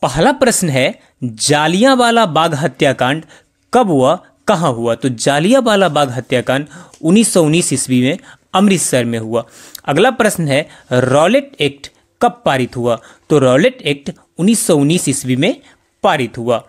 पहला प्रश्न है जालियांवाला बाग हत्याकांड कब हुआ, कहाँ हुआ। तो जालियांवाला बाग हत्याकांड 1919 ईस्वी में अमृतसर में हुआ। अगला प्रश्न है रॉलेट एक्ट कब पारित हुआ। तो रॉलेट एक्ट 1919 ईस्वी में पारित हुआ।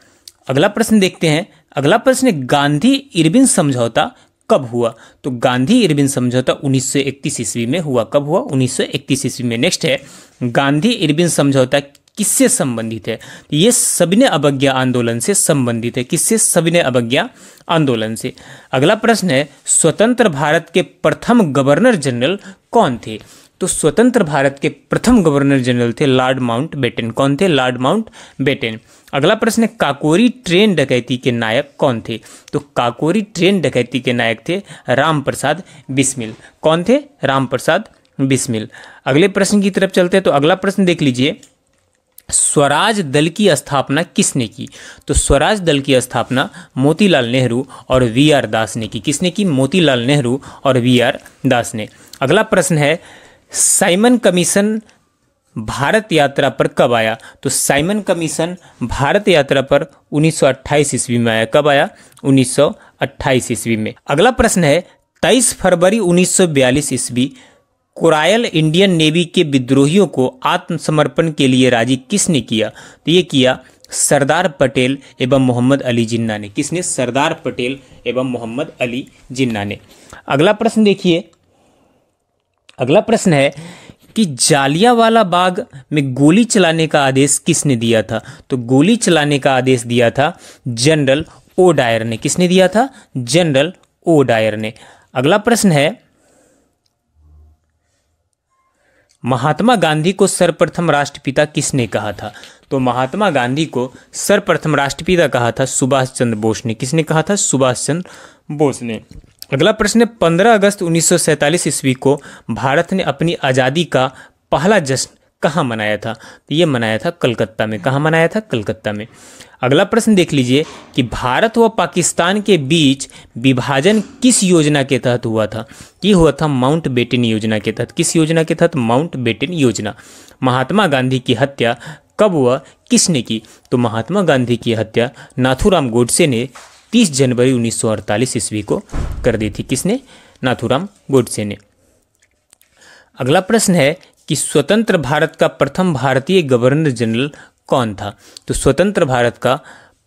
अगला प्रश्न देखते हैं। अगला प्रश्न है गांधी इरविन समझौता कब हुआ। तो गांधी इरविन समझौता 1931 ईस्वी में हुआ। कब हुआ? 1931 ईस्वी में। नेक्स्ट है गांधी इरविन समझौता किससे संबंधित है। ये सविनय अवज्ञा आंदोलन से संबंधित है। किससे? सविनय अवज्ञा आंदोलन से। अगला प्रश्न है स्वतंत्र भारत के प्रथम गवर्नर जनरल कौन थे। तो स्वतंत्र भारत के प्रथम गवर्नर जनरल थे लॉर्ड माउंटबेटन। कौन थे? Lord Mountbatten. अगला प्रश्न है काकोरी ट्रेन डकैती के नायक कौन थे। तो काकोरी ट्रेन डकैती के नायक थे रामप्रसाद बिस्मिल। कौन थे? रामप्रसाद बिस्मिल। अगले प्रश्न की तरफ चलते हैं। तो अगला प्रश्न देख लीजिए स्वराज दल की स्थापना किसने की। तो स्वराज दल की स्थापना मोतीलाल नेहरू और वी आर दास ने की। किसने की? मोतीलाल नेहरू और वी आर दास ने। अगला प्रश्न है साइमन कमीशन भारत यात्रा पर कब आया। तो साइमन कमीशन भारत यात्रा पर 1928 ईस्वी में आया। कब आया? 1928 ईस्वी में। अगला प्रश्न है 23 फरवरी 1942 ईस्वी कोरायल इंडियन नेवी के विद्रोहियों को आत्मसमर्पण के लिए राजी किसने किया। तो ये किया सरदार पटेल एवं मोहम्मद अली जिन्ना ने। किसने? सरदार पटेल एवं मोहम्मद अली जिन्ना ने। अगला प्रश्न देखिए। अगला प्रश्न है कि जालियांवाला बाग में गोली चलाने का आदेश किसने दिया था। तो गोली चलाने का आदेश दिया था जनरल ओ डायर ने। किसने दिया था? जनरल ओ डायर ने। अगला प्रश्न है महात्मा गांधी को सर्वप्रथम राष्ट्रपिता किसने कहा था। तो महात्मा गांधी को सर्वप्रथम राष्ट्रपिता कहा था सुभाष चंद्र बोस ने। किसने कहा था? सुभाष चंद्र बोस ने। अगला प्रश्न है 15 अगस्त 1947 ईस्वी को भारत ने अपनी आज़ादी का पहला जश्न कहाँ मनाया था। तो ये मनाया था कलकत्ता में। कहाँ मनाया था? कलकत्ता में। अगला प्रश्न देख लीजिए कि भारत व पाकिस्तान के बीच विभाजन किस योजना के तहत हुआ था। ये हुआ था माउंटबेटन योजना के तहत। किस योजना के तहत? माउंटबेटन योजना। महात्मा गांधी की हत्या कब हुआ, किसने की। तो महात्मा गांधी की हत्या नाथूराम गोडसे ने 30 जनवरी 1948 ईस्वी को कर दी थी। किसने? नाथूराम गोडसे ने। अगला प्रश्न है कि स्वतंत्र भारत का प्रथम भारतीय गवर्नर जनरल कौन था। तो स्वतंत्र भारत का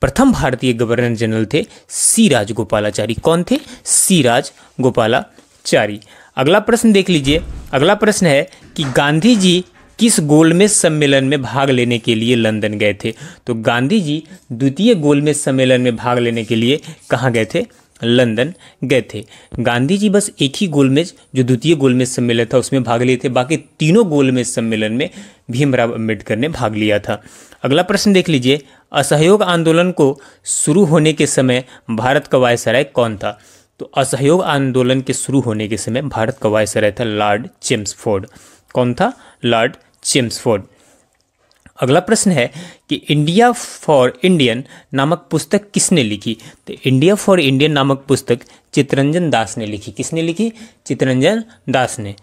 प्रथम भारतीय गवर्नर जनरल थे सी राजगोपालाचारी। कौन थे? सी राजगोपालाचारी। अगला प्रश्न देख लीजिए। अगला प्रश्न है कि गांधी जी किस गोलमेज सम्मेलन में भाग लेने के लिए लंदन गए थे। तो गांधी जी द्वितीय गोलमेज सम्मेलन में भाग लेने के लिए कहाँ गए थे? लंदन गए थे। गांधी जी बस एक ही गोलमेज जो द्वितीय गोलमेज सम्मेलन था उसमें भाग लिए थे। बाकी तीनों गोलमेज सम्मेलन में भीमराव अंबेडकर ने भाग लिया था। अगला प्रश्न देख लीजिए असहयोग आंदोलन को शुरू होने के समय भारत का वायसराय कौन था। तो असहयोग आंदोलन के शुरू होने के समय भारत का वायसराय था लॉर्ड चेम्सफोर्ड। कौन था? Lord Chelmsford. अगला प्रश्न है कि इंडिया फॉर इंडियन नामक पुस्तक किसने लिखी। तो इंडिया फॉर इंडियन नामक पुस्तक चित्तरंजन दास ने लिखी। किसने लिखी? चित्तरंजन दास ने।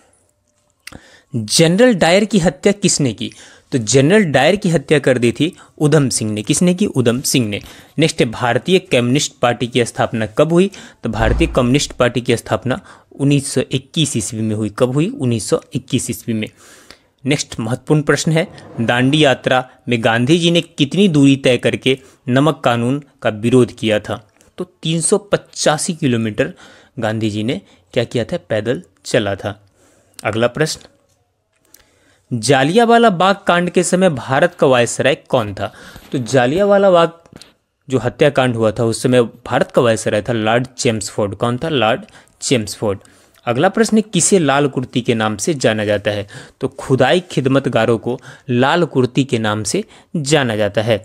जनरल डायर की हत्या किसने की। तो जनरल डायर की हत्या कर दी थी उधम सिंह ने। किसने की? उधम सिंह ने। नेक्स्ट है भारतीय कम्युनिस्ट पार्टी की स्थापना कब हुई। तो भारतीय कम्युनिस्ट पार्टी की स्थापना 1921 ईस्वी में हुई। कब हुई? 1921 ईस्वी में। नेक्स्ट महत्वपूर्ण प्रश्न है दांडी यात्रा में गांधी जी ने कितनी दूरी तय करके नमक कानून का विरोध किया था। तो 385 किलोमीटर गांधी जी ने क्या किया था? पैदल चला था। अगला प्रश्न जालियांवाला बाग कांड के समय भारत का वायसराय कौन था। तो जालियांवाला बाग जो हत्याकांड हुआ था उस समय भारत का वायसराय था लॉर्ड चेम्सफोर्ड। कौन था? Lord Chelmsford. अगला प्रश्न किसे लाल कुर्ती के नाम से जाना जाता है। तो खुदाई खिदमतगारों को लाल कुर्ती के नाम से जाना जाता है।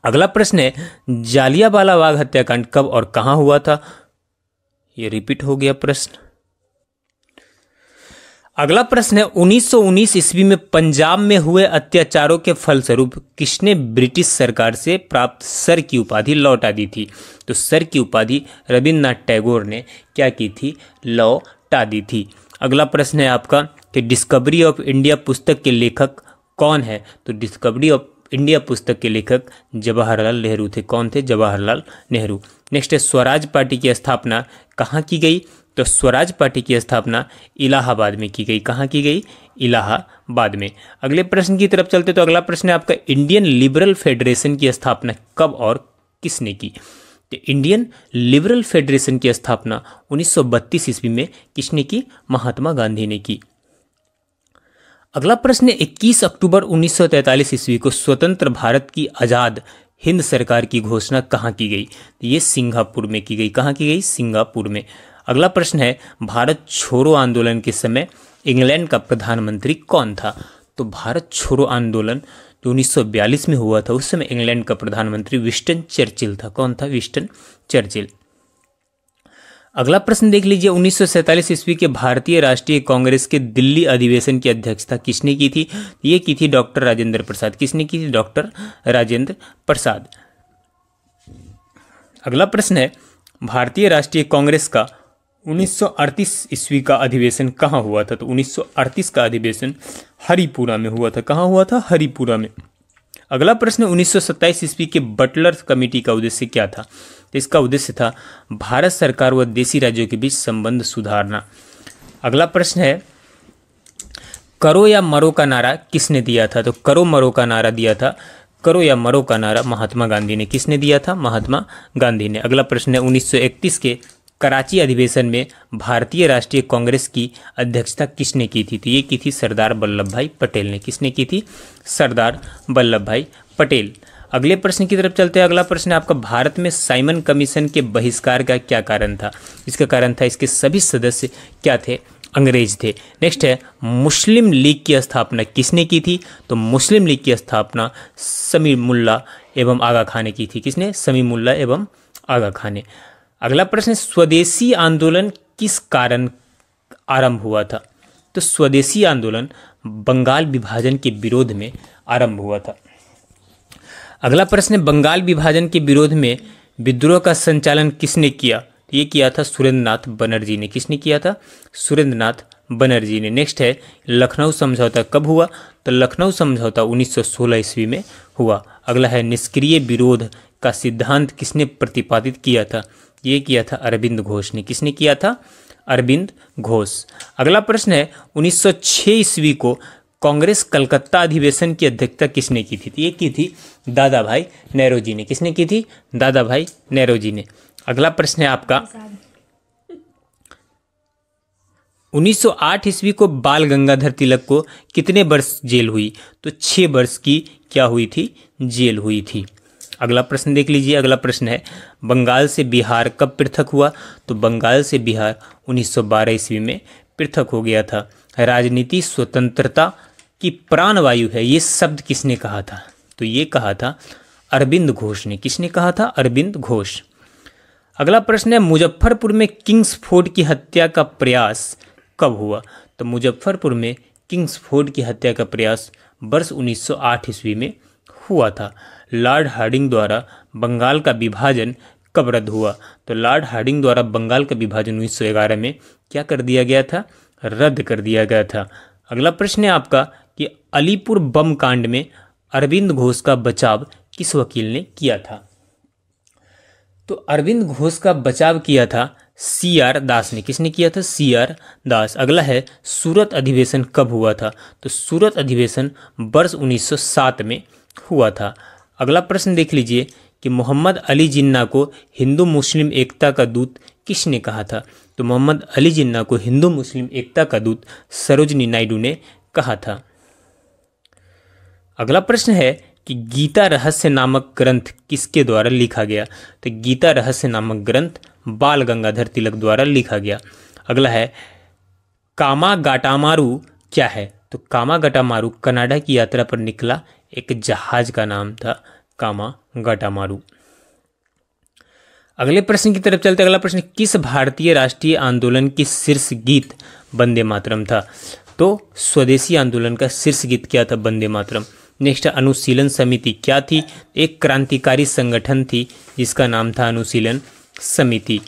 अगला प्रश्न है जालियांवाला बाग हत्याकांड कब और कहां हुआ था। ये रिपीट हो गया प्रश्न। अगला प्रश्न है 1919 ईस्वी में पंजाब में हुए अत्याचारों के फलस्वरूप किसने ब्रिटिश सरकार से प्राप्त सर की उपाधि लौटा दी थी। तो सर की उपाधि रविन्द्रनाथ टैगोर ने क्या की थी? लौटा दी थी। अगला प्रश्न है आपका कि डिस्कवरी ऑफ इंडिया पुस्तक के लेखक कौन है। तो डिस्कवरी ऑफ इंडिया पुस्तक के लेखक जवाहरलाल नेहरू थे। कौन थे? जवाहरलाल नेहरू। नेक्स्ट है स्वराज पार्टी की स्थापना कहाँ की गई? तो स्वराज पार्टी की स्थापना इलाहाबाद में की गई। कहाँ की गई? इलाहाबाद में। अगले प्रश्न की तरफ चलते तो अगला प्रश्न है आपका, इंडियन लिबरल फेडरेशन की स्थापना कब और किसने की? तो इंडियन लिबरल फेडरेशन की स्थापना 1932 ईस्वी में किसने की? महात्मा गांधी ने की। अगला प्रश्न है 21 अक्टूबर 1943 ईस्वी को स्वतंत्र भारत की आज़ाद हिंद सरकार की घोषणा कहाँ की गई? तो ये सिंगापुर में की गई। कहाँ की गई? सिंगापुर में। अगला प्रश्न है भारत छोड़ो आंदोलन के समय इंग्लैंड का प्रधानमंत्री कौन था? तो भारत छोड़ो आंदोलन जो 1942 में हुआ था उस समय इंग्लैंड का प्रधानमंत्री विंस्टन चर्चिल था। कौन था? Winston Churchill. अगला प्रश्न देख लीजिए, 1947 ईस्वी के भारतीय राष्ट्रीय कांग्रेस के दिल्ली अधिवेशन की अध्यक्षता किसने की थी? ये की थी डॉक्टर राजेंद्र प्रसाद। किसने की थी? डॉक्टर राजेंद्र प्रसाद। अगला प्रश्न है भारतीय राष्ट्रीय कांग्रेस का 1938 ईस्वी का अधिवेशन कहाँ हुआ था? तो 1938 का अधिवेशन हरिपुरा में हुआ था। कहाँ हुआ था? हरिपुरा में। अगला प्रश्न 1927 ईस्वी के बटलर कमेटी का उद्देश्य क्या था? तो इसका उद्देश्य था भारत सरकार व देशी राज्यों के बीच संबंध सुधारना। अगला प्रश्न है करो या मरो का नारा किसने दिया था? तो करो मरो का नारा दिया था, करो या मरो का नारा महात्मा गांधी ने। किसने दिया था? महात्मा गांधी ने। अगला प्रश्न है 1931 के कराची अधिवेशन में भारतीय राष्ट्रीय कांग्रेस की अध्यक्षता किसने की थी? तो ये की थी सरदार वल्लभ भाई पटेल ने। किसने की थी? सरदार वल्लभ भाई पटेल। अगले प्रश्न की तरफ चलते हैं। अगला प्रश्न है आपका, भारत में साइमन कमीशन के बहिष्कार का क्या कारण था? इसका कारण था इसके सभी सदस्य क्या थे? अंग्रेज थे। नेक्स्ट है मुस्लिम लीग की स्थापना किसने की थी? तो मुस्लिम लीग की स्थापना समीमुल्लाह एवं आगा खां ने की थी। किसने? समीमुल्लाह एवं आगा खां ने। अगला प्रश्न, स्वदेशी आंदोलन किस कारण आरंभ हुआ था? तो स्वदेशी आंदोलन बंगाल विभाजन के विरोध में आरंभ हुआ था। अगला प्रश्न, बंगाल विभाजन के विरोध में विद्रोह का संचालन किसने किया? ये किया था सुरेंद्रनाथ बनर्जी ने। किसने किया था? सुरेंद्रनाथ बनर्जी ने। नेक्स्ट है लखनऊ समझौता कब हुआ? तो लखनऊ समझौता 1916 ईस्वी में हुआ। अगला है निष्क्रिय विरोध का सिद्धांत किसने प्रतिपादित किया था? ये किया था अरविंद घोष ने। किसने किया था? अरविंद घोष। अगला प्रश्न है 1906 ईस्वी को कांग्रेस कलकत्ता अधिवेशन की अध्यक्षता किसने की थी? ये की थी दादा भाई नेहरू ने। किसने की थी? दादा भाई नेहरू ने। अगला प्रश्न है आपका 1908 ईस्वी को बाल गंगाधर तिलक को कितने वर्ष जेल हुई? तो 6 वर्ष की क्या हुई थी? जेल हुई थी। अगला प्रश्न देख लीजिए। अगला प्रश्न है बंगाल से बिहार कब पृथक हुआ? तो बंगाल से बिहार 1912 ईस्वी में पृथक हो गया था। राजनीति स्वतंत्रता की प्राणवायु है, ये शब्द किसने कहा था? तो ये कहा था अरविंद घोष ने। किसने कहा था? अरविंद घोष। अगला प्रश्न है मुजफ्फरपुर में किंग्सफोर्ड की हत्या का प्रयास कब हुआ? तो मुजफ्फरपुर में किंग्सफोर्ड की हत्या का प्रयास वर्ष 1908 ईस्वी में हुआ था। लॉर्ड हार्डिंग द्वारा बंगाल का विभाजन कब रद्द हुआ? तो लॉर्ड हार्डिंग द्वारा बंगाल का विभाजन 1911 में क्या कर दिया गया था? रद्द कर दिया गया था। अगला प्रश्न है आपका कि अलीपुर बम कांड में अरविंद घोष का बचाव किस वकील ने किया था? तो अरविंद घोष का बचाव किया था CR दास ने। किसने किया था? CR दास। अगला है सूरत अधिवेशन कब हुआ था? तो सूरत अधिवेशन वर्ष 1907 में हुआ था। अगला प्रश्न देख लीजिए कि मोहम्मद अली जिन्ना को हिंदू मुस्लिम एकता का दूत किसने कहा था? तो मोहम्मद अली जिन्ना को हिंदू मुस्लिम एकता का दूत सरोजनी नायडू ने कहा था। अगला प्रश्न है कि गीता रहस्य नामक ग्रंथ किसके द्वारा लिखा गया? तो गीता रहस्य नामक ग्रंथ बाल गंगाधर तिलक द्वारा लिखा गया। अगला है कामागाटामारू क्या है? तो कामागाटामारू कनाडा की यात्रा पर निकला एक जहाज का नाम था कामागाटामारू। अगले प्रश्न की तरफ चलते। अगला प्रश्न, किस भारतीय राष्ट्रीय आंदोलन की शीर्ष गीत वंदे मातरम था? तो स्वदेशी आंदोलन का शीर्ष गीत क्या था? वंदे मातरम। नेक्स्ट, अनुशीलन समिति क्या थी? एक क्रांतिकारी संगठन थी जिसका नाम था अनुशीलन समिति।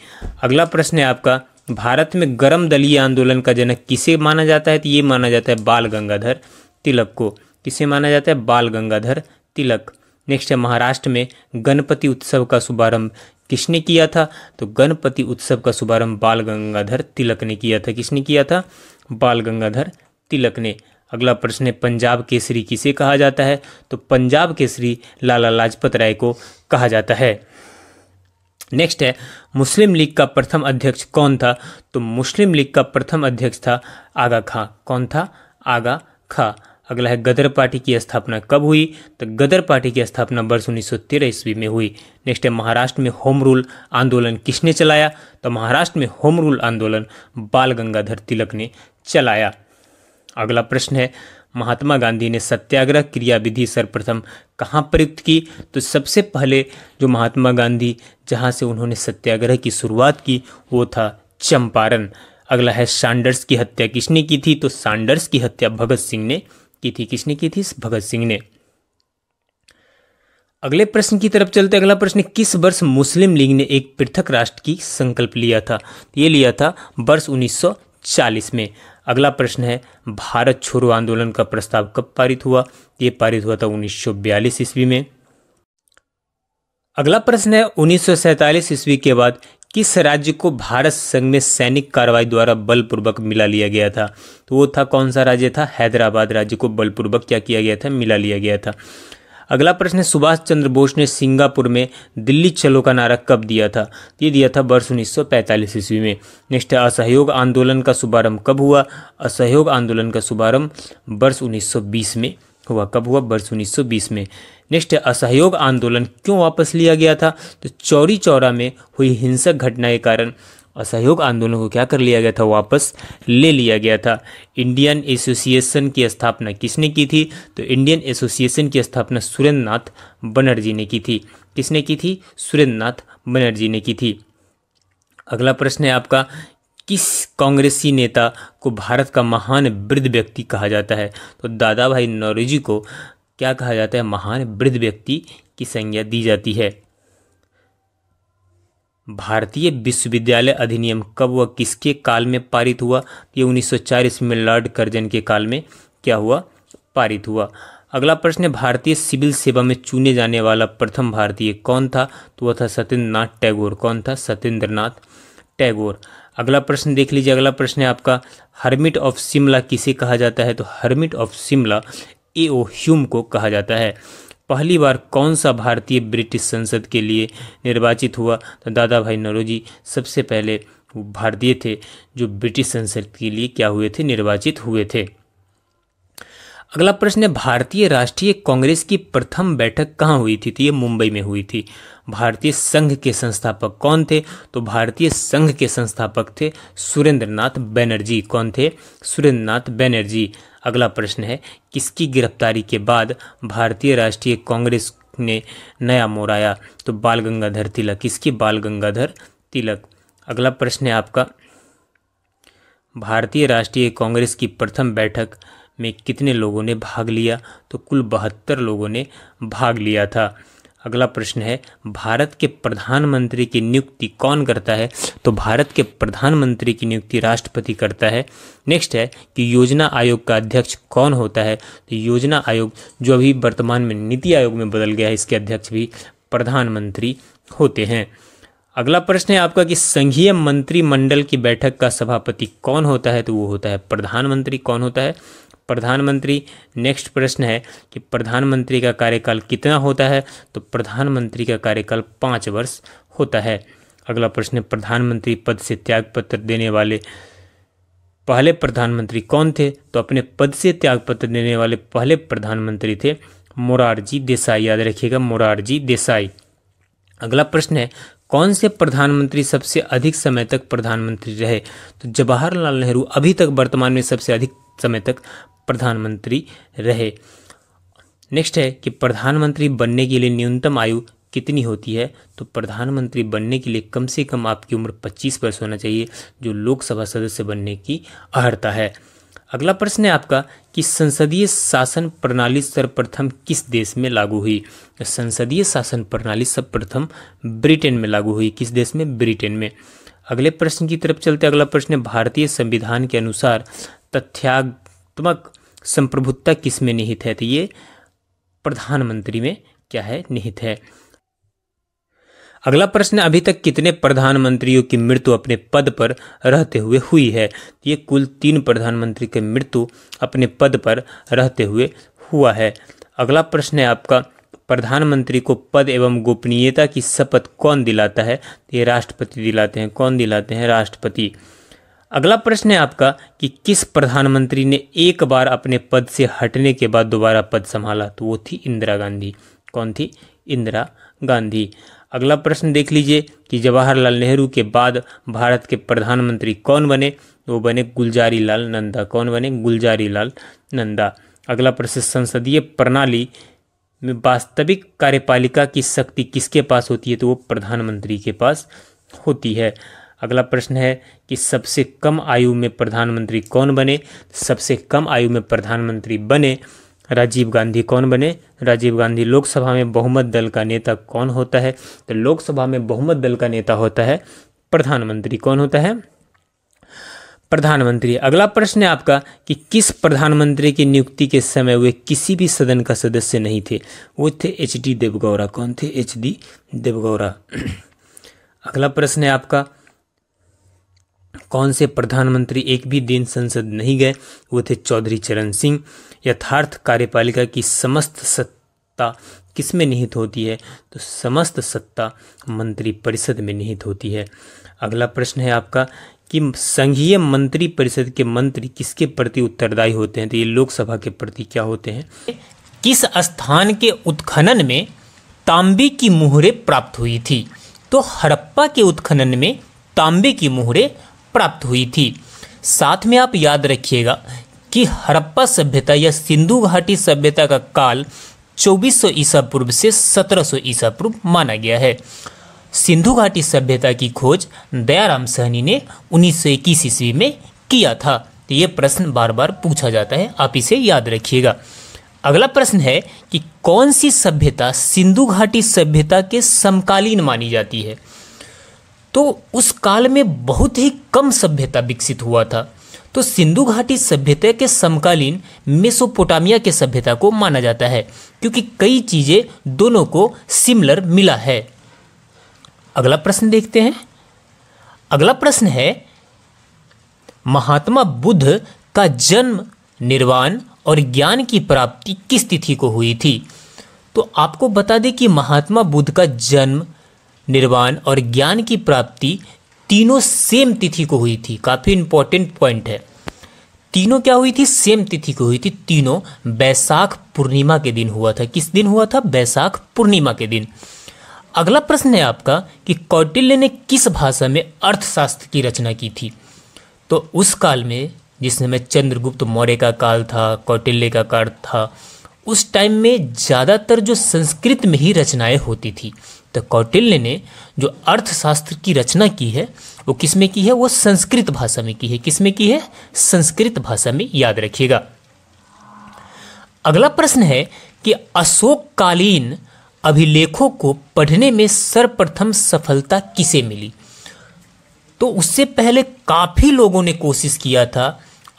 अगला प्रश्न है आपका, भारत में गर्म दलीय आंदोलन का जनक किसे माना जाता है? तो ये माना जाता है बाल गंगाधर तिलक को। किसे माना जाता है? बाल गंगाधर तिलक। नेक्स्ट है महाराष्ट्र में गणपति उत्सव का शुभारंभ किसने किया था? तो गणपति उत्सव का शुभारंभ बाल गंगाधर तिलक ने किया था। किसने किया था? बाल गंगाधर तिलक ने। अगला प्रश्न है पंजाब केसरी किसे कहा जाता है? तो पंजाब केसरी लाला लाजपत राय को कहा जाता है। नेक्स्ट है मुस्लिम लीग का प्रथम अध्यक्ष कौन था? तो मुस्लिम लीग का प्रथम अध्यक्ष था आगा खां। कौन था? आगा खां। अगला है गदर पार्टी की स्थापना कब हुई? तो गदर पार्टी की स्थापना वर्ष 1913 ईस्वी में हुई। नेक्स्ट है महाराष्ट्र में होम रूल आंदोलन किसने चलाया? तो महाराष्ट्र में होम रूल आंदोलन बाल गंगाधर तिलक ने चलाया। अगला प्रश्न है महात्मा गांधी ने सत्याग्रह क्रियाविधि सर्वप्रथम कहाँ प्रयुक्त की? तो सबसे पहले जो महात्मा गांधी जहाँ से उन्होंने सत्याग्रह की शुरुआत की वो था चंपारण। अगला है सैंडर्स की हत्या किसने की थी? तो सैंडर्स की हत्या भगत सिंह ने की थी। किसने की थी? भगत सिंह ने। अगले प्रश्न की तरफ चलते। अगला प्रश्न किस वर्ष मुस्लिम लीग ने एक पृथक राष्ट्र की संकल्प लिया था? ये लिया था वर्ष 1940 में। अगला प्रश्न है भारत छोड़ो आंदोलन का प्रस्ताव कब पारित हुआ? ये पारित हुआ था 1942 ईस्वी में। अगला प्रश्न है 1947 ईस्वी के बाद किस राज्य को भारत संघ में सैनिक कार्रवाई द्वारा बलपूर्वक मिला लिया गया था? तो वो था कौन सा राज्य था? हैदराबाद राज्य को बलपूर्वक क्या किया गया था? मिला लिया गया था। अगला प्रश्न है सुभाष चंद्र बोस ने सिंगापुर में दिल्ली चलो का नारा कब दिया था? ये दिया था वर्ष 1945 ईस्वी में। नेक्स्ट है असहयोग आंदोलन का शुभारंभ कब हुआ? असहयोग आंदोलन का शुभारंभ वर्ष 1920 में हुआ। कब हुआ? वर्ष 1920 में। नेक्स्ट है असहयोग आंदोलन क्यों वापस लिया गया था? तो चौरी चौरा में हुई हिंसक घटना के कारण असहयोग आंदोलन को क्या कर लिया गया था? वापस ले लिया गया था। इंडियन एसोसिएशन की स्थापना किसने की थी? तो इंडियन एसोसिएशन की स्थापना सुरेंद्र नाथ बनर्जी ने की थी। किसने की थी? सुरेंद्र नाथ बनर्जी ने की थी। अगला प्रश्न है आपका किस कांग्रेसी नेता को भारत का महान वृद्ध व्यक्ति कहा जाता है? तो दादा भाई नौरोजी को क्या कहा जाता है? महान वृद्ध व्यक्ति की संज्ञा दी जाती है। भारतीय विश्वविद्यालय अधिनियम कब व किसके काल में पारित हुआ? ये 1904 ईस्वी में लॉर्ड कर्जन के काल में क्या हुआ? पारित हुआ। अगला प्रश्न है भारतीय सिविल सेवा में चुने जाने वाला प्रथम भारतीय कौन था? तो वह था सत्येंद्र नाथ टैगोर। कौन था? सत्येंद्र नाथ टैगोर। अगला प्रश्न देख लीजिए। अगला प्रश्न है आपका हर्मिट ऑफ शिमला किसे कहा जाता है? तो hermit of Shimla A.O.. Hume को कहा जाता है। पहली बार कौन सा भारतीय ब्रिटिश संसद के लिए निर्वाचित हुआ? तो दादा भाई नौरोजी सबसे पहले भारतीय थे जो ब्रिटिश संसद के लिए क्या हुए थे? निर्वाचित हुए थे। अगला प्रश्न है भारतीय राष्ट्रीय कांग्रेस की प्रथम बैठक कहाँ हुई थी? तो ये मुंबई में हुई थी। भारतीय संघ के संस्थापक कौन थे? तो भारतीय संघ के संस्थापक थे सुरेंद्र नाथ बनर्जी। कौन थे? सुरेंद्र नाथ बनर्जी। अगला प्रश्न है किसकी गिरफ्तारी के बाद भारतीय राष्ट्रीय कांग्रेस ने नया मोड़ आया? तो बाल गंगाधर तिलक। किसकी? बाल गंगाधर तिलक। अगला प्रश्न है आपका भारतीय राष्ट्रीय कांग्रेस की प्रथम बैठक में कितने लोगों ने भाग लिया? तो कुल 72 लोगों ने भाग लिया था। अगला प्रश्न है भारत के प्रधानमंत्री की नियुक्ति कौन करता है? तो भारत के प्रधानमंत्री की नियुक्ति राष्ट्रपति करता है। नेक्स्ट है कि योजना आयोग का अध्यक्ष कौन होता है? तो योजना आयोग जो अभी वर्तमान में नीति आयोग में बदल गया है इसके अध्यक्ष भी प्रधानमंत्री होते हैं। अगला प्रश्न है आपका कि संघीय मंत्रिमंडल की बैठक का सभापति कौन होता है? तो वो होता है प्रधानमंत्री। कौन होता है? प्रधानमंत्री। नेक्स्ट प्रश्न है कि प्रधानमंत्री का कार्यकाल कितना होता है? तो प्रधानमंत्री का कार्यकाल 5 वर्ष होता है। अगला प्रश्न है प्रधानमंत्री पद से त्यागपत्र देने वाले पहले प्रधानमंत्री कौन थे? तो अपने पद से त्यागपत्र देने वाले पहले प्रधानमंत्री थे मोरारजी देसाई। याद रखिएगा, मोरारजी देसाई। अगला प्रश्न है कौन से प्रधानमंत्री सबसे अधिक समय तक प्रधानमंत्री रहे? तो जवाहरलाल नेहरू अभी तक वर्तमान में सबसे अधिक समय तक प्रधानमंत्री रहे। नेक्स्ट है कि प्रधानमंत्री बनने के लिए न्यूनतम आयु कितनी होती है? तो प्रधानमंत्री बनने के लिए कम से कम आपकी उम्र 25 वर्ष होना चाहिए, जो लोकसभा सदस्य बनने की अर्हता है। अगला प्रश्न है आपका कि संसदीय शासन प्रणाली सर्वप्रथम किस देश में लागू हुई? संसदीय शासन प्रणाली सर्वप्रथम ब्रिटेन में लागू हुई। किस देश में? ब्रिटेन में। अगले प्रश्न की तरफ चलते। अगला प्रश्न है भारतीय संविधान के अनुसार तथ्यात्मक संप्रभुता किस में निहित है? तो ये प्रधानमंत्री में क्या है, निहित है। अगला प्रश्न, अभी तक कितने प्रधानमंत्रियों की मृत्यु अपने पद पर रहते हुए हुई है? ये कुल 3 प्रधानमंत्री की मृत्यु अपने पद पर रहते हुए हुआ है। अगला प्रश्न है आपका, प्रधानमंत्री को पद एवं गोपनीयता की शपथ कौन दिलाता है? ये राष्ट्रपति दिलाते हैं। कौन दिलाते हैं? राष्ट्रपति। अगला प्रश्न है आपका कि किस प्रधानमंत्री ने एक बार अपने पद से हटने के बाद दोबारा पद संभाला? तो वो थी इंदिरा गांधी। कौन थी? इंदिरा गांधी। अगला प्रश्न देख लीजिए कि जवाहरलाल नेहरू के बाद भारत के प्रधानमंत्री कौन बने? वो बने गुलजारी लाल नंदा। कौन बने? गुलजारी लाल नंदा। अगला प्रश्न, संसदीय प्रणाली में वास्तविक कार्यपालिका की शक्ति किसके पास होती है? तो वो प्रधानमंत्री के पास होती है। अगला प्रश्न है कि सबसे कम आयु में प्रधानमंत्री कौन बने? सबसे कम आयु में प्रधानमंत्री बने राजीव गांधी। कौन बने? राजीव गांधी। लोकसभा में बहुमत दल का नेता कौन होता है? तो लोकसभा में बहुमत दल का नेता होता है प्रधानमंत्री। कौन होता है? प्रधानमंत्री। अगला प्रश्न है आपका कि किस प्रधानमंत्री की नियुक्ति के समय वे किसी भी सदन का सदस्य नहीं थे? वो थे HD देवगौड़ा। कौन थे? HD देवगौड़ा। अगला प्रश्न है आपका, कौन से प्रधानमंत्री एक भी दिन संसद नहीं गए? वो थे चौधरी चरण सिंह। यथार्थ कार्यपालिका की समस्त सत्ता किसमें निहित होती है? तो समस्त सत्ता मंत्री परिषद में निहित होती है। अगला प्रश्न है आपका कि संघीय मंत्री परिषद के मंत्री किसके प्रति उत्तरदायी होते हैं? तो ये लोकसभा के प्रति क्या होते हैं? किस स्थान के उत्खनन में तांबे की मुहरें प्राप्त हुई थी? तो हड़प्पा के उत्खनन में तांबे की मुहरें प्राप्त हुई थी। साथ में आप याद रखिएगा कि हड़प्पा सभ्यता या सिंधु घाटी सभ्यता का काल 2400 ईसा पूर्व से 1700 ईसा पूर्व माना गया है। सिंधु घाटी सभ्यता की खोज दयाराम साहनी ने 1921 ईस्वी में किया था। तो ये प्रश्न बार बार पूछा जाता है, आप इसे याद रखिएगा। अगला प्रश्न है कि कौन सी सभ्यता सिंधु घाटी सभ्यता के समकालीन मानी जाती है? तो उस काल में बहुत ही कम सभ्यता विकसित हुआ था, तो सिंधु घाटी सभ्यता के समकालीन मेसोपोटामिया के सभ्यता को माना जाता है, क्योंकि कई चीजें दोनों को सिमिलर मिला है। अगला प्रश्न देखते हैं। अगला प्रश्न है, महात्मा बुद्ध का जन्म, निर्वाण और ज्ञान की प्राप्ति किस तिथि को हुई थी? तो आपको बता दें कि महात्मा बुद्ध का जन्म, निर्वाण और ज्ञान की प्राप्ति तीनों सेम तिथि को हुई थी। काफी इंपॉर्टेंट पॉइंट है। तीनों क्या हुई थी? सेम तिथि को हुई थी। तीनों बैसाख पूर्णिमा के दिन हुआ था। किस दिन हुआ था? बैसाख पूर्णिमा के दिन। अगला प्रश्न है आपका कि कौटिल्य ने किस भाषा में अर्थशास्त्र की रचना की थी? तो उस काल में, जिस समय चंद्रगुप्त मौर्य का काल था, कौटिल्य का काल था, उस टाइम में ज़्यादातर जो संस्कृत में ही रचनाएं होती थी। तो कौटिल्य ने जो अर्थशास्त्र की रचना की है वो किस में की है? वो संस्कृत भाषा में की है। किस में की है? संस्कृत भाषा में, याद रखिएगा। अगला प्रश्न है कि अशोककालीन अभिलेखों को पढ़ने में सर्वप्रथम सफलता किसे मिली? तो उससे पहले काफी लोगों ने कोशिश किया था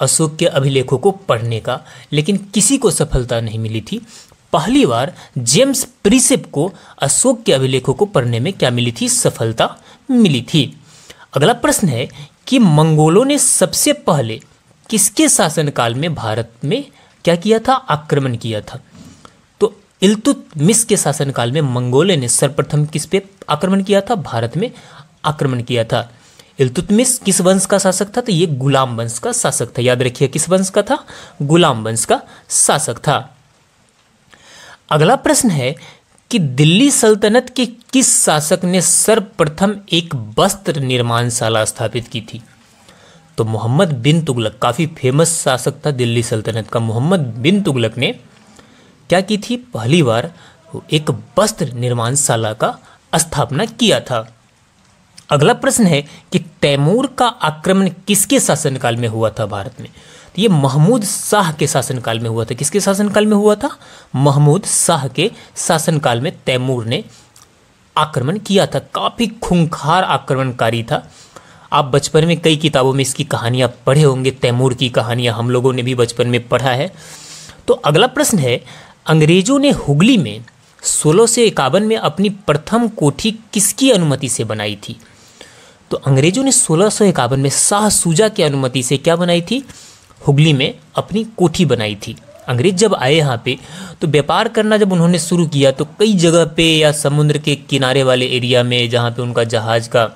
अशोक के अभिलेखों को पढ़ने का, लेकिन किसी को सफलता नहीं मिली थी। पहली बार जेम्स प्रिसेप को अशोक के अभिलेखों को पढ़ने में क्या मिली थी? सफलता मिली थी। अगला प्रश्न है कि मंगोलों ने सबसे पहले किसके शासनकाल में भारत में क्या किया था? आक्रमण किया था। तो इल्तुतमिश के शासनकाल में मंगोलों ने सर्वप्रथम किस पे आक्रमण किया था? भारत में आक्रमण किया था। इल्तुतमिश किस वंश का शासक था? तो ये गुलाम वंश का शासक था। याद रखिए, किस वंश का था? गुलाम वंश का शासक था। अगला प्रश्न है कि दिल्ली सल्तनत के किस शासक ने सर्वप्रथम एक वस्त्र निर्माणशाला स्थापित की थी? तो मोहम्मद बिन तुगलक, काफी फेमस शासक था दिल्ली सल्तनत का। मोहम्मद बिन तुगलक ने क्या की थी? पहली बार एक वस्त्र निर्माणशाला का स्थापना किया था। अगला प्रश्न है कि तैमूर का आक्रमण किसके शासनकाल में हुआ था भारत में? तो ये महमूद शाह के शासनकाल में हुआ था। किसके शासनकाल में हुआ था? महमूद शाह के शासनकाल में तैमूर ने आक्रमण किया था। काफी खूंखार आक्रमणकारी था। आप बचपन में कई किताबों में इसकी कहानियां पढ़े होंगे, तैमूर की कहानियां हम लोगों ने भी बचपन में पढ़ा है। तो अगला प्रश्न है, अंग्रेजों ने हुगली में 1651 में अपनी प्रथम कोठी किसकी अनुमति से बनाई थी? तो अंग्रेजों ने 1651 में शाह सूजा की अनुमति से क्या बनाई थी? हुगली में अपनी कोठी बनाई थी। अंग्रेज जब आए यहाँ पे तो व्यापार करना जब उन्होंने शुरू किया तो कई जगह पे या समुद्र के किनारे वाले एरिया में जहाँ पे उनका जहाज का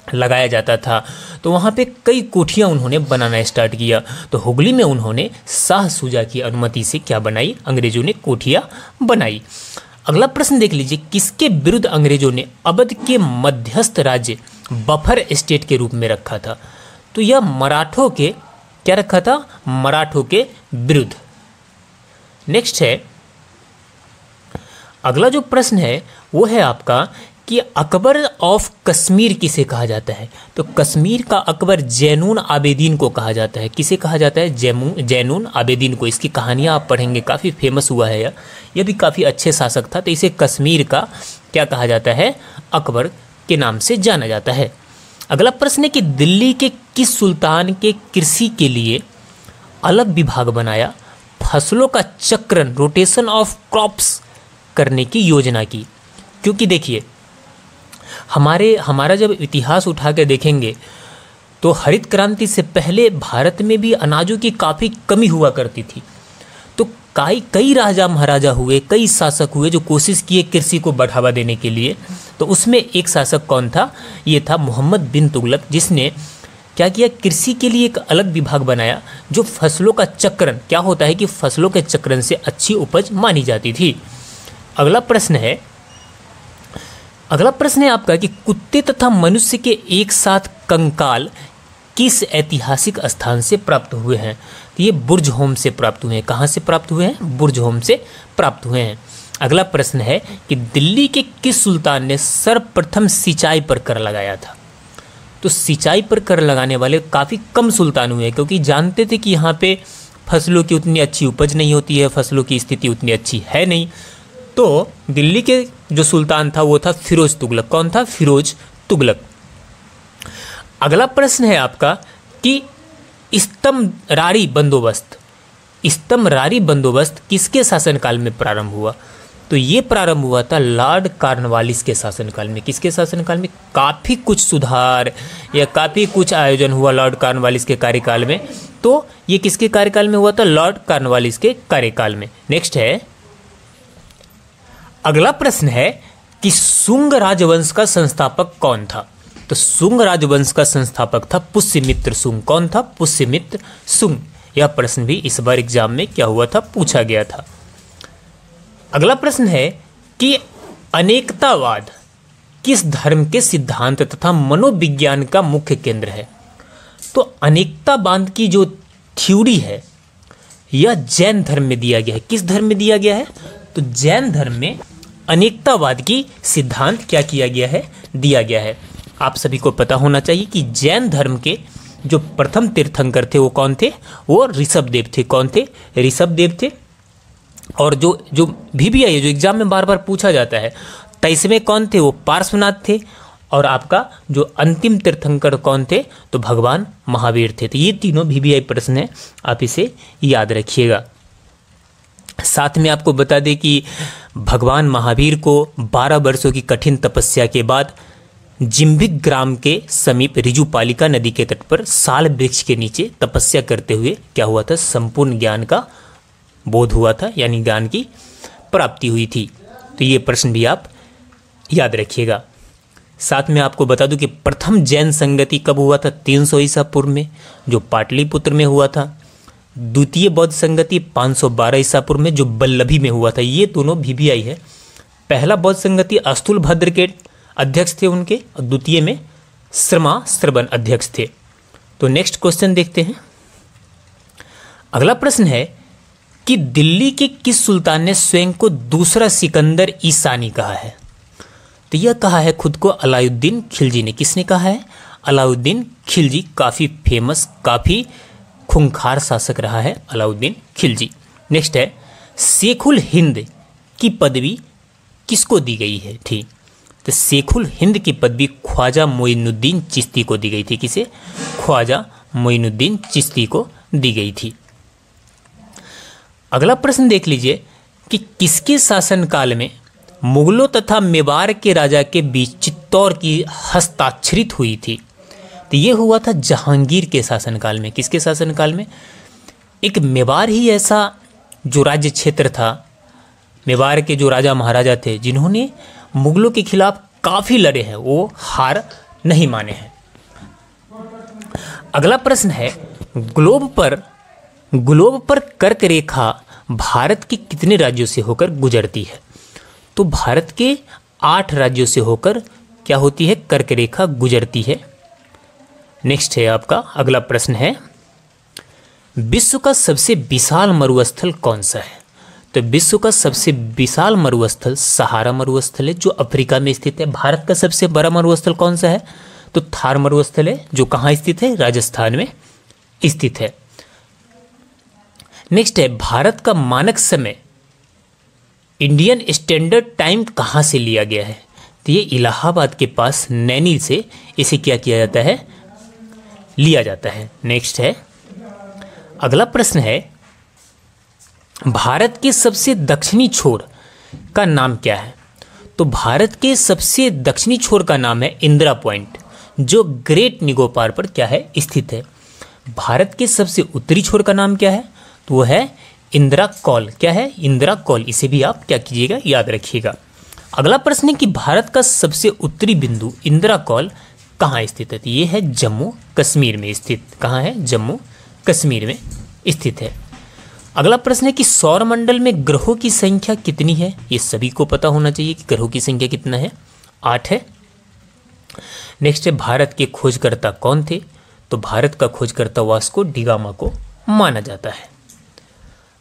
लगाया जाता था तो वहाँ पे कई कोठियाँ उन्होंने बनाना स्टार्ट किया। तो हुगली में उन्होंने शाह सूजा की अनुमति से क्या बनाई? अंग्रेजों ने कोठियाँ बनाई। अगला प्रश्न देख लीजिए, किसके विरुद्ध अंग्रेजों ने अवध के मध्यस्थ राज्य बफर स्टेट के रूप में रखा था? तो यह मराठों के क्या रखा था? मराठों के विरुद्ध। नेक्स्ट है, अगला जो प्रश्न है वो है आपका कि अकबर ऑफ कश्मीर किसे कहा जाता है? तो कश्मीर का अकबर जैनुन आबेदीन को कहा जाता है। किसे कहा जाता है? जैनुन आबेदीन को। इसकी कहानियाँ आप पढ़ेंगे, काफ़ी फेमस हुआ है यह भी काफ़ी अच्छे शासक था। तो इसे कश्मीर का क्या कहा जाता है? अकबर के नाम से जाना जाता है। अगला प्रश्न है कि दिल्ली के किस सुल्तान के कृषि के लिए अलग विभाग बनाया, फसलों का चक्रण रोटेशन ऑफ क्रॉप्स करने की योजना की? क्योंकि देखिए हमारा जब इतिहास उठा के देखेंगे तो हरित क्रांति से पहले भारत में भी अनाजों की काफ़ी कमी हुआ करती थी। तो कई राजा महाराजा हुए, कई शासक हुए जो कोशिश किए कृषि को बढ़ावा देने के लिए। तो उसमें एक शासक कौन था? ये था मोहम्मद बिन तुगलक, जिसने क्या किया? कृषि के लिए एक अलग विभाग बनाया जो फसलों का चक्रण, क्या होता है कि फसलों के चक्रण से अच्छी उपज मानी जाती थी। अगला प्रश्न है आपका कि कुत्ते तथा मनुष्य के एक साथ कंकाल किस ऐतिहासिक स्थान से प्राप्त हुए हैं? तो ये बुर्ज होम से प्राप्त हुए हैं। कहाँ से प्राप्त हुए हैं? बुर्ज होम से प्राप्त हुए हैं। अगला प्रश्न है कि दिल्ली के किस सुल्तान ने सर्वप्रथम सिंचाई पर कर लगाया था? तो सिंचाई पर कर लगाने वाले काफ़ी कम सुल्तान हुए, क्योंकि जानते थे कि यहाँ पे फसलों की उतनी अच्छी उपज नहीं होती है, फसलों की स्थिति उतनी अच्छी है नहीं। तो दिल्ली के जो सुल्तान था वो था फिरोज तुगलक। कौन था? फिरोज तुगलक। अगला प्रश्न है आपका कि इस्तमरारी बंदोबस्त किसके शासनकाल में प्रारंभ हुआ? तो ये प्रारंभ हुआ था लॉर्ड कॉर्नवालिस के शासनकाल में। किसके शासनकाल में? काफ़ी कुछ सुधार या काफ़ी कुछ आयोजन हुआ लॉर्ड कॉर्नवालिस के कार्यकाल में। तो ये किसके कार्यकाल में हुआ था? लॉर्ड कॉर्नवालिस के कार्यकाल में। नेक्स्ट है, अगला प्रश्न है कि शुंग राजवंश का संस्थापक कौन था? तो शुंग राजवंश का संस्थापक था पुष्यमित्र शुंग। कौन था? पुष्यमित्र शुंग। यह प्रश्न भी इस बार एग्जाम में क्या हुआ था? पूछा गया था। अगला प्रश्न है कि अनेकतावाद किस धर्म के सिद्धांत तथा मनोविज्ञान का मुख्य केंद्र है? तो अनेकतावाद की जो थ्योरी है यह जैन धर्म में दिया गया है। किस धर्म में दिया गया है? तो जैन धर्म में अनेकतावाद की सिद्धांत क्या किया गया है? दिया गया है। आप सभी को पता होना चाहिए कि जैन धर्म के जो प्रथम तीर्थंकर थे वो कौन थे? वो ऋषभदेव थे। कौन थे? ऋषभदेव थे। और जो VBI है, जो एग्जाम में बार बार पूछा जाता है, 23वें कौन थे? वो पार्श्वनाथ थे। और आपका जो अंतिम तीर्थंकर कौन थे? तो भगवान महावीर थे। तो ये तीनों VBI प्रश्न है, आप इसे याद रखिएगा। साथ में आपको बता दें कि भगवान महावीर को 12 वर्षों की कठिन तपस्या के बाद जिम्भिक ग्राम के समीप रिजुपालिका नदी के तट पर साल वृक्ष के नीचे तपस्या करते हुए क्या हुआ था? संपूर्ण ज्ञान का बोध हुआ था, यानी ज्ञान की प्राप्ति हुई थी। तो ये प्रश्न भी आप याद रखिएगा। साथ में आपको बता दूं कि प्रथम जैन संगति कब हुआ था? 300 ईसा पूर्व में, जो पाटलिपुत्र में हुआ था। द्वितीय बौद्ध संगति 512 ईसा पूर्व में, जो बल्लभी में हुआ था। ये दोनों VBI है। पहला बौद्ध संगति अस्तुलभद्र के अध्यक्ष थे उनके, और द्वितीय में श्रवण अध्यक्ष थे। तो नेक्स्ट क्वेश्चन देखते हैं। अगला प्रश्न है कि दिल्ली के किस सुल्तान ने स्वयं को दूसरा सिकंदर ईसानी कहा है? तो यह कहा है खुद को अलाउद्दीन खिलजी ने। किसने कहा है? अलाउद्दीन खिलजी। काफ़ी फेमस, काफ़ी खूंखार शासक रहा है अलाउद्दीन खिलजी। नेक्स्ट है, शेखुल हिंद की पदवी किसको दी गई है? ठीक, तो शेखुल हिंद की पदवी ख्वाजा मोइनुद्दीन चिश्ती को दी गई थी। किसे? ख्वाजा मोइनुद्दीन चिश्ती को दी गई थी। अगला प्रश्न देख लीजिए कि किसके शासनकाल में मुगलों तथा मेवाड़ के राजा के बीच चित्तौड़ की हस्ताक्षरित हुई थी? तो ये हुआ था जहांगीर के शासनकाल में। किसके शासनकाल में? एक मेवाड़ ही ऐसा जो राज्य क्षेत्र था, मेवाड़ के जो राजा महाराजा थे जिन्होंने मुगलों के खिलाफ काफ़ी लड़े हैं, वो हार नहीं माने हैं। अगला प्रश्न है, ग्लोब पर कर्क रेखा भारत के कितने राज्यों से होकर गुजरती है? तो भारत के 8 राज्यों से होकर क्या होती है? कर्क रेखा गुजरती है। नेक्स्ट है आपका अगला प्रश्न है, विश्व का सबसे विशाल मरुस्थल कौन सा है? तो विश्व का सबसे विशाल मरुस्थल सहारा मरुस्थल है, जो अफ्रीका में स्थित है। भारत का सबसे बड़ा मरुस्थल कौन सा है? तो थार मरुस्थल है, जो कहाँ स्थित है? राजस्थान में स्थित है। नेक्स्ट है, भारत का मानक समय इंडियन स्टैंडर्ड टाइम कहाँ से लिया गया है? तो ये इलाहाबाद के पास नैनी से इसे क्या किया जाता है? लिया जाता है। नेक्स्ट है अगला प्रश्न है, भारत के सबसे दक्षिणी छोर का नाम क्या है? तो भारत के सबसे दक्षिणी छोर का नाम है इंदिरा पॉइंट, जो ग्रेट निकोबार पर क्या है? स्थित है। भारत के सबसे उत्तरी छोर का नाम क्या है? तो वो है इंदिरा कॉल। क्या है? इंदिरा कॉल। इसे भी आप क्या कीजिएगा? याद रखिएगा। अगला प्रश्न है कि भारत का सबसे उत्तरी बिंदु इंदिरा कॉल कहाँ स्थित है? तो ये है जम्मू कश्मीर में स्थित। कहाँ है? जम्मू कश्मीर में स्थित है। अगला प्रश्न है कि सौरमंडल में ग्रहों की संख्या कितनी है? ये सभी को पता होना चाहिए कि ग्रहों की संख्या कितना है? 8 है। नेक्स्ट है, भारत के खोजकर्ता कौन थे? तो भारत का खोजकर्ता वास्को डी गामा को माना जाता है।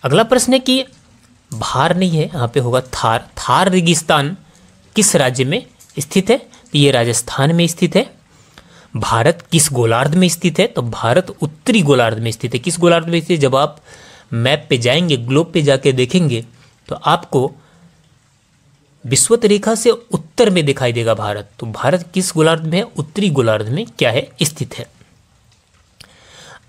अगला प्रश्न है कि भार नहीं है, यहाँ पे होगा थार। थार रेगिस्तान किस राज्य में स्थित है? तो ये राजस्थान में स्थित है। भारत किस गोलार्ध में स्थित है? तो भारत उत्तरी गोलार्ध में स्थित है। किस गोलार्ध में स्थित है? जब आप मैप पे जाएंगे, ग्लोब पे जाके देखेंगे तो आपको विषुवत रेखा से उत्तर में दिखाई देगा भारत। तो भारत किस गोलार्ध में है? उत्तरी गोलार्ध में क्या है? स्थित है।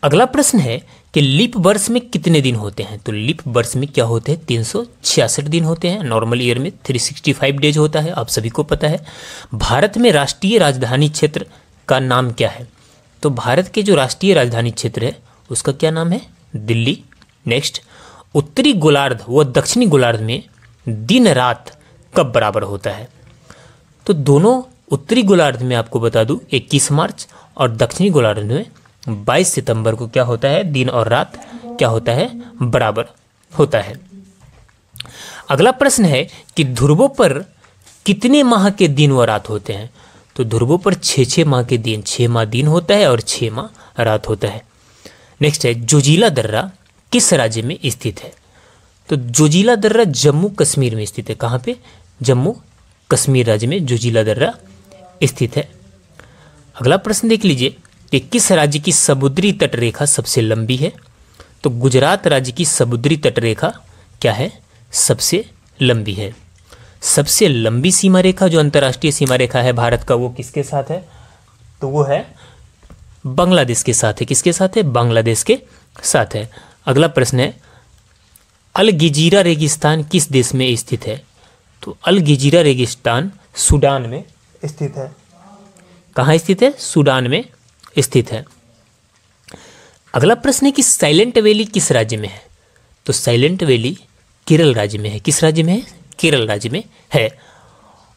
अगला प्रश्न है कि लीप वर्ष में कितने दिन होते हैं? तो लीप वर्ष में क्या होते हैं? 366 दिन होते हैं। नॉर्मल ईयर में 365 डेज होता है, आप सभी को पता है। भारत में राष्ट्रीय राजधानी क्षेत्र का नाम क्या है? तो भारत के जो राष्ट्रीय राजधानी क्षेत्र है उसका क्या नाम है? दिल्ली। नेक्स्ट, उत्तरी गोलार्ध व दक्षिणी गोलार्ध में दिन रात कब बराबर होता है? तो दोनों उत्तरी गोलार्ध में आपको बता दूं 21 मार्च और दक्षिणी गोलार्ध में 22 सितंबर को क्या होता है? दिन और रात क्या होता है? बराबर होता है। अगला प्रश्न है कि ध्रुवों पर कितने माह के दिन व रात होते हैं? तो ध्रुवों पर 6 माह के दिन, 6 माह दिन होता है और 6 माह रात होता है। नेक्स्ट है, जोजिला दर्रा किस राज्य में स्थित है? तो जोजिला दर्रा जम्मू कश्मीर में स्थित है। कहाँ पे? जम्मू कश्मीर राज्य में जोजिला दर्रा स्थित है। अगला प्रश्न देख लीजिए कि किस राज्य की समुद्री तट रेखा सबसे लंबी है? तो गुजरात राज्य की समुद्री तट रेखा क्या है? सबसे लंबी है। सबसे लंबी सीमा रेखा जो अंतर्राष्ट्रीय सीमा रेखा है भारत का, वो किसके साथ है? तो वो है बांग्लादेश के साथ है। किसके साथ है? बांग्लादेश के साथ है। अगला प्रश्न है, अल गजीरा रेगिस्तान किस देश में स्थित है? तो अल गजीरा रेगिस्तान सूडान में स्थित है। कहाँ स्थित है? सूडान में स्थित है। अगला प्रश्न है कि साइलेंट वैली किस राज्य में है? तो साइलेंट वैली केरल राज्य में है। किस राज्य में है? केरल राज्य में है।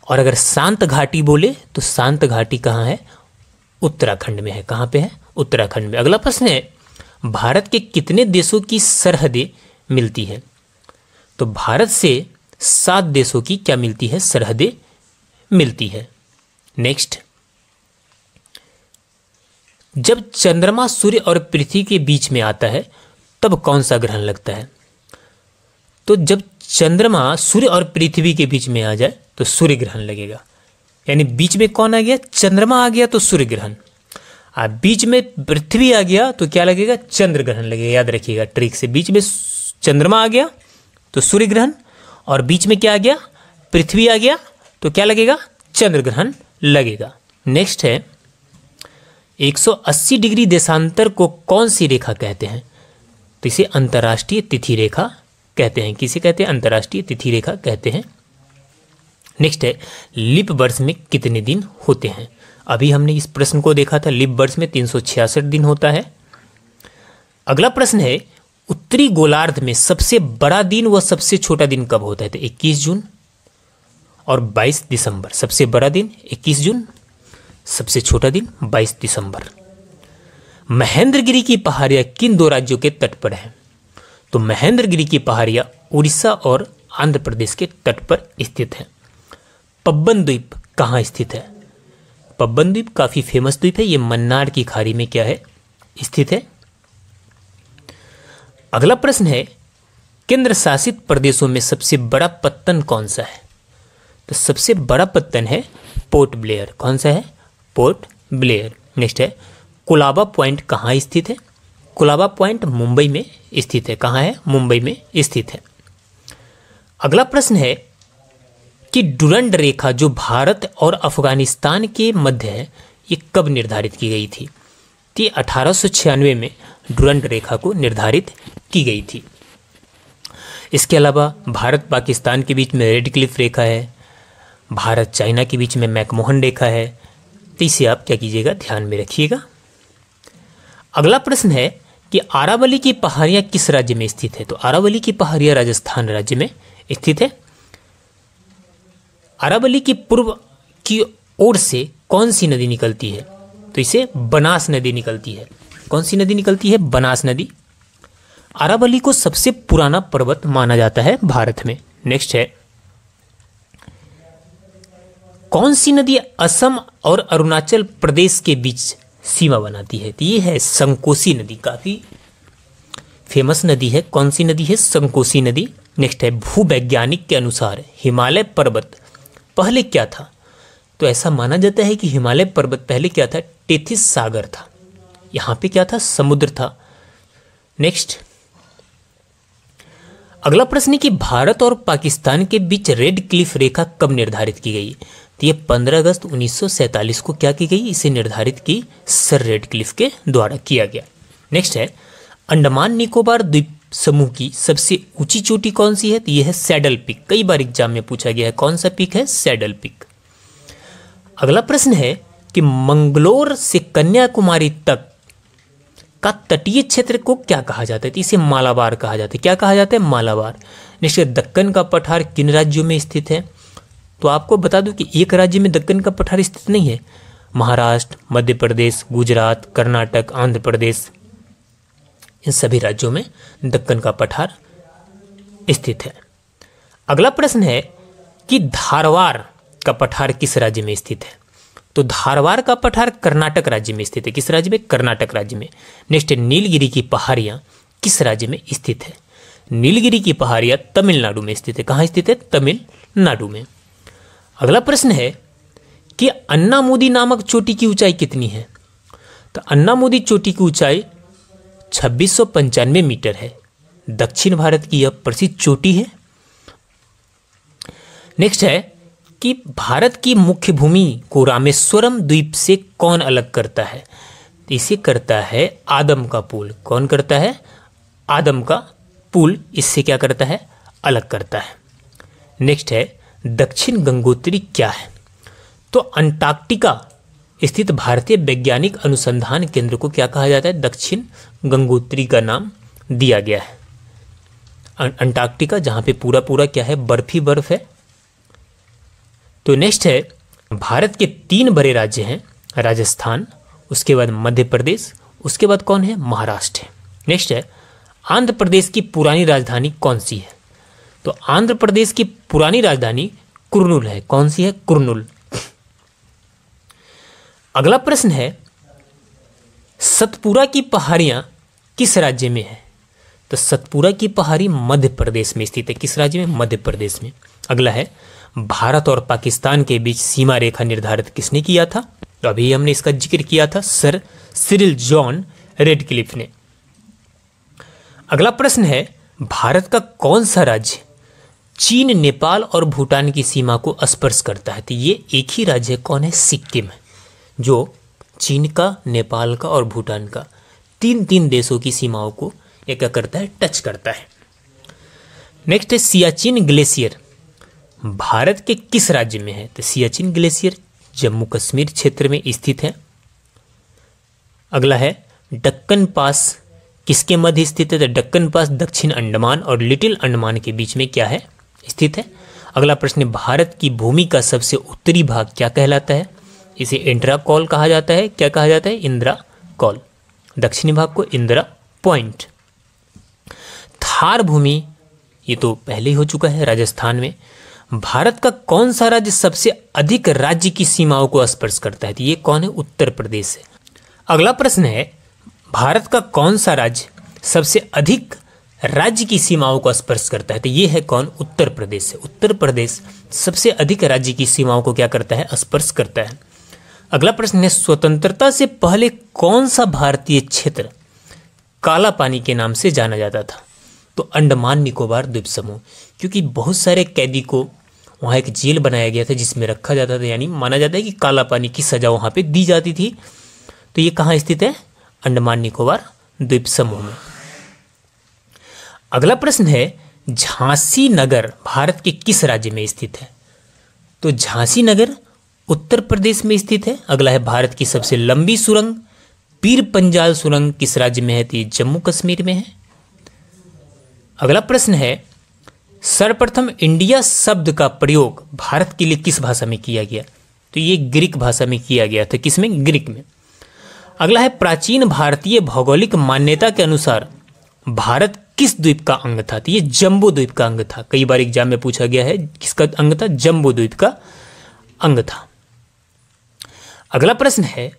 और अगर शांत घाटी बोले तो शांत घाटी कहाँ है? उत्तराखंड में है। कहाँ पे है? उत्तराखंड में। अगला प्रश्न है, भारत के कितने देशों की सरहदें मिलती है? तो भारत से 7 देशों की क्या मिलती है? सरहदें मिलती है। नेक्स्ट, जब चंद्रमा सूर्य और पृथ्वी के बीच में आता है तब कौन सा ग्रहण लगता है? तो जब चंद्रमा सूर्य और पृथ्वी के बीच में आ जाए तो सूर्य ग्रहण लगेगा। यानी बीच में कौन आ गया? चंद्रमा आ गया तो सूर्य ग्रहण। बीच में पृथ्वी आ गया तो क्या लगेगा? चंद्र ग्रहण लगेगा। याद रखिएगा ट्रिक से, बीच में चंद्रमा आ गया तो सूर्य ग्रहण, और बीच में क्या आ गया? पृथ्वी आ गया तो क्या लगेगा? चंद्र ग्रहण लगेगा। नेक्स्ट है, 180 डिग्री देशांतर को कौन सी रेखा कहते हैं? तो इसे अंतर्राष्ट्रीय तिथि रेखा कहते हैं? किसे कहते हैं? अंतर्राष्ट्रीय तिथि रेखा कहते हैं। नेक्स्ट है, लीप वर्ष में कितने दिन होते हैं? अभी हमने इस प्रश्न को देखा था, लीप वर्ष में 366 दिन होता है। अगला प्रश्न है, उत्तरी गोलार्ध में सबसे बड़ा दिन व सबसे छोटा दिन कब होता है? तो 21 जून और 22 दिसंबर। सबसे बड़ा दिन 21 जून, सबसे छोटा दिन 22 दिसंबर। महेंद्रगिरी की पहाड़ियाँ किन दो राज्यों के तट पर है? तो महेंद्रगिरी की पहाड़ियाँ उड़ीसा और आंध्र प्रदेश के तट पर स्थित है। पब्बन द्वीप कहाँ स्थित है? पब्बन द्वीप काफी फेमस द्वीप है, ये मन्नार की खाड़ी में क्या है? स्थित है। अगला प्रश्न है, केंद्र शासित प्रदेशों में सबसे बड़ा पत्तन कौन सा है? तो सबसे बड़ा पत्तन है पोर्ट ब्लेयर। कौन सा है? Port Blair. नेक्स्ट है, कुलाबा पॉइंट कहाँ स्थित है? कुलाबा पॉइंट मुंबई में स्थित है। कहाँ है? मुंबई में स्थित है। अगला प्रश्न है कि डुरंड रेखा जो भारत और अफगानिस्तान के मध्य है, ये कब निर्धारित की गई थी? तो 1896 में डुरंड रेखा को निर्धारित की गई थी। इसके अलावा भारत पाकिस्तान के बीच में रेड क्लिफ रेखा है, भारत चाइना के बीच में मैकमोहन रेखा है। तो इसे आप क्या कीजिएगा? ध्यान में रखिएगा। अगला प्रश्न है कि अरावली की पहाड़ियाँ किस राज्य में स्थित है? तो अरावली की पहाड़ियाँ राजस्थान राज्य में स्थित है। अरावली की पूर्व की ओर से कौन सी नदी निकलती है? तो इसे बनास नदी निकलती है। कौन सी नदी निकलती है? बनास नदी। अरावली को सबसे पुराना पर्वत माना जाता है भारत में। नेक्स्ट है, कौन सी नदी असम और अरुणाचल प्रदेश के बीच सीमा बनाती है? तो ये है संकोसी नदी, काफी फेमस नदी है। कौन सी नदी है? संकोसी नदी। नेक्स्ट है, भूवैज्ञानिक के अनुसार हिमालय पर्वत पहले क्या था? तो ऐसा माना जाता है कि हिमालय पर्वत पहले क्या था? टेथिस सागर था। यहां पे क्या था? समुद्र था। नेक्स्ट, अगला प्रश्न है कि भारत और पाकिस्तान के बीच रेड क्लिफ रेखा कब निर्धारित की गई? तो ये 15 अगस्त 1947 को क्या की गई? इसे निर्धारित की सर रेड क्लिफ के द्वारा किया गया। नेक्स्ट है, अंडमान निकोबार द्वीप समूह की सबसे ऊंची चोटी कौन सी है? तो यह है सैडल पीक। कई बार एग्जाम में पूछा गया है। कौन सा पीक है? Saddle peak. अगला प्रश्न है कि मंगलोर से कन्याकुमारी तक का तटीय क्षेत्र को क्या कहा जाता है? तो इसे मालाबार कहा जाता है। क्या कहा जाता है? मालाबार। नेक्स्ट, दक्कन का पठार किन राज्यों में स्थित है? तो आपको बता दूं कि एक राज्य में दक्कन का पठार स्थित नहीं है। महाराष्ट्र, मध्य प्रदेश, गुजरात, कर्नाटक, आंध्र प्रदेश, इन सभी राज्यों में दक्कन का पठार स्थित है। अगला प्रश्न है कि धारवाड़ का पठार किस राज्य में स्थित है? तो धारवाड़ का पठार कर्नाटक राज्य में स्थित है। किस राज्य में? कर्नाटक राज्य में। नेक्स्ट, नीलगिरी की पहाड़ियां किस राज्य में स्थित है? नीलगिरी की पहाड़ियां तमिलनाडु में स्थित है। कहाँ स्थित है? तमिलनाडु में। अगला प्रश्न है कि अन्नामुदी नामक चोटी की ऊंचाई कितनी है? तो अन्नामुदी चोटी की ऊंचाई 2695 मीटर है। दक्षिण भारत की यह प्रसिद्ध चोटी है। नेक्स्ट है कि भारत की मुख्य भूमि को रामेश्वरम द्वीप से कौन अलग करता है? इसे करता है आदम का पुल। कौन करता है? आदम का पुल इससे क्या करता है? अलग करता है। नेक्स्ट है, दक्षिण गंगोत्री क्या है? तो अंटार्कटिका स्थित भारतीय वैज्ञानिक अनुसंधान केंद्र को क्या कहा जाता है? दक्षिण गंगोत्री का नाम दिया गया है। अंटार्कटिका जहां पे पूरा पूरा क्या है? बर्फ ही बर्फ है। तो नेक्स्ट है, भारत के 3 बड़े राज्य हैं, राजस्थान, उसके बाद मध्य प्रदेश, उसके बाद कौन है? महाराष्ट्र है। नेक्स्ट है, आंध्र प्रदेश की पुरानी राजधानी कौन सी है? तो आंध्र प्रदेश की पुरानी राजधानी कुर्नूल है। कौन सी है? कुर्नूल। अगला प्रश्न है, सतपुरा की पहाड़ियां किस राज्य में है? तो सतपुरा की पहाड़ी मध्य प्रदेश में स्थित है। किस राज्य में? मध्य प्रदेश में। अगला है, भारत और पाकिस्तान के बीच सीमा रेखा निर्धारित किसने किया था? तो अभी हमने इसका जिक्र किया था, सर सिरिल जॉन रेडक्लिफ ने। अगला प्रश्न है, भारत का कौन सा राज्य चीन, नेपाल और भूटान की सीमा को स्पर्श करता है? तो ये एक ही राज्य है। कौन है? सिक्किम है, जो चीन का, नेपाल का और भूटान का 3 देशों की सीमाओं को क्या करता है? टच करता है। नेक्स्ट है सियाचिन ग्लेशियर भारत के किस राज्य में है? तो सियाचिन ग्लेशियर जम्मू कश्मीर क्षेत्र में स्थित है। अगला है दक्कन पास किसके मध्य स्थित है? तो दक्कन पास दक्षिण अंडमान और लिटिल अंडमान के बीच में क्या है? स्थित है। अगला प्रश्न है भारत की भूमि का सबसे उत्तरी भाग क्या कहलाता है? इसे इंदिरा कॉल कहा जाता है। क्या कहा जाता है? इंदिरा कॉल। दक्षिणी भाग को इंदिरा पॉइंट। थार भूमि ये तो पहले ही हो चुका है, राजस्थान में। भारत का कौन सा राज्य सबसे अधिक राज्य की सीमाओं को स्पर्श करता है? तो ये कौन है? उत्तर प्रदेश है। अगला प्रश्न है भारत का कौन सा राज्य सबसे अधिक राज्य की सीमाओं को स्पर्श करता है? तो ये है कौन? उत्तर प्रदेश है। उत्तर प्रदेश सबसे अधिक राज्य की सीमाओं को क्या करता है? स्पर्श करता है। अगला प्रश्न है स्वतंत्रता से पहले कौन सा भारतीय क्षेत्र काला पानी के नाम से जाना जाता था? तो अंडमान निकोबार द्वीप समूह, क्योंकि बहुत सारे कैदी को वहाँ एक जेल बनाया गया था जिसमें रखा जाता था, यानी माना जाता है कि काला पानी की सजा वहाँ पे दी जाती थी। तो ये कहाँ स्थित है? अंडमान निकोबार द्वीप समूह में। अगला प्रश्न है झांसी नगर भारत के किस राज्य में स्थित है? तो झांसी नगर उत्तर प्रदेश में स्थित है। अगला है भारत की सबसे लंबी सुरंग पीर पंजाल सुरंग किस राज्य में है? तो ये जम्मू कश्मीर में है। अगला प्रश्न है सर्वप्रथम इंडिया शब्द का प्रयोग भारत के लिए किस भाषा में किया गया? तो ये ग्रीक भाषा में किया गया था। किसमें? ग्रीक में। अगला है प्राचीन भारतीय भौगोलिक मान्यता के अनुसार भारत किस द्वीप का अंग था? तो ये जम्बू द्वीप का अंग था। कई बार एग्जाम में पूछा गया है किसका अंग था? जम्बू द्वीप का अंग था। अगला प्रश्न है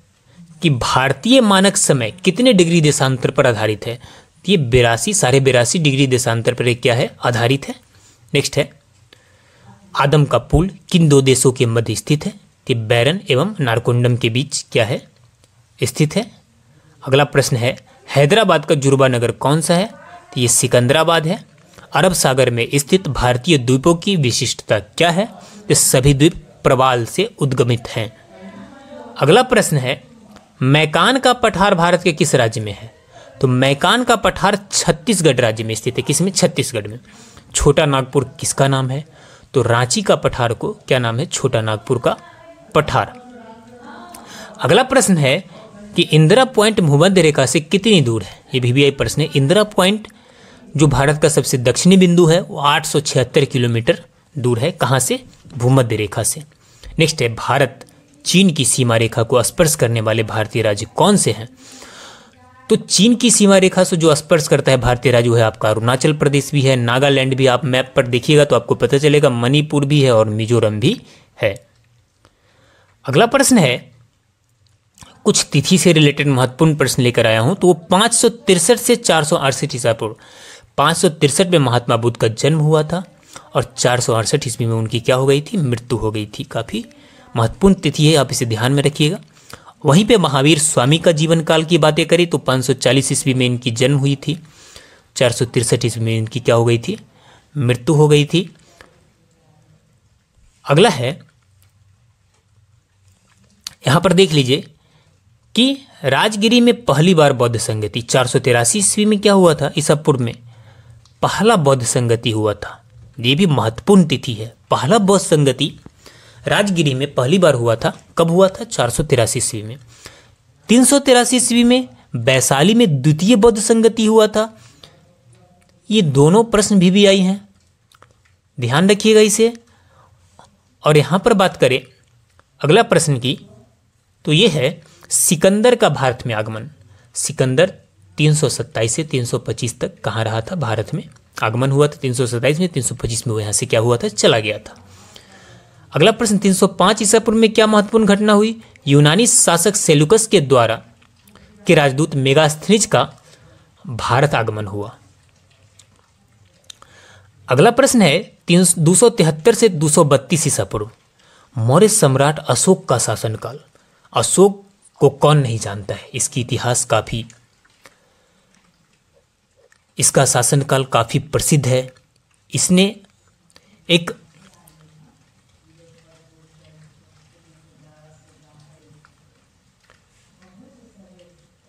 कि भारतीय मानक समय कितने डिग्री देशांतर पर आधारित है? तो ये 82 डिग्री देशांतर पर क्या है? आधारित है। नेक्स्ट है आदम का पुल किन दो देशों के मध्य स्थित है? तो बैरन एवं नारकोंडम के बीच क्या है? स्थित है। अगला प्रश्न है हैदराबाद का जुर्बा नगर कौन सा है? तो ये सिकंदराबाद है। अरब सागर में स्थित भारतीय द्वीपों की विशिष्टता क्या है? तो सभी द्वीप प्रवाल से उद्गमित हैं। अगला प्रश्न है मैकान का पठार भारत के किस राज्य में है? तो मैकान का पठार छत्तीसगढ़ राज्य में स्थित है। किसमें? छत्तीसगढ़ में। छोटा नागपुर किसका नाम है? तो रांची का पठार को क्या नाम है? छोटा नागपुर का पठार। अगला प्रश्न है कि इंदिरा पॉइंट भूमध्य रेखा से कितनी दूर है? ये भी प्रश्न है। इंदिरा पॉइंट जो भारत का सबसे दक्षिणी बिंदु है वो 876 किलोमीटर दूर है। कहाँ से? भूमध्य रेखा से। नेक्स्ट है भारत चीन की सीमा रेखा को स्पर्श करने वाले भारतीय राज्य कौन से हैं? तो चीन की सीमा रेखा से जो स्पर्श करता है भारतीय राज्य है आपका अरुणाचल प्रदेश भी है, नागालैंड भी। आप मैप पर देखिएगा तो आपको पता चलेगा, मणिपुर भी है और मिजोरम भी है। अगला प्रश्न है कुछ तिथि से रिलेटेड महत्वपूर्ण प्रश्न लेकर आया हूं। तो वो 563 से 468 ईसा पूर्व 563 में महात्मा बुद्ध का जन्म हुआ था और 468 ईस्वी में उनकी क्या हो गई थी? मृत्यु हो गई थी। काफी महत्वपूर्ण तिथि है, आप इसे ध्यान में रखिएगा। वहीं पे महावीर स्वामी का जीवन काल की बातें करें तो 540 ईस्वी में इनकी जन्म हुई थी, 463 ईस्वी में इनकी क्या हो गई थी? मृत्यु हो गई थी। अगला है यहां पर देख लीजिए कि राजगिरी में पहली बार बौद्ध संगति 483 ईस्वी में क्या हुआ था? ईसा पूर्व में पहला बौद्ध संगति हुआ था। ये भी महत्वपूर्ण तिथि है। पहला बौद्ध संगति राजगिरी में पहली बार हुआ था। कब हुआ था? 483 ईस्वी में। 383 ईस्वी में वैशाली में द्वितीय बौद्ध संगति हुआ था। ये दोनों प्रश्न भी आई हैं, ध्यान रखिएगा इसे। और यहां पर बात करें अगला प्रश्न की तो ये है सिकंदर का भारत में आगमन। सिकंदर 327 से 325 तक कहाँ रहा था? भारत में आगमन हुआ था 327 में, 325 में वो यहाँ से क्या हुआ था? चला गया था। अगला प्रश्न 305 ईसा पूर्व में क्या महत्वपूर्ण घटना हुई? यूनानी शासक सेलुकस के द्वारा के राजदूत मेगास्थनीज का भारत आगमन हुआ। अगला प्रश्न है 273 से 232 ईसा पूर्व मौर्य सम्राट अशोक का शासनकाल। अशोक को कौन नहीं जानता है? इसकी इतिहास काफी, इसका शासनकाल काफी प्रसिद्ध है। इसने एक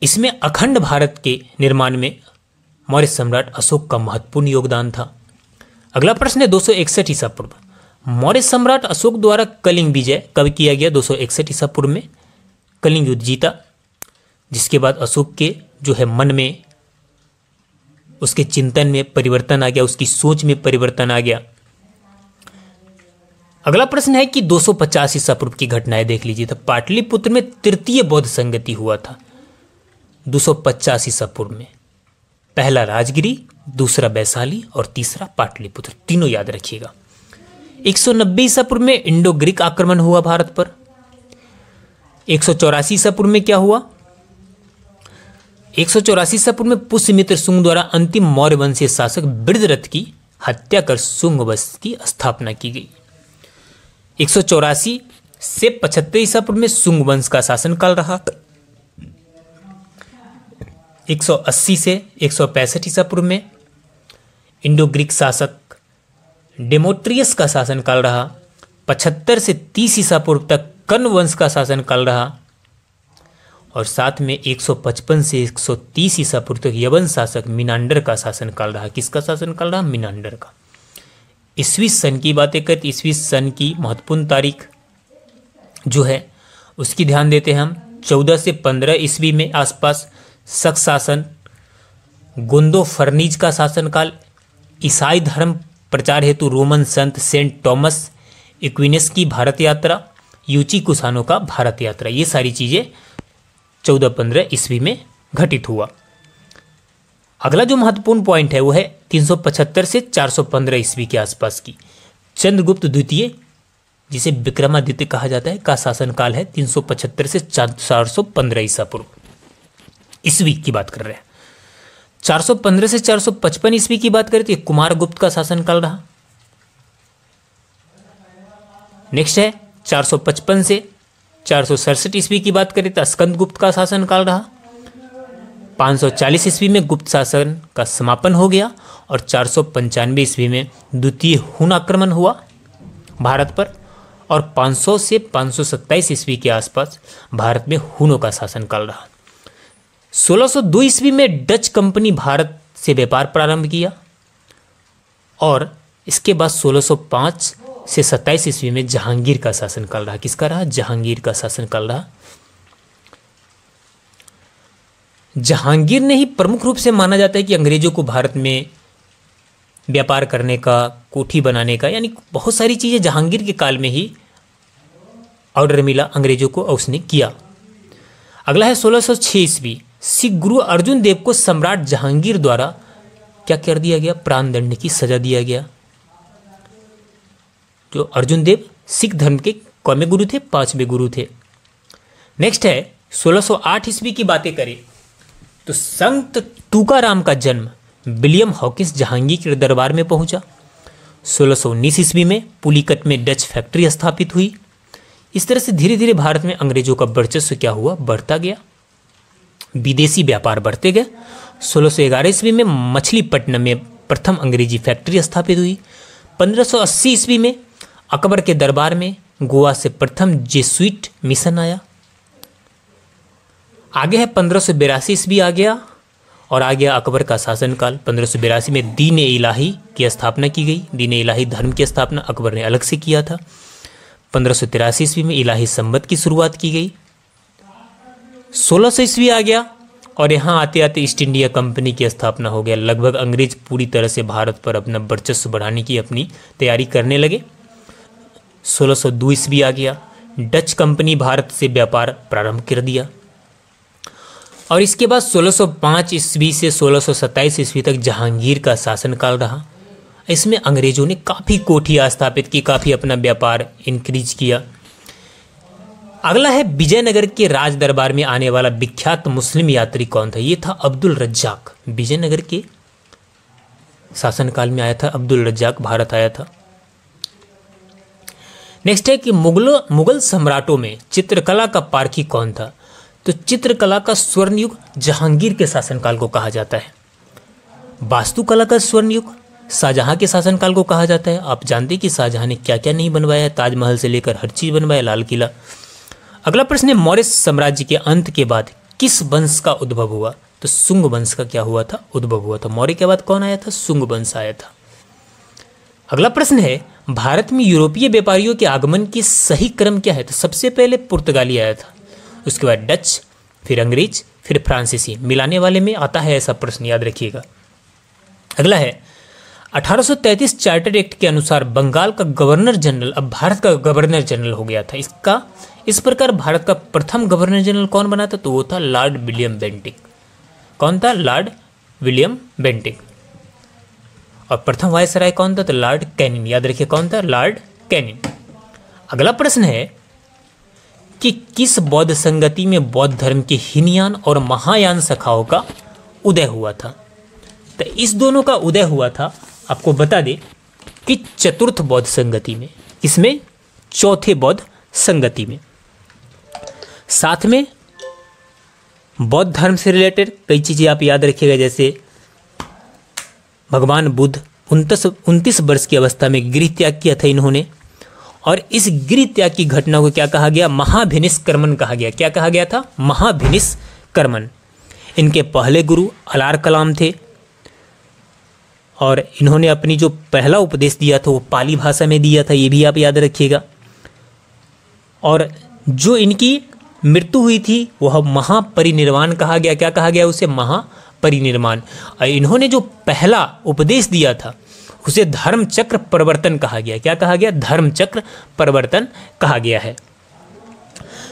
इसमें अखंड भारत के निर्माण में मौर्य सम्राट अशोक का महत्वपूर्ण योगदान था। अगला प्रश्न है 261 ईसा पूर्व, मौर्य सम्राट अशोक द्वारा कलिंग विजय कब किया गया? 261 ईसा पूर्व में कलिंग युद्ध जीता, जिसके बाद अशोक के जो है मन में, उसके चिंतन में परिवर्तन आ गया, उसकी सोच में परिवर्तन आ गया। अगला प्रश्न है कि 250 ईसा पूर्व की घटनाएं देख लीजिए। तो पाटलिपुत्र में तृतीय बौद्ध संगति हुआ था 250 ईसा पूर्व में। पहला राजगिरी, दूसरा वैशाली और तीसरा पाटलिपुत्र, तीनों याद रखिएगा। 190 ईसा पूर्व में इंडो ग्रीक आक्रमण हुआ भारत पर। 184 ईसा पूर्व में क्या हुआ? 184 ईसा पूर्व में पुष्यमित्र शुंग द्वारा अंतिम मौर्य वंशीय शासक वृद्धरथ की हत्या कर शुंग वंश की स्थापना की गई। 184 से 75 ईसा पूर्व में शुंग वंश का शासनकाल रहा। 180 से 165 ईसा पूर्व में इंडो ग्रीक शासक डेमोट्रियस का शासनकाल रहा। 75 से 30 ईसा पूर्व तक कर्ण वंश का शासनकाल रहा। और साथ में 155 से 130 ईसा पूर्व तक यवन शासक मिनांडर का शासनकाल रहा। किसका शासनकाल रहा? मिनांडर का। ईसवी सन की बातें करते, ईसवी सन की महत्वपूर्ण तारीख जो है उसकी ध्यान देते हैं हम। 14 से 15 ईस्वी में आसपास शक शासन, गुंदो फर्नीज का शासनकाल, ईसाई धर्म प्रचार हेतु रोमन संत सेंट टॉमस एक्विनस की भारत यात्रा, यूची कुसानो का भारत यात्रा, ये सारी चीजें 14-15 ईस्वी में घटित हुआ। अगला जो महत्वपूर्ण पॉइंट है वो है 375 से 415 ईस्वी के आसपास की चंद्रगुप्त द्वितीय, जिसे विक्रमादित्य कहा जाता है, का शासनकाल है 375 से 415 ईसा पूर्व ईस्वी की बात कर रहे हैं। 415 से 455 ईस्वी की बात करें तो कुमार गुप्त का शासनकाल रहा। नेक्स्ट है 455 से 467 ईस्वी की बात करें तो स्कंद गुप्त का शासनकाल रहा। 540 ईस्वी में गुप्त शासन का समापन हो गया और 495 ईस्वी में द्वितीय हुन आक्रमण हुआ भारत पर। और 500 से 527 ईस्वी के आसपास भारत में हुनों का शासनकाल रहा। 1602 ईस्वी में डच कंपनी भारत से व्यापार प्रारंभ किया और इसके बाद 1605 से 27 ईस्वी में जहांगीर का शासनकाल रहा। किसका रहा? जहांगीर का शासनकाल रहा। जहांगीर ने ही प्रमुख रूप से माना जाता है कि अंग्रेजों को भारत में व्यापार करने का, कोठी बनाने का, यानी बहुत सारी चीजें जहांगीर के काल में ही ऑर्डर मिला अंग्रेजों को और उसने किया। अगला है 1606 ईस्वी, सिख गुरु अर्जुन देव को सम्राट जहांगीर द्वारा क्या कर दिया गया? प्राण दंड की सजा दिया गया। जो अर्जुन देव सिख धर्म के कौमे गुरु थे? 5वें गुरु थे। नेक्स्ट है 1608 ईस्वी की बातें करें तो संत टूकाराम का जन्म विलियम हॉकिंस जहांगीर के दरबार में पहुंचा। 1619 ईस्वी में पुलिकट में डच फैक्ट्री स्थापित हुई। इस तरह से धीरे धीरे भारत में अंग्रेजों का वर्चस्व क्या हुआ? बढ़ता गया, विदेशी व्यापार बढ़ते गए। 1611 ईस्वी में मछलीपट्टनम में प्रथम अंग्रेजी फैक्ट्री स्थापित हुई। 1580 ईस्वी में अकबर के दरबार में गोवा से प्रथम जेसुइट मिशन आया। आगे है 1582 ईस्वी आ गया और आ गया अकबर का शासनकाल। 1582 में दीन ए इलाही की स्थापना की गई। दीन ए इलाही धर्म की स्थापना अकबर ने अलग से किया था। 1583 ईस्वी में इलाही संवत की शुरुआत की गई। 1600 ईस्वी आ गया और यहाँ आते आते ईस्ट इंडिया कंपनी की स्थापना हो गया। लगभग अंग्रेज पूरी तरह से भारत पर अपना वर्चस्व बढ़ाने की अपनी तैयारी करने लगे। 1602 ईस्वी आ गया, डच कंपनी भारत से व्यापार प्रारंभ कर दिया। और इसके बाद 1605 ईस्वी से 1627 ईस्वी तक जहांगीर का शासनकाल रहा। इसमें अंग्रेजों ने काफ़ी कोठियाँ स्थापित की, काफ़ी अपना व्यापार इंक्रीज किया। अगला है विजयनगर के राज दरबार में आने वाला विख्यात मुस्लिम यात्री कौन था? ये था अब्दुल रज्जाक। विजयनगर के शासनकाल में आया था अब्दुल रज्जाक, भारत आया था। नेक्स्ट है कि मुगल सम्राटों में चित्रकला का पारखी कौन था? तो चित्रकला का स्वर्ण युग जहांगीर के शासनकाल को कहा जाता है। वास्तुकला का स्वर्ण युग शाहजहां के शासनकाल को कहा जाता है। आप जानते हैं कि शाहजहां ने क्या क्या नहीं बनवाया है, ताजमहल से लेकर हर चीज बनवाया, लाल किला। अगला प्रश्न है मौर्य साम्राज्य के अंत के बाद किस वंश का उद्भव हुआ? तो शुंग वंश का क्या हुआ था? उद्भव हुआ था। मौर्य के बाद कौन आया था? शुंग वंश आया था। अगला प्रश्न है, भारत में यूरोपीय व्यापारियों के आगमन की सही क्रम क्या है? तो सबसे पहले पुर्तगाली आया था, उसके बाद डच, फिर अंग्रेज, फिर फ्रांसीसी। मिलाने वाले में आता है ऐसा प्रश्न, याद रखिएगा। अगला है, 1833 चार्टर एक्ट के अनुसार बंगाल का गवर्नर जनरल अब भारत का गवर्नर जनरल हो गया था। इस प्रकार भारत का प्रथम गवर्नर जनरल कौन बना था? तो वो था लॉर्ड विलियम बेंटिक। कौन था? Lord William Bentinck. और प्रथम वायसराय कौन था? तो लॉर्ड कैनिंग। याद रखिए कौन था? Lord Canning. अगला प्रश्न है कि किस बौद्ध संगति में बौद्ध धर्म के हीनयान और महायान शाखाओं का उदय हुआ था? तो इस दोनों का उदय हुआ था, आपको बता दें, कि चतुर्थ बौद्ध संगति में। इसमें चौथे बौद्ध संगति में। साथ में बौद्ध धर्म से रिलेटेड कई चीजें आप याद रखिएगा, जैसे भगवान बुद्ध 29 वर्ष की अवस्था में गृह त्याग किया था इन्होंने, और इस गृह त्याग की घटना को क्या कहा गया? महाभिनिष्क्रमण कहा गया। क्या कहा गया था? महाभिनिष्क्रमण। इनके पहले गुरु अलार कलाम थे, और इन्होंने अपनी जो पहला उपदेश दिया था वो पाली भाषा में दिया था, ये भी आप याद रखिएगा। और जो इनकी मृत्यु हुई थी वह महापरिनिर्वाण कहा गया। क्या कहा गया उसे? महापरिनिर्वाण। और इन्होंने जो पहला उपदेश दिया था उसे धर्म चक्र परिवर्तन कहा गया। क्या कहा गया? धर्म चक्र परिवर्तन कहा गया है।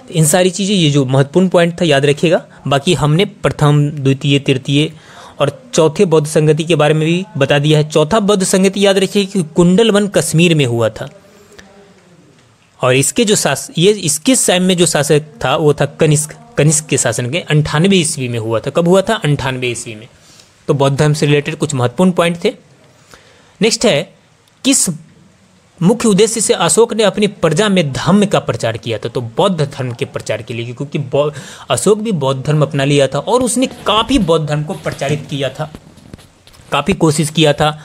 इन सारी चीज़ें, ये जो महत्वपूर्ण पॉइंट था याद रखिएगा। बाकी हमने प्रथम, द्वितीय, तृतीय और चौथे बौद्ध संगति के बारे में भी बता दिया है। चौथा बौद्ध संगति याद रखिए कि कुंडलवन कश्मीर में हुआ था, और इसके जो इसके टाइम में जो शासक था वो था कनिष्क के शासन के 98 ईस्वी में हुआ था। कब हुआ था? 98 ईस्वी में। तो बौद्ध धर्म से रिलेटेड कुछ महत्वपूर्ण पॉइंट थे। नेक्स्ट है, किस मुख्य उद्देश्य से अशोक ने अपनी प्रजा में धम्म का प्रचार किया था? तो बौद्ध धर्म के प्रचार के लिए, क्योंकि अशोक भी बौद्ध धर्म अपना लिया था और उसने काफ़ी बौद्ध धर्म को प्रचारित किया था, काफ़ी कोशिश किया था।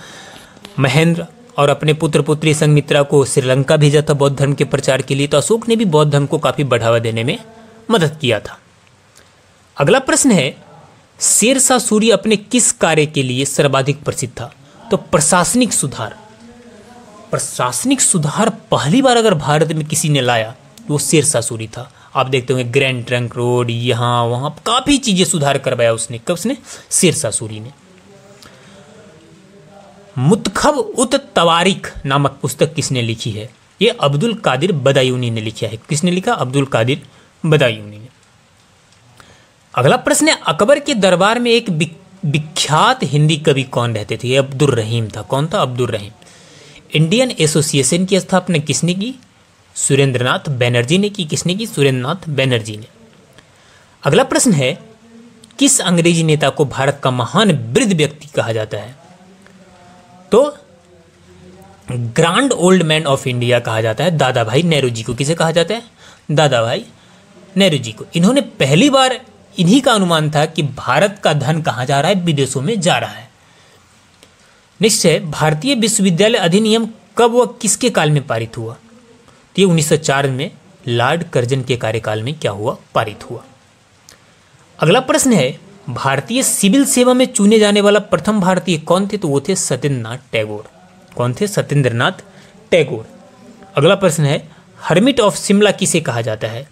महेंद्र और अपने पुत्र पुत्री संघमित्रा को श्रीलंका भेजा था बौद्ध धर्म के प्रचार के लिए। तो अशोक ने भी बौद्ध धर्म को काफ़ी बढ़ावा देने में मदद किया था। अगला प्रश्न है, शेरशाह सूरी अपने किस कार्य के लिए सर्वाधिक प्रसिद्ध था? तो प्रशासनिक सुधार। प्रशासनिक सुधार पहली बार अगर भारत में किसी ने लाया तो वो शेरशाह सूरी था। आप देखते होंगे ग्रैंड ट्रंक रोड, यहाँ वहाँ काफ़ी चीज़ें सुधार करवाया उसने। कब उसने? शेरशाह सूरी ने। मुतखब उत तवारिख नामक पुस्तक किसने लिखी है? ये अब्दुल कादिर बदायूनी ने लिखा है। किसने लिखा? अब्दुल कादिर बदायूनी ने। अगला प्रश्न है, अकबर के दरबार में एक विख्यात हिंदी कवि कौन रहते थे? ये अब्दुल रहीम था। कौन था? अब्दुल रहीम। इंडियन एसोसिएशन की स्थापना किसने की? सुरेंद्रनाथ बैनर्जी ने की। किसने की? सुरेंद्रनाथ बैनर्जी ने। अगला प्रश्न है, किस अंग्रेजी नेता को भारत का महान वृद्ध व्यक्ति कहा जाता है? तो grand old man of India कहा जाता है दादा भाई नेहरू जी को। किसे कहा जाता है? दादा भाई नेहरू जी को। इन्होंने पहली बार, इन्हीं का अनुमान था कि भारत का धन कहाँ जा रहा है? विदेशों में जा रहा है। नेक्स्ट है, भारतीय विश्वविद्यालय अधिनियम कब व किसके काल में पारित हुआ? तो ये 1904 में लॉर्ड कर्जन के कार्यकाल में क्या हुआ? पारित हुआ। अगला प्रश्न है, भारतीय सिविल सेवा में चुने जाने वाला प्रथम भारतीय कौन थे? तो वो थे सत्येंद्रनाथ टैगोर। कौन थे? सत्येंद्रनाथ टैगोर। अगला प्रश्न है, हर्मिट ऑफ शिमला किसे कहा जाता है?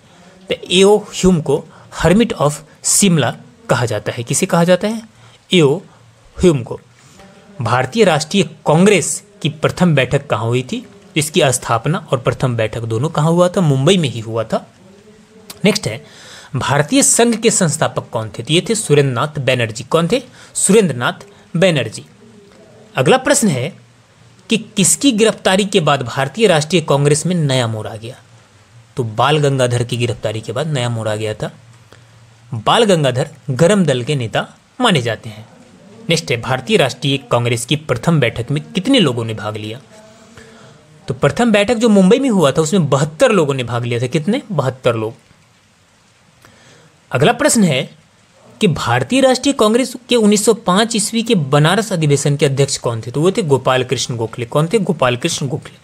तो एओ ह्यूम को हर्मिट ऑफ शिमला कहा जाता है। किसे कहा जाता है? एओ ह्यूम को। भारतीय राष्ट्रीय कांग्रेस की प्रथम बैठक कहाँ हुई थी? इसकी स्थापना और प्रथम बैठक दोनों कहाँ हुआ था? मुंबई में ही हुआ था। नेक्स्ट है, भारतीय संघ के संस्थापक कौन थे? तो ये थे सुरेंद्रनाथ बैनर्जी। कौन थे? सुरेंद्रनाथ बैनर्जी। अगला प्रश्न है कि किसकी गिरफ्तारी के बाद भारतीय राष्ट्रीय कांग्रेस में नया मोड़ आ गया? तो बाल गंगाधर की गिरफ्तारी के बाद नया मोड़ आ गया था। बाल गंगाधर गरम दल के नेता माने जाते हैं। नेक्स्ट है, भारतीय राष्ट्रीय कांग्रेस की प्रथम बैठक में कितने लोगों ने भाग लिया? तो प्रथम बैठक जो मुंबई में हुआ था उसमें 72 लोगों ने भाग लिया था। कितने? 72 लोग। अगला प्रश्न है कि भारतीय राष्ट्रीय कांग्रेस के 1905 ईस्वी के बनारस अधिवेशन के अध्यक्ष कौन थे? तो वो थे गोपाल कृष्ण गोखले। कौन थे? गोपाल कृष्ण गोखले।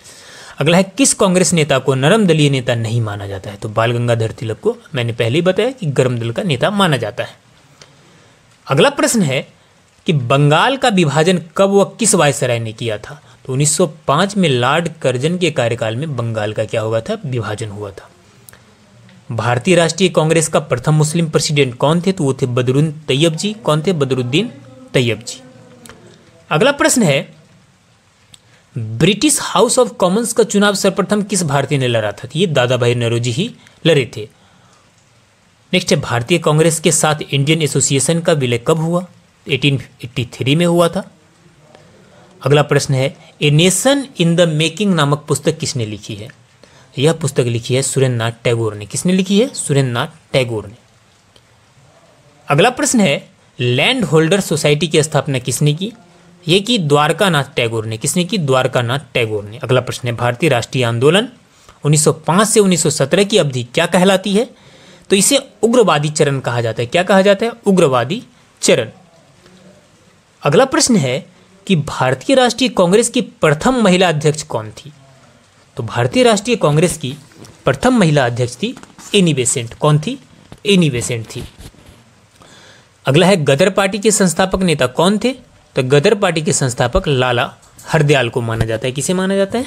अगला है, किस कांग्रेस नेता को नरम दलीय नेता नहीं माना जाता है? तो बाल गंगाधर तिलक को मैंने पहले ही बताया कि गर्म दल का नेता माना जाता है। अगला प्रश्न है कि कि बंगाल का विभाजन कब व किस वायसराय ने किया था? तो 1905 में लॉर्ड कर्जन के कार्यकाल में बंगाल का क्या हुआ था? विभाजन हुआ था। भारतीय राष्ट्रीय कांग्रेस का प्रथम मुस्लिम प्रेसिडेंट कौन थे? तो वो थे बदरुद्दीन तैयब जी। कौन थे? बदरुद्दीन तैयब जी। अगला प्रश्न है, ब्रिटिश हाउस ऑफ कॉमन्स का चुनाव सर्वप्रथम किस भारतीय ने लड़ा था? ये दादा भाई नौरोजी ही लड़े थे। नेक्स्ट है, भारतीय कांग्रेस के साथ इंडियन एसोसिएशन का विलय कब हुआ? 1883 में हुआ था। अगला प्रश्न है, a nation in the making नामक पुस्तक किसने लिखी है? यह पुस्तक लिखी है सुरेंद्रनाथ टैगोर ने। किसने लिखी है? सुरेंद्रनाथ टैगोर ने। अगला प्रश्न है, लैंड होल्डर सोसाइटी की स्थापना किसने की? यह की द्वारकानाथ टैगोर ने। किसने की? द्वारकानाथ टैगोर ने। अगला प्रश्न है, भारतीय राष्ट्रीय आंदोलन 1905 से 1917 की अवधि क्या कहलाती है? तो इसे उग्रवादी चरण कहा जाता है। क्या कहा जाता है? उग्रवादी चरण। अगला प्रश्न है कि भारतीय राष्ट्रीय कांग्रेस की प्रथम महिला अध्यक्ष कौन थी? तो भारतीय राष्ट्रीय कांग्रेस की प्रथम महिला अध्यक्ष थी एनी बेसेंट। कौन थी? एनी बेसेंट थी। अगला है, गदर पार्टी के संस्थापक नेता कौन थे? तो गदर पार्टी के संस्थापक लाला हरदयाल को माना जाता है। किसे माना जाता है?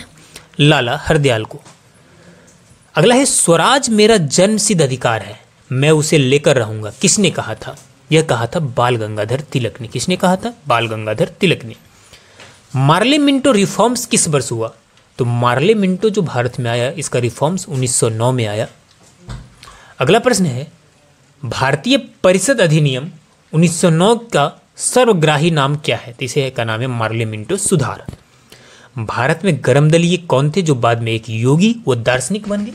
लाला हरदयाल को। अगला है, स्वराज मेरा जन्मसिद्ध अधिकार है, मैं उसे लेकर रहूंगा। किसने कहा था? यह कहा था बाल गंगाधर तिलक ने। किसने कहा था? बाल गंगाधर तिलक ने। मार्ले मिंटो रिफॉर्म्स किस वर्ष हुआ? तो मार्ले मिंटो जो भारत में आया, इसका रिफॉर्म्स 1909 में आया। अगला प्रश्न है, भारतीय परिषद अधिनियम 1909 का सर्वग्राही नाम क्या है? तो इसे का नाम है मार्ले मिंटो सुधार। भारत में गर्म दलीय कौन थे जो बाद में एक योगी व दार्शनिक बन गए?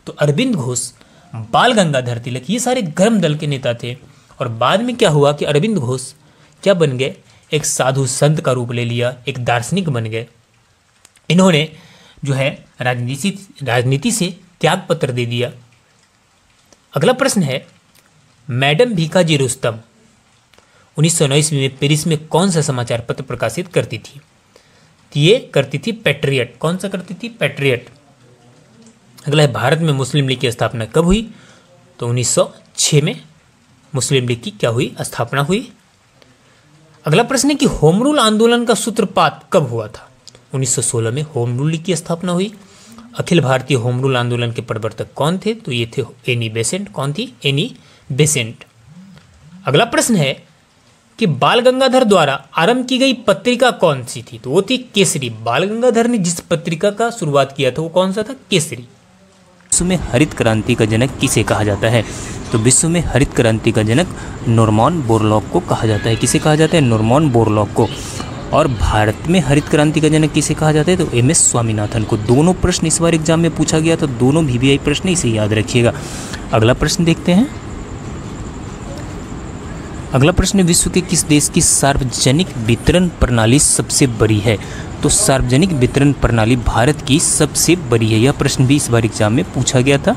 तो अरविंद घोष, बाल गंगाधर तिलक, ये सारे गर्म दल के नेता थे। और बाद में क्या हुआ कि अरविंद घोष क्या बन गए? एक साधु संत का रूप ले लिया, एक दार्शनिक बन गए। इन्होंने जो है राजनीति से त्याग पत्र दे दिया। अगला प्रश्न है, मैडम भीखाजी रुस्तम 1909 ईस्वी में पेरिस में कौन सा समाचार पत्र प्रकाशित करती थी? तो ये करती थी पैट्रियट। कौन सा करती थी? पैट्रियट। अगला है, भारत में मुस्लिम लीग की स्थापना कब हुई? तो 1906 में मुस्लिम लीग की क्या हुई? स्थापना हुई। अगला प्रश्न है कि होम रूल आंदोलन का सूत्रपात कब हुआ था? 1916 में होम रूल लीग की स्थापना हुई। अखिल भारतीय होम रूल आंदोलन के प्रवर्तक कौन थे? तो ये थे एनी बेसेंट। कौन थी? Annie Besant. अगला प्रश्न है कि बाल गंगाधर द्वारा आरंभ की गई पत्रिका कौन सी थी? तो वो थी केसरी। बाल गंगाधर ने जिस पत्रिका का शुरुआत किया था वो कौन सा था? केसरी। विश्व में हरित क्रांति का जनक किसे कहा जाता है? तो विश्व में हरित क्रांति का जनक नॉर्मन बोरलॉग को कहा जाता है। किसे कहा जाता है? नॉर्मन बोरलॉग को। और भारत में हरित क्रांति का जनक किसे कहा जाता है? तो एम.एस. स्वामीनाथन को। दोनों प्रश्न इस बार एग्जाम में पूछा गया, तो दोनों VVI प्रश्न इसे याद रखिएगा। अगला प्रश्न देखते हैं। अगला प्रश्न, विश्व के किस देश की सार्वजनिक वितरण प्रणाली सबसे बड़ी है? तो सार्वजनिक वितरण प्रणाली भारत की सबसे बड़ी है। यह प्रश्न भी इस बार एग्जाम में पूछा गया था।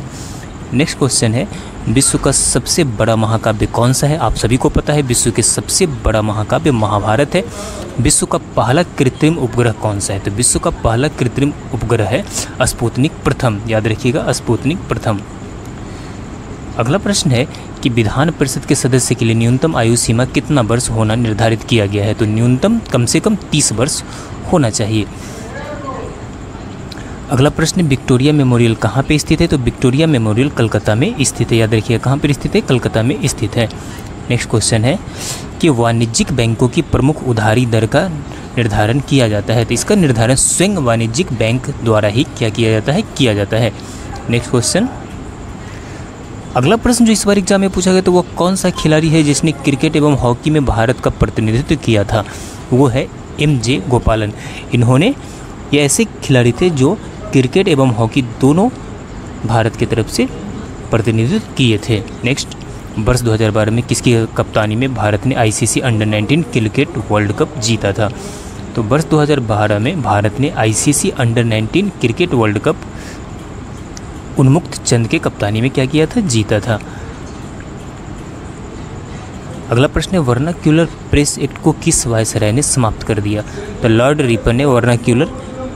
नेक्स्ट क्वेश्चन है, विश्व का सबसे बड़ा महाकाव्य कौन सा है? आप सभी को पता है विश्व के सबसे बड़ा महाकाव्य महाभारत है। विश्व का पहला कृत्रिम उपग्रह कौन सा है? तो विश्व का पहला कृत्रिम उपग्रह है स्पुतनिक प्रथम। याद रखिएगा, स्पुतनिक प्रथम। अगला प्रश्न है कि विधान परिषद के सदस्य के लिए न्यूनतम आयु सीमा कितना वर्ष होना निर्धारित किया गया है? तो न्यूनतम कम से कम 30 वर्ष होना चाहिए। अगला प्रश्न, विक्टोरिया मेमोरियल कहाँ पे स्थित है? तो विक्टोरिया मेमोरियल कलकत्ता में स्थित है। याद रखिए कहाँ पर स्थित है? कलकत्ता में स्थित है। नेक्स्ट क्वेश्चन है कि वाणिज्यिक बैंकों की प्रमुख उधारी दर का निर्धारण किया जाता है। तो इसका निर्धारण स्वयं वाणिज्यिक बैंक द्वारा ही क्या किया जाता है? किया जाता है। नेक्स्ट क्वेश्चन, अगला प्रश्न जो इस बार एग्जाम में पूछा गया तो वो कौन सा खिलाड़ी है जिसने क्रिकेट एवं हॉकी में भारत का प्रतिनिधित्व किया था? वो है M.J. गोपालन। इन्होंने ये ऐसे खिलाड़ी थे जो क्रिकेट एवं हॉकी दोनों भारत की तरफ से प्रतिनिधित्व किए थे। नेक्स्ट, वर्ष 2012 में किसकी कप्तानी में भारत ने ICC under-19 cricket world cup जीता था? तो वर्ष 2012 में भारत ने ICC under-19 cricket world cup उन्मुक्त चंद के कप्तानी में क्या किया था? जीता था। अगला प्रश्न है, वर्नाक्यूलर प्रेस एक्ट को किस वायसराय ने समाप्त कर दिया? तो लॉर्ड रिपन ने वर्नाक्यूलर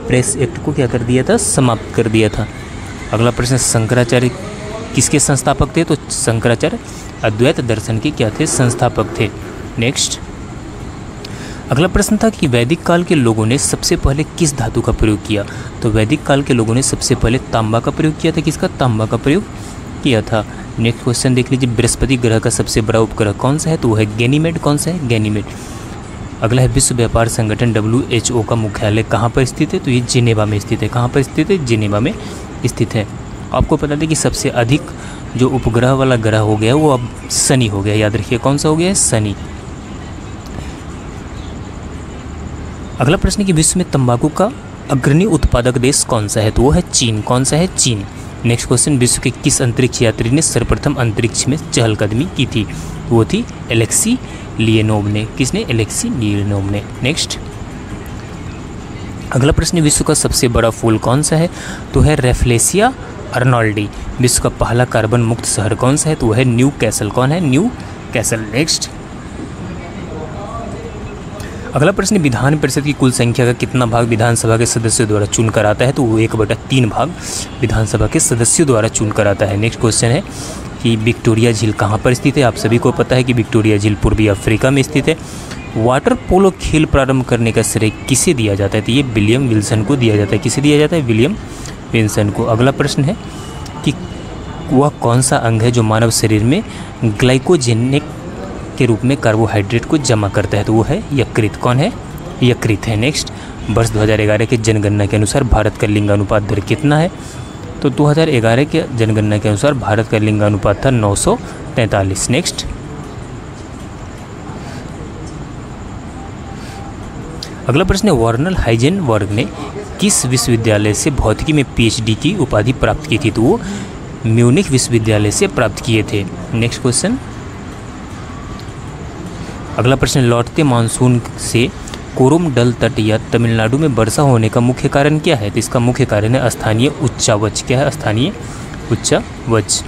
प्रेस एक्ट को क्या कर दिया था? समाप्त कर दिया था। अगला प्रश्न, शंकराचार्य किसके संस्थापक थे? तो शंकराचार्य अद्वैत दर्शन के क्या थे? संस्थापक थे। नेक्स्ट, अगला प्रश्न था कि वैदिक काल के लोगों ने सबसे पहले किस धातु का प्रयोग किया। तो वैदिक काल के लोगों ने सबसे पहले तांबा का प्रयोग किया था। किसका? तांबा का प्रयोग किया था। नेक्स्ट क्वेश्चन देख लीजिए, बृहस्पति ग्रह का सबसे बड़ा उपग्रह कौन सा है? तो वो है गैनीमेड। कौन सा है? गैनीमेड। अगला है विश्व व्यापार संगठन WHO का मुख्यालय कहाँ पर स्थित है? तो ये जिनेवा में स्थित है। कहाँ पर स्थित है? जिनेवा में स्थित है। आपको पता था कि सबसे अधिक जो उपग्रह वाला ग्रह हो गया वो अब शनि हो गया। याद रखिए कौन सा हो गया है? शनि। अगला प्रश्न कि विश्व में तंबाकू का अग्रणी उत्पादक देश कौन सा है? तो वो है चीन। कौन सा है? चीन। नेक्स्ट क्वेश्चन, विश्व के किस अंतरिक्ष यात्री ने सर्वप्रथम अंतरिक्ष में चहलकदमी की थी? वो थी एलेक्सी लियोनोव ने। किसने? एलेक्सी लियोनोव ने। नेक्स्ट अगला प्रश्न, विश्व का सबसे बड़ा फूल कौन सा है? तो है रेफ्लेसिया अर्नोल्डी। विश्व का पहला कार्बन मुक्त शहर कौन सा है? तो है न्यू कैसल। कौन है? New castle. नेक्स्ट अगला प्रश्न, विधान परिषद की कुल संख्या का कितना भाग विधानसभा के सदस्यों द्वारा चुनकर आता है? तो वो 1/3 भाग विधानसभा के सदस्यों द्वारा चुनकर आता है। नेक्स्ट क्वेश्चन है कि विक्टोरिया झील कहाँ पर स्थित है? आप सभी को पता है कि विक्टोरिया झील पूर्वी अफ्रीका में स्थित है। वाटर पोलो खेल प्रारंभ करने का श्रेय किसे दिया जाता है? तो ये विलियम विल्सन को दिया जाता है। किसे दिया जाता है? विलियम विल्सन को। अगला प्रश्न है कि वह कौन सा अंग है जो मानव शरीर में ग्लाइकोजेनिक के रूप में कार्बोहाइड्रेट को जमा करता है? तो वो है यकृत। कौन है? यकृत है। नेक्स्ट वर्ष 2011 के जनगणना के अनुसार भारत का लिंगानुपात दर कितना है? तो 2011 के जनगणना के अनुसार भारत का लिंगानुपात था 943। नेक्स्ट अगला प्रश्न है, वर्नल हाइजेनबर्ग ने किस विश्वविद्यालय से भौतिकी में PhD की उपाधि प्राप्त की थी? तो वो म्यूनिख विश्वविद्यालय से प्राप्त किए थे। नेक्स्ट क्वेश्चन अगला प्रश्न, लौटते मानसून से कोरोमंडल तट या तमिलनाडु में वर्षा होने का मुख्य कारण क्या है? तो इसका मुख्य कारण है स्थानीय उच्चावच। क्या है? स्थानीय उच्चावच।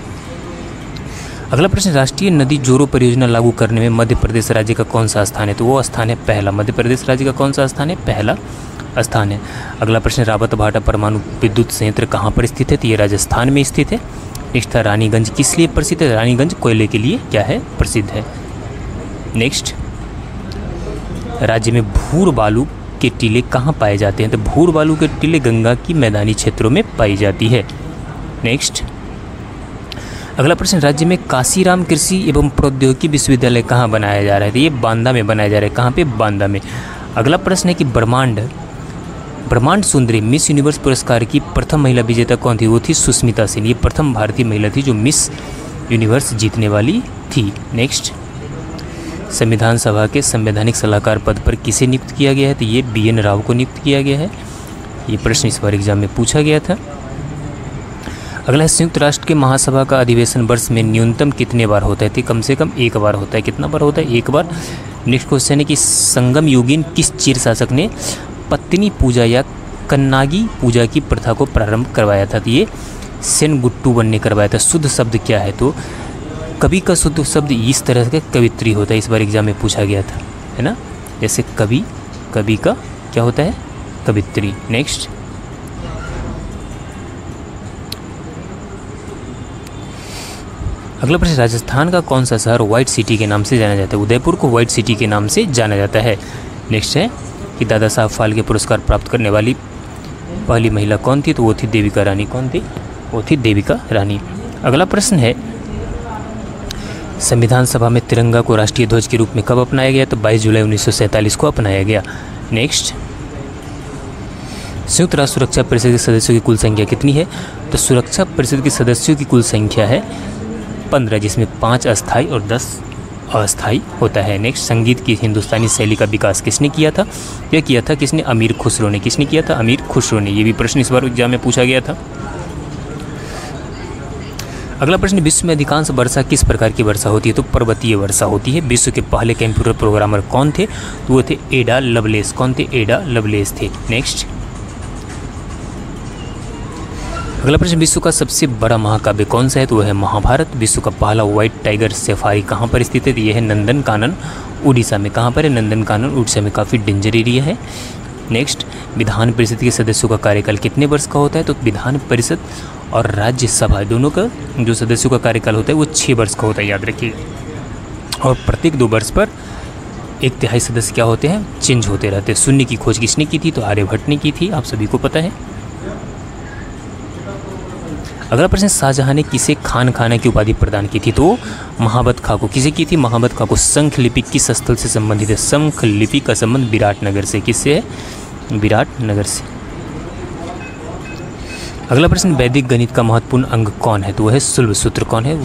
अगला प्रश्न, राष्ट्रीय नदी जोड़ो परियोजना लागू करने में मध्य प्रदेश राज्य का कौन सा स्थान है? तो वो स्थान है पहला। मध्य प्रदेश राज्य का कौन सा स्थान है? पहला स्थान है। अगला प्रश्न, रावत भाटा परमाणु विद्युत संयंत्र कहाँ पर स्थित है? तो ये राजस्थान में स्थित है। नेक्स्ट था, रानीगंज किस लिए प्रसिद्ध है? रानीगंज कोयले के लिए क्या है? प्रसिद्ध है। नेक्स्ट, राज्य में भूर बालू के टीले कहाँ पाए जाते हैं? तो भूर बालू के टीले गंगा की मैदानी क्षेत्रों में पाई जाती है। नेक्स्ट अगला प्रश्न, राज्य में काशीराम कृषि एवं प्रौद्योगिकी विश्वविद्यालय कहाँ बनाया जा रहा है? तो ये बांदा में बनाया जा रहा है। कहाँ पे? बांदा में। अगला प्रश्न है कि ब्रह्मांड सुंदरी मिस यूनिवर्स पुरस्कार की प्रथम महिला विजेता कौन थी? वो थी सुष्मिता सेन। ये प्रथम भारतीय महिला थी जो मिस यूनिवर्स जीतने वाली थी। नेक्स्ट, संविधान सभा के संवैधानिक सलाहकार पद पर किसे नियुक्त किया गया है? तो ये BN राव को नियुक्त किया गया है। ये प्रश्न इस बार एग्जाम में पूछा गया था। अगला है, संयुक्त राष्ट्र के महासभा का अधिवेशन वर्ष में न्यूनतम कितने बार होता है? तो कम से कम 1 बार होता है। कितना बार होता है? 1 बार। नेक्स्ट क्वेश्चन है कि संगम युगीन किस चीर शासक ने पत्नी पूजा या कन्नागी पूजा की प्रथा को प्रारंभ करवाया था? तो ये सेनगुट्टू ने करवाया था। शुद्ध शब्द क्या है? तो कवि का शुद्ध शब्द इस तरह का कवित्री होता है। इस बार एग्जाम में पूछा गया था, है ना। जैसे कवि का क्या होता है? कवित्री। नेक्स्ट अगला प्रश्न, राजस्थान का कौन सा शहर व्हाइट सिटी के नाम से जाना जाता है? उदयपुर को व्हाइट सिटी के नाम से जाना जाता है। नेक्स्ट है कि दादा साहब फाल्के पुरस्कार प्राप्त करने वाली पहली महिला कौन थी? तो वो थी देविका रानी। कौन थी? वो थी देविका रानी। अगला प्रश्न है, संविधान सभा में तिरंगा को राष्ट्रीय ध्वज के रूप में कब अपनाया गया? तो 22 जुलाई 1947 को अपनाया गया। नेक्स्ट, संयुक्त राष्ट्र सुरक्षा परिषद के सदस्यों की कुल संख्या कितनी है? तो सुरक्षा परिषद के सदस्यों की कुल संख्या है 15, जिसमें 5 अस्थायी और 10 अस्थायी होता है। नेक्स्ट, संगीत की हिंदुस्तानी शैली का विकास किसने किया था? यह किया था किसने? अमीर खुसरो ने। किसने किया था? अमीर खुसरो ने। ये भी प्रश्न इस बार एग्जाम में पूछा गया था। अगला प्रश्न, विश्व में अधिकांश वर्षा किस प्रकार की वर्षा होती है? तो पर्वतीय वर्षा होती है। विश्व के पहले कंप्यूटर प्रोग्रामर कौन थे? तो वो थे एडा लवलेस। कौन थे? एडा लवलेस थे। नेक्स्ट अगला प्रश्न, विश्व का सबसे बड़ा महाकाव्य कौन सा है? तो वह है महाभारत। विश्व का पहला व्हाइट टाइगर सफारी कहाँ पर स्थित है? तो यह है नंदनकानन उड़ीसा में। कहाँ पर है? नंदनकानन उड़ीसा में। काफ़ी डेंजर एरिया है। नेक्स्ट, विधान परिषद के सदस्यों का कार्यकाल कितने वर्ष का होता है? तो विधान परिषद और राज्यसभा दोनों का जो सदस्यों का कार्यकाल होता है वो 6 वर्ष का होता है, याद रखिए। और प्रत्येक 2 वर्ष पर एक तिहाई सदस्य क्या होते हैं, चेंज होते रहते हैं। शून्य की खोज किसने की थी, तो आर्यभट्ट ने की थी, आप सभी को पता है। अगला प्रश्न, शाहजहां ने किसे खान खाना की उपाधि प्रदान की थी, तो महाबत खां को। किसे की थी, महाबत खां को। शंख लिपि किस स्थल से संबंधित है, शंख लिपि का संबंध विराटनगर से। किससे है, विराटनगर से। अगला प्रश्न, वैदिक गणित का महत्वपूर्ण अंग कौन है, तो वह है शुल्ब सूत्र। कौन है,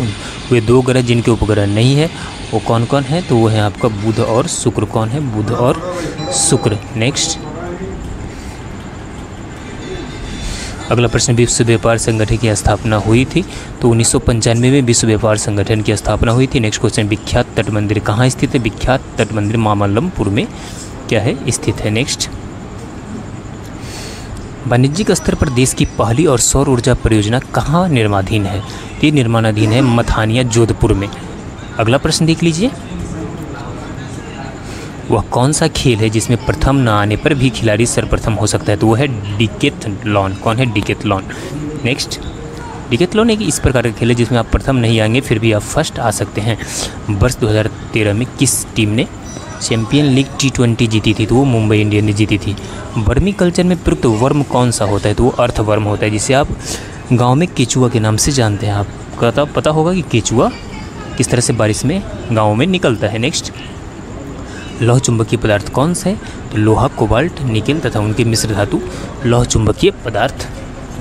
वे दो ग्रह जिनके उपग्रह नहीं है वो कौन कौन है, तो वो है आपका बुध और शुक्र। कौन है, बुध और शुक्र। नेक्स्ट, अगला प्रश्न, विश्व व्यापार संगठन की स्थापना हुई थी, तो 1995 में विश्व व्यापार संगठन की स्थापना हुई थी। नेक्स्ट क्वेश्चन, विख्यात तट मंदिर कहाँ स्थित है, विख्यात तट मंदिर मामल्लपुर में क्या है, स्थित है। नेक्स्ट, वाणिज्यिक स्तर पर देश की पहली और सौर ऊर्जा परियोजना कहाँ निर्माणाधीन है, ये निर्माणाधीन है मथानिया जोधपुर में। अगला प्रश्न देख लीजिए, वह कौन सा खेल है जिसमें प्रथम न आने पर भी खिलाड़ी सर्वप्रथम हो सकता है, तो वह है डिकेथलॉन। कौन है, डिकेथलॉन। नेक्स्ट, डिकेथलॉन एक इस प्रकार का खेल है जिसमें आप प्रथम नहीं आएंगे फिर भी आप फर्स्ट आ सकते हैं। वर्ष 2013 में किस टीम ने चैंपियन लीग T20 जीती थी, तो वो मुंबई इंडियन ने जीती थी। वर्मी कल्चर में प्रयुक्त वर्म कौन सा होता है, तो वो अर्थवर्म होता है, जिसे आप गांव में केचुआ के नाम से जानते हैं। आपको पता होगा कि केचुआ किस तरह से बारिश में गाँव में निकलता है। नेक्स्ट, लौह चुंबकीय पदार्थ कौन सा है, तो लोहा, कोबाल्ट, निकेल तथा उनके मिश्र धातु लौह चुंबकीय पदार्थ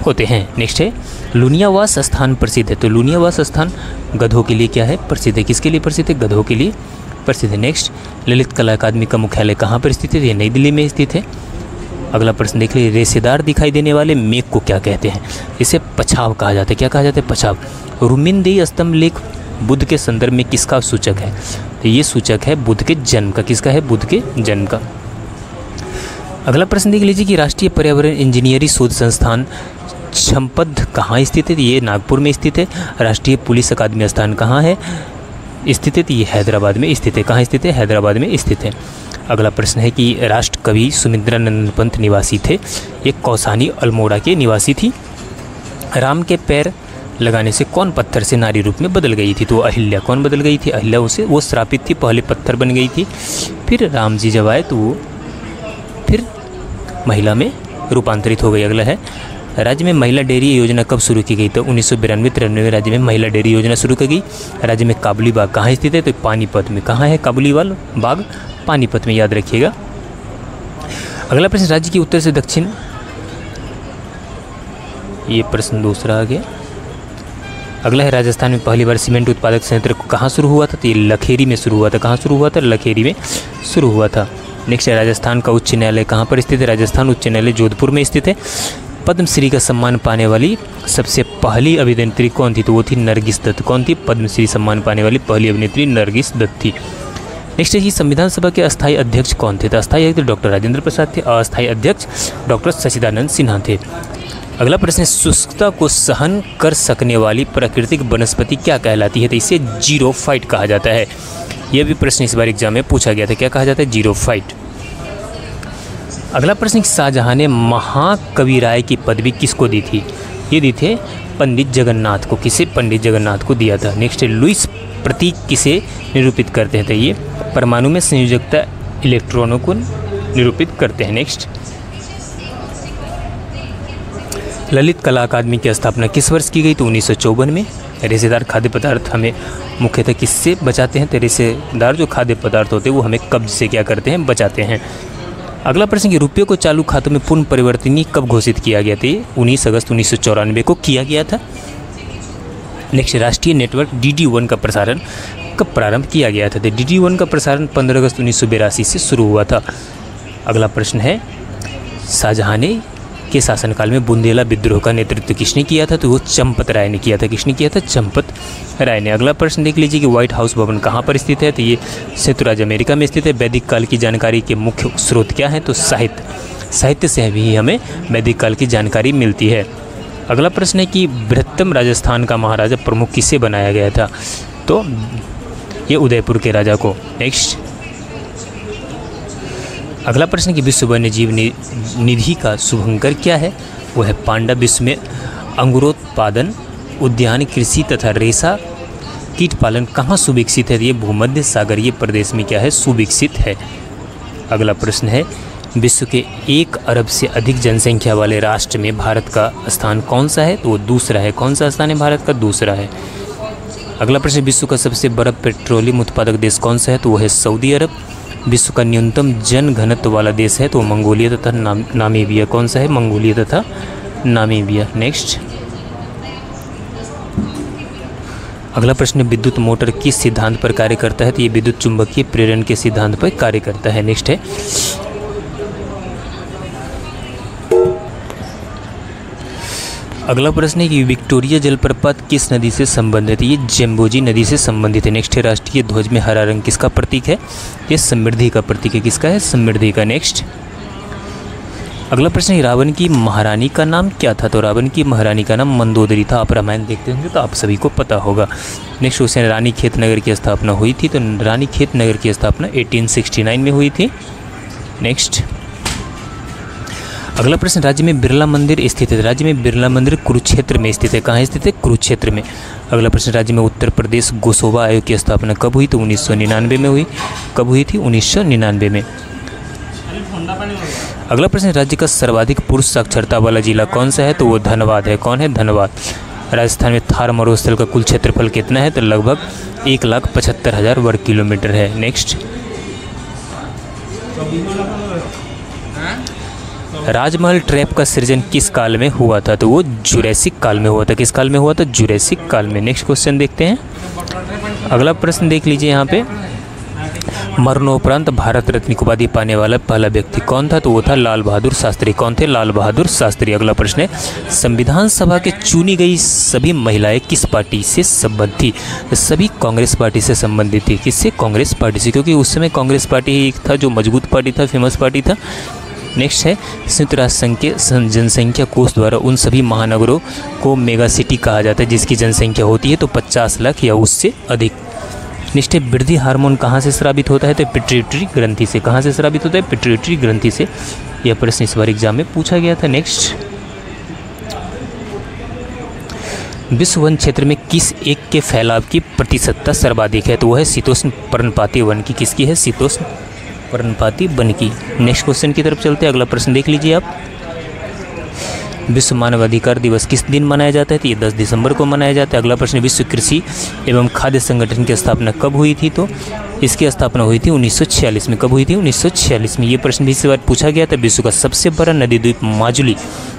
होते हैं। नेक्स्ट है, लुनियावास स्थान प्रसिद्ध है, तो लुनियावास स्थान गधों के लिए क्या है, प्रसिद्ध है। किसके लिए प्रसिद्ध है, गधों के लिए प्रसिद्ध है। नेक्स्ट, ललित कला अकादमी का मुख्यालय कहाँ पर स्थित है, ये नई दिल्ली में स्थित है। अगला प्रश्न देख लीजिए, रेशेदार दिखाई देने वाले मेघ को क्या कहते हैं, इसे पछाव कहा जाता है। क्या कहा जाता है, पछाव। रुमिनदेही स्तंभ लेख बुद्ध के संदर्भ में किसका सूचक है, तो ये सूचक है बुद्ध के जन्म का। किसका है, बुद्ध के जन्म का। अगला प्रश्न देख लीजिए कि राष्ट्रीय पर्यावरण इंजीनियरिंग शोध संस्थान चंपद कहाँ स्थित है, ये नागपुर में स्थित है। राष्ट्रीय पुलिस अकादमी स्थान कहाँ है स्थित है, तो ये हैदराबाद में स्थित है। कहाँ स्थित है, हैदराबाद में स्थित है। अगला प्रश्न है कि राष्ट्र कवि सुमिंद्रानंद पंत निवासी थे, ये कौसानी अल्मोड़ा के निवासी थी। राम के पैर लगाने से कौन पत्थर से नारी रूप में बदल गई थी, तो अहिल्या। कौन बदल गई थी, अहिल्या। उसे वो श्रापित थी, पहले पत्थर बन गई थी, फिर राम जी जब आए तो वो फिर महिला में रूपांतरित हो गई। अगला है, राज्य में महिला डेयरी योजना कब शुरू की गई, तो 1992-93 में राज्य में महिला डेयरी योजना शुरू की गई। राज्य में काबुली बाग कहाँ स्थित है, तो पानीपत में। कहाँ है काबुली बाग, पानीपत में, याद रखिएगा। अगला प्रश्न, राज्य की उत्तर से दक्षिण, ये प्रश्न दूसरा आ गया। अगला है, राजस्थान में पहली बार सीमेंट उत्पादक संयंत्र कहाँ शुरू हुआ था, तो ये लखेरी में शुरू हुआ था। कहाँ शुरू हुआ था, लखेरी में शुरू हुआ था। नेक्स्ट है, राजस्थान का उच्च न्यायालय कहाँ पर स्थित है, राजस्थान उच्च न्यायालय जोधपुर में स्थित है। पद्मश्री का सम्मान पाने वाली सबसे पहली अभिनेत्री कौन थी, तो वो थी नरगिस दत्त। कौन थी, पद्मश्री सम्मान पाने वाली पहली अभिनेत्री नरगिस दत्त थी। नेक्स्ट है कि संविधान सभा के अस्थायी अध्यक्ष कौन थे, तो अस्थायी अध्यक्ष डॉक्टर राजेंद्र प्रसाद थे, अस्थायी अध्यक्ष डॉक्टर सच्चिदानंद सिन्हा थे। अगला प्रश्न है, शुष्कता को सहन कर सकने वाली प्राकृतिक वनस्पति क्या कहलाती है, तो इसे जीरोफाइट कहा जाता है। यह भी प्रश्न इस बार एग्जाम में पूछा गया था, क्या कहा जाता है, जीरोफाइट। अगला प्रश्न, शाहजहां ने महाकवि राय की पदवी किसको दी थी, ये दी थे पंडित जगन्नाथ को। किसे, पंडित जगन्नाथ को दिया था। नेक्स्ट है, लुईस प्रतीक किसे निरूपित करते हैं, तो ये परमाणु में संयोजकता इलेक्ट्रॉनों को निरूपित करते हैं। नेक्स्ट, ललित कला अकादमी की स्थापना किस वर्ष की गई, तो 1954 में। रेशेदार खाद्य पदार्थ हमें मुख्यतः किससे बचाते हैं, तो रेशेदार जो खाद्य पदार्थ होते हैं वो हमें कब्ज से क्या करते हैं, बचाते हैं। अगला प्रश्न कि रुपये को चालू खातों में पूर्ण परिवर्तनीय कब घोषित किया गया था, 19 अगस्त 1994 को किया गया था। नेक्स्ट, राष्ट्रीय नेटवर्क DD1 का प्रसारण कब प्रारंभ किया गया था, तो DD1 का प्रसारण 15 अगस्त 1982 से शुरू हुआ था। अगला प्रश्न है, शाहजहां ने के शासनकाल में बुंदेला विद्रोह का नेतृत्व किसने किया था, तो वो चंपत राय ने किया था। किसने किया था, चंपत राय ने। अगला प्रश्न देख लीजिए कि व्हाइट हाउस भवन कहाँ पर स्थित है, तो ये संयुक्त राज्य अमेरिका में स्थित है। वैदिक काल की जानकारी के मुख्य स्रोत क्या है, तो साहित्य से भी हमें वैदिक काल की जानकारी मिलती है। अगला प्रश्न है कि बृहत्तम राजस्थान का महाराजा प्रमुख किसे बनाया गया था, तो ये उदयपुर के राजा को। नेक्स्ट, अगला प्रश्न कि विश्व वन्य जीव निधि का शुभंकर क्या है, वो है पांडा। विश्व में अंगूरोत्पादन, उद्यान, कृषि तथा रेशा कीट पालन कहाँ सुविकसित है? ये भूमध्य सागरीय प्रदेश में क्या है? सुविकसित है। अगला प्रश्न है, विश्व के 1 अरब से अधिक जनसंख्या वाले राष्ट्र में भारत का स्थान कौन सा है? तो वो दूसरा है। कौन सा स्थान है भारत का? दूसरा है। अगला प्रश्न, विश्व का सबसे बड़ा पेट्रोलियम उत्पादक देश कौन सा है? तो वो है सऊदी अरब। विश्व का न्यूनतम जन घनत्व वाला देश है तो मंगोलिया तथा नामीबिया। कौन सा है? मंगोलिया तथा नामीबिया। नेक्स्ट, अगला प्रश्न, विद्युत मोटर किस सिद्धांत पर कार्य करता है? तो ये विद्युत चुंबकीय प्रेरण के सिद्धांत पर कार्य करता है। नेक्स्ट है, अगला प्रश्न है कि विक्टोरिया जलप्रपात किस नदी से संबंधित है? ये जम्बोजी नदी से संबंधित है। नेक्स्ट है, राष्ट्रीय ध्वज में हरा रंग किसका प्रतीक है? ये समृद्धि का प्रतीक है। किसका है? समृद्धि का। नेक्स्ट, अगला प्रश्न है, रावण की महारानी का नाम क्या था? तो रावण की महारानी का नाम मंदोदरी था। आप रामायण देखते होंगे तो आप सभी को पता होगा। नेक्स्ट क्वेश्चन, रानी खेत नगर की स्थापना हुई थी? तो रानी खेत नगर की स्थापना 1869 में हुई थी। नेक्स्ट, अगला प्रश्न, राज्य में बिरला मंदिर स्थित है? राज्य में बिरला मंदिर कुरुक्षेत्र में स्थित है। कहाँ स्थित है? कुरुक्षेत्र में। अगला प्रश्न, राज्य में उत्तर प्रदेश गोसोबा आयोग की स्थापना कब हुई? तो 1999 में हुई। कब हुई थी? 1999 में। अगला प्रश्न, राज्य का सर्वाधिक पुरुष साक्षरता वाला जिला कौन सा है? तो वो धनबाद है। कौन है? धनबाद। राजस्थान में थार मरुस्थल का कुल क्षेत्रफल कितना है? तो लगभग 1,75,000 वर्ग किलोमीटर है। नेक्स्ट, राजमहल ट्रैप का सृजन किस काल में हुआ था? तो वो जुरैसिक काल में हुआ था। किस काल में हुआ था? जुरैसिक काल में। नेक्स्ट क्वेश्चन देखते हैं। अगला प्रश्न देख लीजिए यहाँ पे, मरणोपरांत भारत रत्न की उपाधि पाने वाला पहला व्यक्ति कौन था? तो वो था लाल बहादुर शास्त्री। कौन थे? लाल बहादुर शास्त्री। अगला प्रश्न है, संविधान सभा के चुनी गई सभी महिलाएं किस पार्टी से संबंधित थी? तो सभी कांग्रेस पार्टी से संबंधित थी। किससे? कांग्रेस पार्टी से, क्योंकि उस समय कांग्रेस पार्टी ही एक था जो मजबूत पार्टी था, फेमस पार्टी था। नेक्स्ट है, संयुक्त राष्ट्र संघ के जनसंख्या कोष द्वारा उन सभी महानगरों को मेगा सिटी कहा जाता है जिसकी जनसंख्या होती है तो 50 लाख या उससे अधिक। नेक्स्ट है, वृद्धि हार्मोन कहाँ से स्रावित होता है? तो पिट्यूटरी ग्रंथि से। कहाँ से स्रावित होता है? पिट्यूटरी ग्रंथि से। यह प्रश्न इस बार एग्जाम में पूछा गया था। नेक्स्ट, विश्व वन क्षेत्र में किस एक के फैलाव की प्रतिशतता सर्वाधिक है? तो वह है शीतोष्ण पर्णपाती वन की। किसकी है? शीतोष्ण पर्णपाती वन की। नेक्स्ट क्वेश्चन की तरफ चलते हैं। अगला प्रश्न देख लीजिए आप, विश्व मानवाधिकार दिवस किस दिन मनाया जाता है? तो ये 10 दिसंबर को मनाया जाता है। अगला प्रश्न, विश्व कृषि एवं खाद्य संगठन की स्थापना कब हुई थी? तो इसकी स्थापना हुई थी 1946 में। कब हुई थी? 1946 में। ये प्रश्न भी इस बार पूछा गया था। विश्व का सबसे बड़ा नदी द्वीप माजुली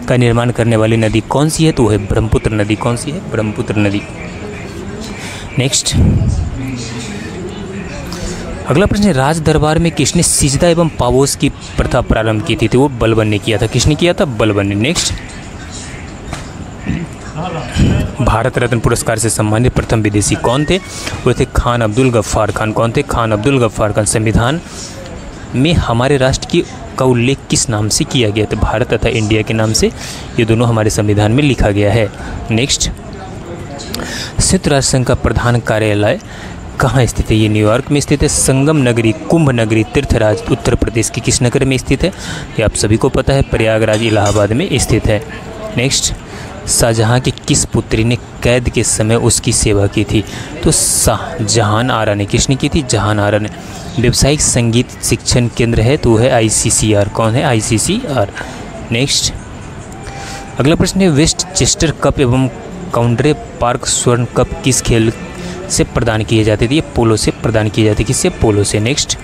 का निर्माण करने वाली नदी कौन सी है? तो वह है ब्रह्मपुत्र नदी। कौन सी है? ब्रह्मपुत्र नदी। नेक्स्ट, अगला प्रश्न है, राज दरबार में किसने सिजदा एवं पावोस की प्रथा प्रारंभ की थी? तो वो बलबन ने किया था। किसने किया था? बलबन ने। नेक्स्ट, भारत रत्न पुरस्कार से सम्मानित प्रथम विदेशी कौन थे? वो थे खान अब्दुल गफ्फार खान। कौन थे? खान अब्दुल गफ्फार खान। संविधान में हमारे राष्ट्र का उल्लेख किस नाम से किया गया? तो भारत तथा इंडिया के नाम से ये दोनों हमारे संविधान में लिखा गया है। नेक्स्ट, संयुक्त राष्ट्र संघ का प्रधान कार्यालय कहाँ स्थित है? ये न्यूयॉर्क में स्थित है। संगम नगरी, कुंभ नगरी, तीर्थराज उत्तर प्रदेश के किस नगर में स्थित है? ये आप सभी को पता है, प्रयागराज इलाहाबाद में स्थित है। नेक्स्ट, शाहजहां की किस पुत्री ने कैद के समय उसकी सेवा की थी? तो शाहजहान आरा ने। किसने की थी? जहान आरा ने। व्यावसायिक संगीत शिक्षण केंद्र है तो है ICCR। कौन है? ICCR। नेक्स्ट, अगला प्रश्न है, वेस्ट चेस्टर कप एवं काउंड्रे पार्क स्वर्ण कप किस खेल से प्रदान किए जाते थे? ये पोलो से प्रदान किए जाते। किससे? पोलो से। नेक्स्ट,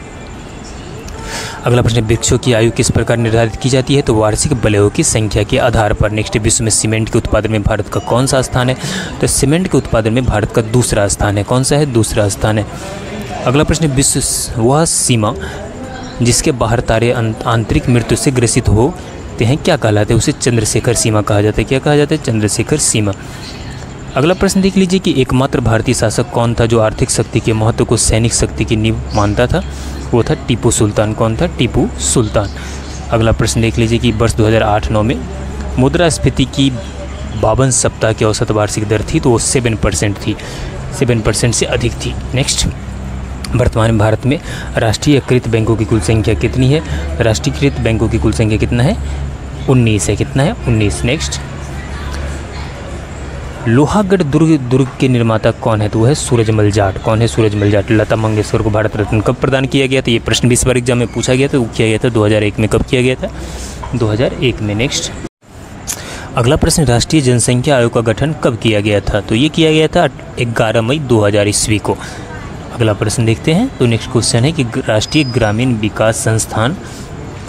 अगला प्रश्न, वृक्षों की आयु किस प्रकार निर्धारित की जाती है? तो वार्षिक बलयों की संख्या के आधार पर। नेक्स्ट, विश्व में सीमेंट के उत्पादन में भारत का कौन सा स्थान है? तो सीमेंट के उत्पादन में भारत का दूसरा स्थान है। कौन सा है? दूसरा स्थान है। अगला प्रश्न, विश्व वह सीमा जिसके बाहर तारे आंतरिक मृत्यु से ग्रसित होते हैं क्या कहलाते हैं? उसे चंद्रशेखर सीमा कहा जाता है। क्या कहा जाता है? चंद्रशेखर सीमा। अगला प्रश्न देख लीजिए कि एकमात्र भारतीय शासक कौन था जो आर्थिक शक्ति के महत्व को सैनिक शक्ति की नींव मानता था? वो था टीपू सुल्तान। कौन था? टीपू सुल्तान। अगला प्रश्न देख लीजिए कि वर्ष 2008-9 में मुद्रास्फीति की 52 सप्ताह की औसत वार्षिक दर थी तो वो 7% थी, 7% से अधिक थी। नेक्स्ट, वर्तमान में भारत में राष्ट्रीयकृत बैंकों की कुल संख्या कितनी है? राष्ट्रीयकृत बैंकों की कुल संख्या कितना है? 19 है। कितना है? 19। नेक्स्ट, लोहागढ़ दुर्ग के निर्माता कौन है? तो वो है सूरजमल जाट। कौन है? सूरजमल जाट। लता मंगेशकर को भारत रत्न कब प्रदान किया गया था? ये प्रश्न भी इस बार एग्जाम में पूछा गया था। वो किया गया था 2001 में। कब किया गया था? 2001 में। नेक्स्ट अगला प्रश्न, राष्ट्रीय जनसंख्या आयोग का गठन कब किया गया था? तो ये किया गया था 11 मई 2000 ईस्वी को। अगला प्रश्न देखते हैं। तो नेक्स्ट क्वेश्चन है कि राष्ट्रीय ग्रामीण विकास संस्थान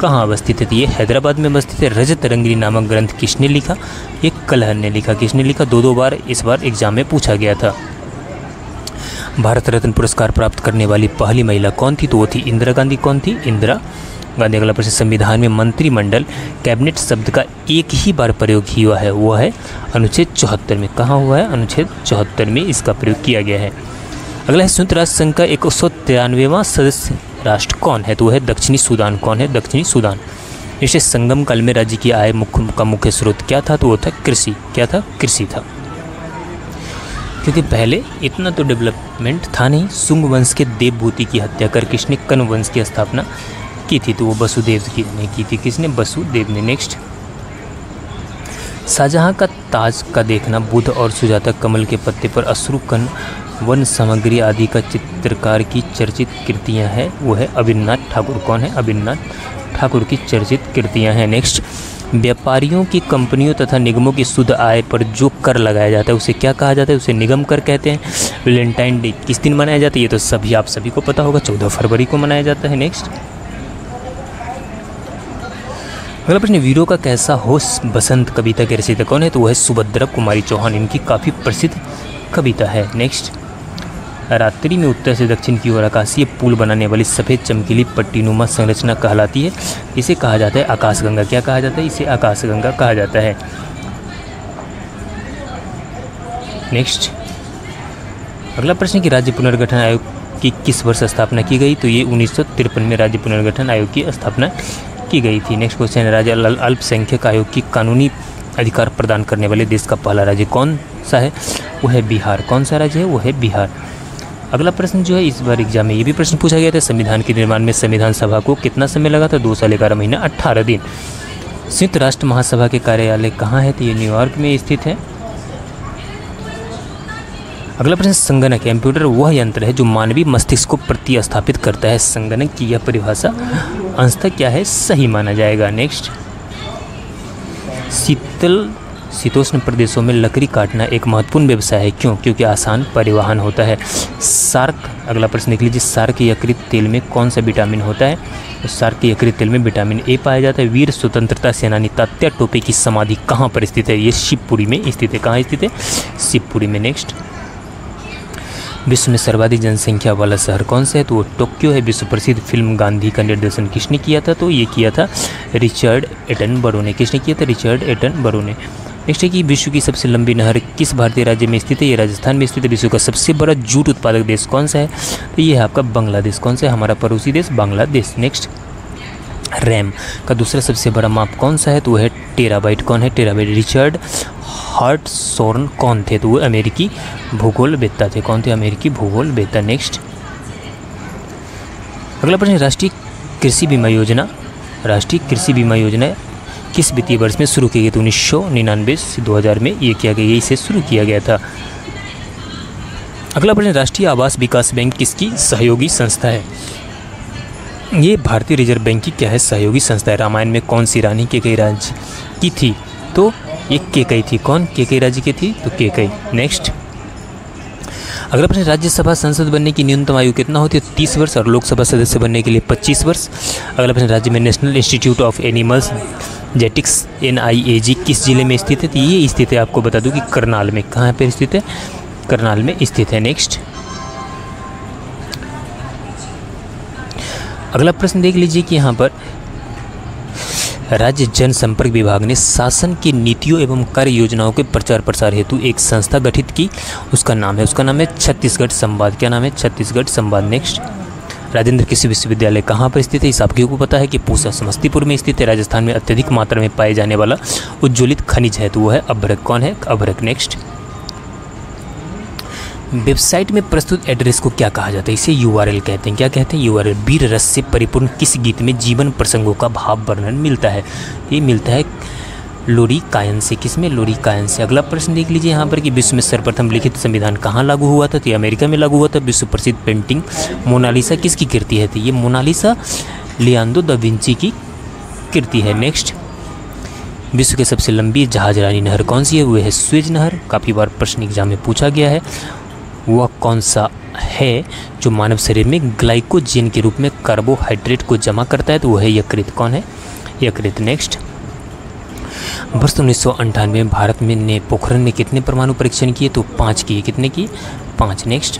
कहाँ अवस्थित है? तो ये हैदराबाद में अवस्थित है। रजत रंगिनी नामक ग्रंथ किसने लिखा? ये कलहर ने लिखा। किसने लिखा? दो बार इस बार एग्जाम में पूछा गया था। भारत रत्न पुरस्कार प्राप्त करने वाली पहली महिला कौन थी? तो वो थी इंदिरा गांधी। कौन थी? इंदिरा गांधी। अगला प्रश्न, संविधान में मंत्रिमंडल कैबिनेट शब्द का एक ही बार प्रयोग हुआ है, वो है अनुच्छेद 74 में। कहाँ हुआ है? अनुच्छेद 74 में इसका प्रयोग किया गया है। अगला है, संयुक्त राष्ट्र संघ का 193वां सदस्य राष्ट्र कौन है? तो वह है दक्षिणी सूडान। कौन है? दक्षिणी सूडान। इसे संगम काल में राज्य की आय का मुख्य स्रोत क्या था? तो वो था कृषि। क्या था? कृषि था। क्योंकि पहले इतना तो डेवलपमेंट था नहीं। शुंग वंश के देवभूति की हत्या कर किसने कण्व वंश की स्थापना की थी? तो वो वसुदेव ने की थी। किसने? वसुदेव ने। नेक्स्ट, शाहजहां का ताज का देखना, बुद्ध और सुजाता कमल के पत्ते पर अश्रुकण, वन सामग्री आदि का चित्रकार की चर्चित कृतियां हैं, वो है अविनाश ठाकुर। कौन है? अविनाश ठाकुर की चर्चित कृतियां हैं। नेक्स्ट, व्यापारियों की कंपनियों तथा निगमों की शुद्ध आय पर जो कर लगाया जाता है उसे क्या कहा जाता है? उसे निगम कर कहते हैं। वैलेंटाइन डे किस दिन मनाया जाता है? ये तो आप सभी को पता होगा, 14 फरवरी को मनाया जाता है। नेक्स्ट, अगला प्रश्न, वीरों का कैसा हो बसंत कविता के रचयिता कौन है? तो वह है सुभद्रा कुमारी चौहान। इनकी काफ़ी प्रसिद्ध कविता है। नेक्स्ट, रात्रि में उत्तर से दक्षिण की ओर आकाशीय पुल बनाने वाली सफ़ेद चमकीली पट्टीनुमा संरचना कहलाती है। इसे कहा जाता है आकाशगंगा। क्या कहा जाता है? इसे आकाशगंगा कहा जाता है। नेक्स्ट, अगला प्रश्न कि राज्य पुनर्गठन आयोग की किस वर्ष स्थापना की गई? तो ये 1953 में राज्य पुनर्गठन आयोग की स्थापना की गई थी। नेक्स्ट क्वेश्चन है, राज्य अल्पसंख्यक आयोग की कानूनी अधिकार प्रदान करने वाले देश का पहला राज्य कौन सा है? वो है बिहार। कौन सा राज्य है? वो है बिहार। अगला प्रश्न जो है, इस बार एग्जाम में ये भी प्रश्न पूछा गया था, संविधान के निर्माण में संविधान सभा को कितना समय लगा था? 2 साल 11 महीना 18 दिन। संयुक्त राष्ट्र महासभा के कार्यालय कहाँ है? तो ये न्यूयॉर्क में स्थित है। अगला प्रश्न, संगणक कंप्यूटर वह यंत्र है जो मानवीय मस्तिष्क को प्रतिस्थापित करता है। संगणक की यह परिभाषा अंशतः क्या है? सही माना जाएगा। नेक्स्ट, शीतोष्ण प्रदेशों में लकड़ी काटना एक महत्वपूर्ण व्यवसाय है। क्यों? क्योंकि आसान परिवहन होता है। सार्क, अगला प्रश्न देख लीजिए, सार्क यकृत तेल में कौन सा विटामिन होता है? तो सार्क यकृत तेल में विटामिन ए पाया जाता है। वीर स्वतंत्रता सेनानी तात्या टोपे की समाधि कहाँ पर स्थित है? ये शिवपुरी में स्थित है। कहाँ स्थित है? शिवपुरी में। नेक्स्ट, विश्व में सर्वाधिक जनसंख्या वाला शहर कौन सा है? तो वो टोक्यो है। विश्व प्रसिद्ध फिल्म गांधी का निर्देशन किसने किया था? तो ये किया था रिचर्ड एटनबरो ने। किसने किया था? रिचर्ड एटनबरो ने। नेक्स्ट है कि विश्व की सबसे लंबी नहर किस भारतीय राज्य में स्थित है? ये राजस्थान में स्थित है। विश्व का सबसे बड़ा जूट उत्पादक देश कौन सा है? तो ये है आपका बांग्लादेश। कौन सा है? हमारा पड़ोसी देश बांग्लादेश। नेक्स्ट, रैम का दूसरा सबसे बड़ा माप कौन सा है? तो वह है टेराबाइट। कौन है? टेराबाइट। रिचर्ड हार्टसॉर्न कौन थे? तो वो अमेरिकी भूगोलवेत्ता थे। कौन थे? अमेरिकी भूगोलवेत्ता। नेक्स्ट, अगला प्रश्न, राष्ट्रीय कृषि बीमा योजना, राष्ट्रीय कृषि बीमा योजना किस वित्तीय वर्ष में शुरू की गई? तो 1999 से 2000 में ये किया गया, इसे शुरू किया गया था। अगला प्रश्न, राष्ट्रीय आवास विकास बैंक किसकी सहयोगी संस्था है? ये भारतीय रिजर्व बैंक की क्या है? सहयोगी संस्था है। रामायण में कौन सी रानी केकई राज्य की थी? तो ये केकई थी। कौन? केकई राज्य की थी, तो केकई। नेक्स्ट, अगला प्रश्न, राज्यसभा सांसद बनने की न्यूनतम आयु कितना होती है? 30 वर्ष और लोकसभा सदस्य बनने के लिए 25 वर्ष। अगला प्रश्न, राज्य में national institute of animals genetics NIAG किस जिले में स्थित है? तो ये स्थित है, आपको बता दूं कि करनाल में। कहाँ पर स्थित है? करनाल में स्थित है। नेक्स्ट, अगला प्रश्न देख लीजिए कि यहाँ पर राज्य जनसंपर्क विभाग ने शासन की नीतियों एवं कार्य योजनाओं के प्रचार प्रसार हेतु एक संस्था गठित की। उसका नाम है छत्तीसगढ़ संवाद। क्या नाम है? छत्तीसगढ़ संवाद। नेक्स्ट, राजेंद्र कृषि विश्वविद्यालय कहाँ पर स्थित है? इस आपको को पता है कि पूसा समस्तीपुर में स्थित है। राजस्थान में अत्यधिक मात्रा में पाए जाने वाला उज्ज्वलित खनिज है, तो वो है अभ्रक। कौन है? अभ्रक। नेक्स्ट, वेबसाइट में प्रस्तुत एड्रेस को क्या कहा जाता है? इसे URL कहते हैं। क्या कहते हैं? URL। वीर रस से परिपूर्ण किस गीत में जीवन प्रसंगों का भाव वर्णन मिलता है? ये मिलता है लोरिकायन से। किसमें? लोरिकायन से। अगला प्रश्न देख लीजिए यहाँ पर कि विश्व में सर्वप्रथम लिखित संविधान कहाँ लागू हुआ था? तो ये अमेरिका में लागू हुआ था। विश्व प्रसिद्ध पेंटिंग मोनालिसा किसकी कृति है? तो ये मोनालिसा लियोनार्डो दा विंची की कृति है। नेक्स्ट, विश्व की सबसे लंबी जहाजरानी नहर कौन सी है? वो है स्वेज नहर। काफ़ी बार प्रश्न एग्जाम में पूछा गया है। वह कौन सा है जो मानव शरीर में ग्लाइकोजन के रूप में कार्बोहाइड्रेट को जमा करता है? तो वह है यकृत। कौन है? यकृत। नेक्स्ट, वर्ष 1998 में भारत में ने पोखरण में कितने परमाणु परीक्षण किए? तो 5 किए। कितने किए? 5। नेक्स्ट,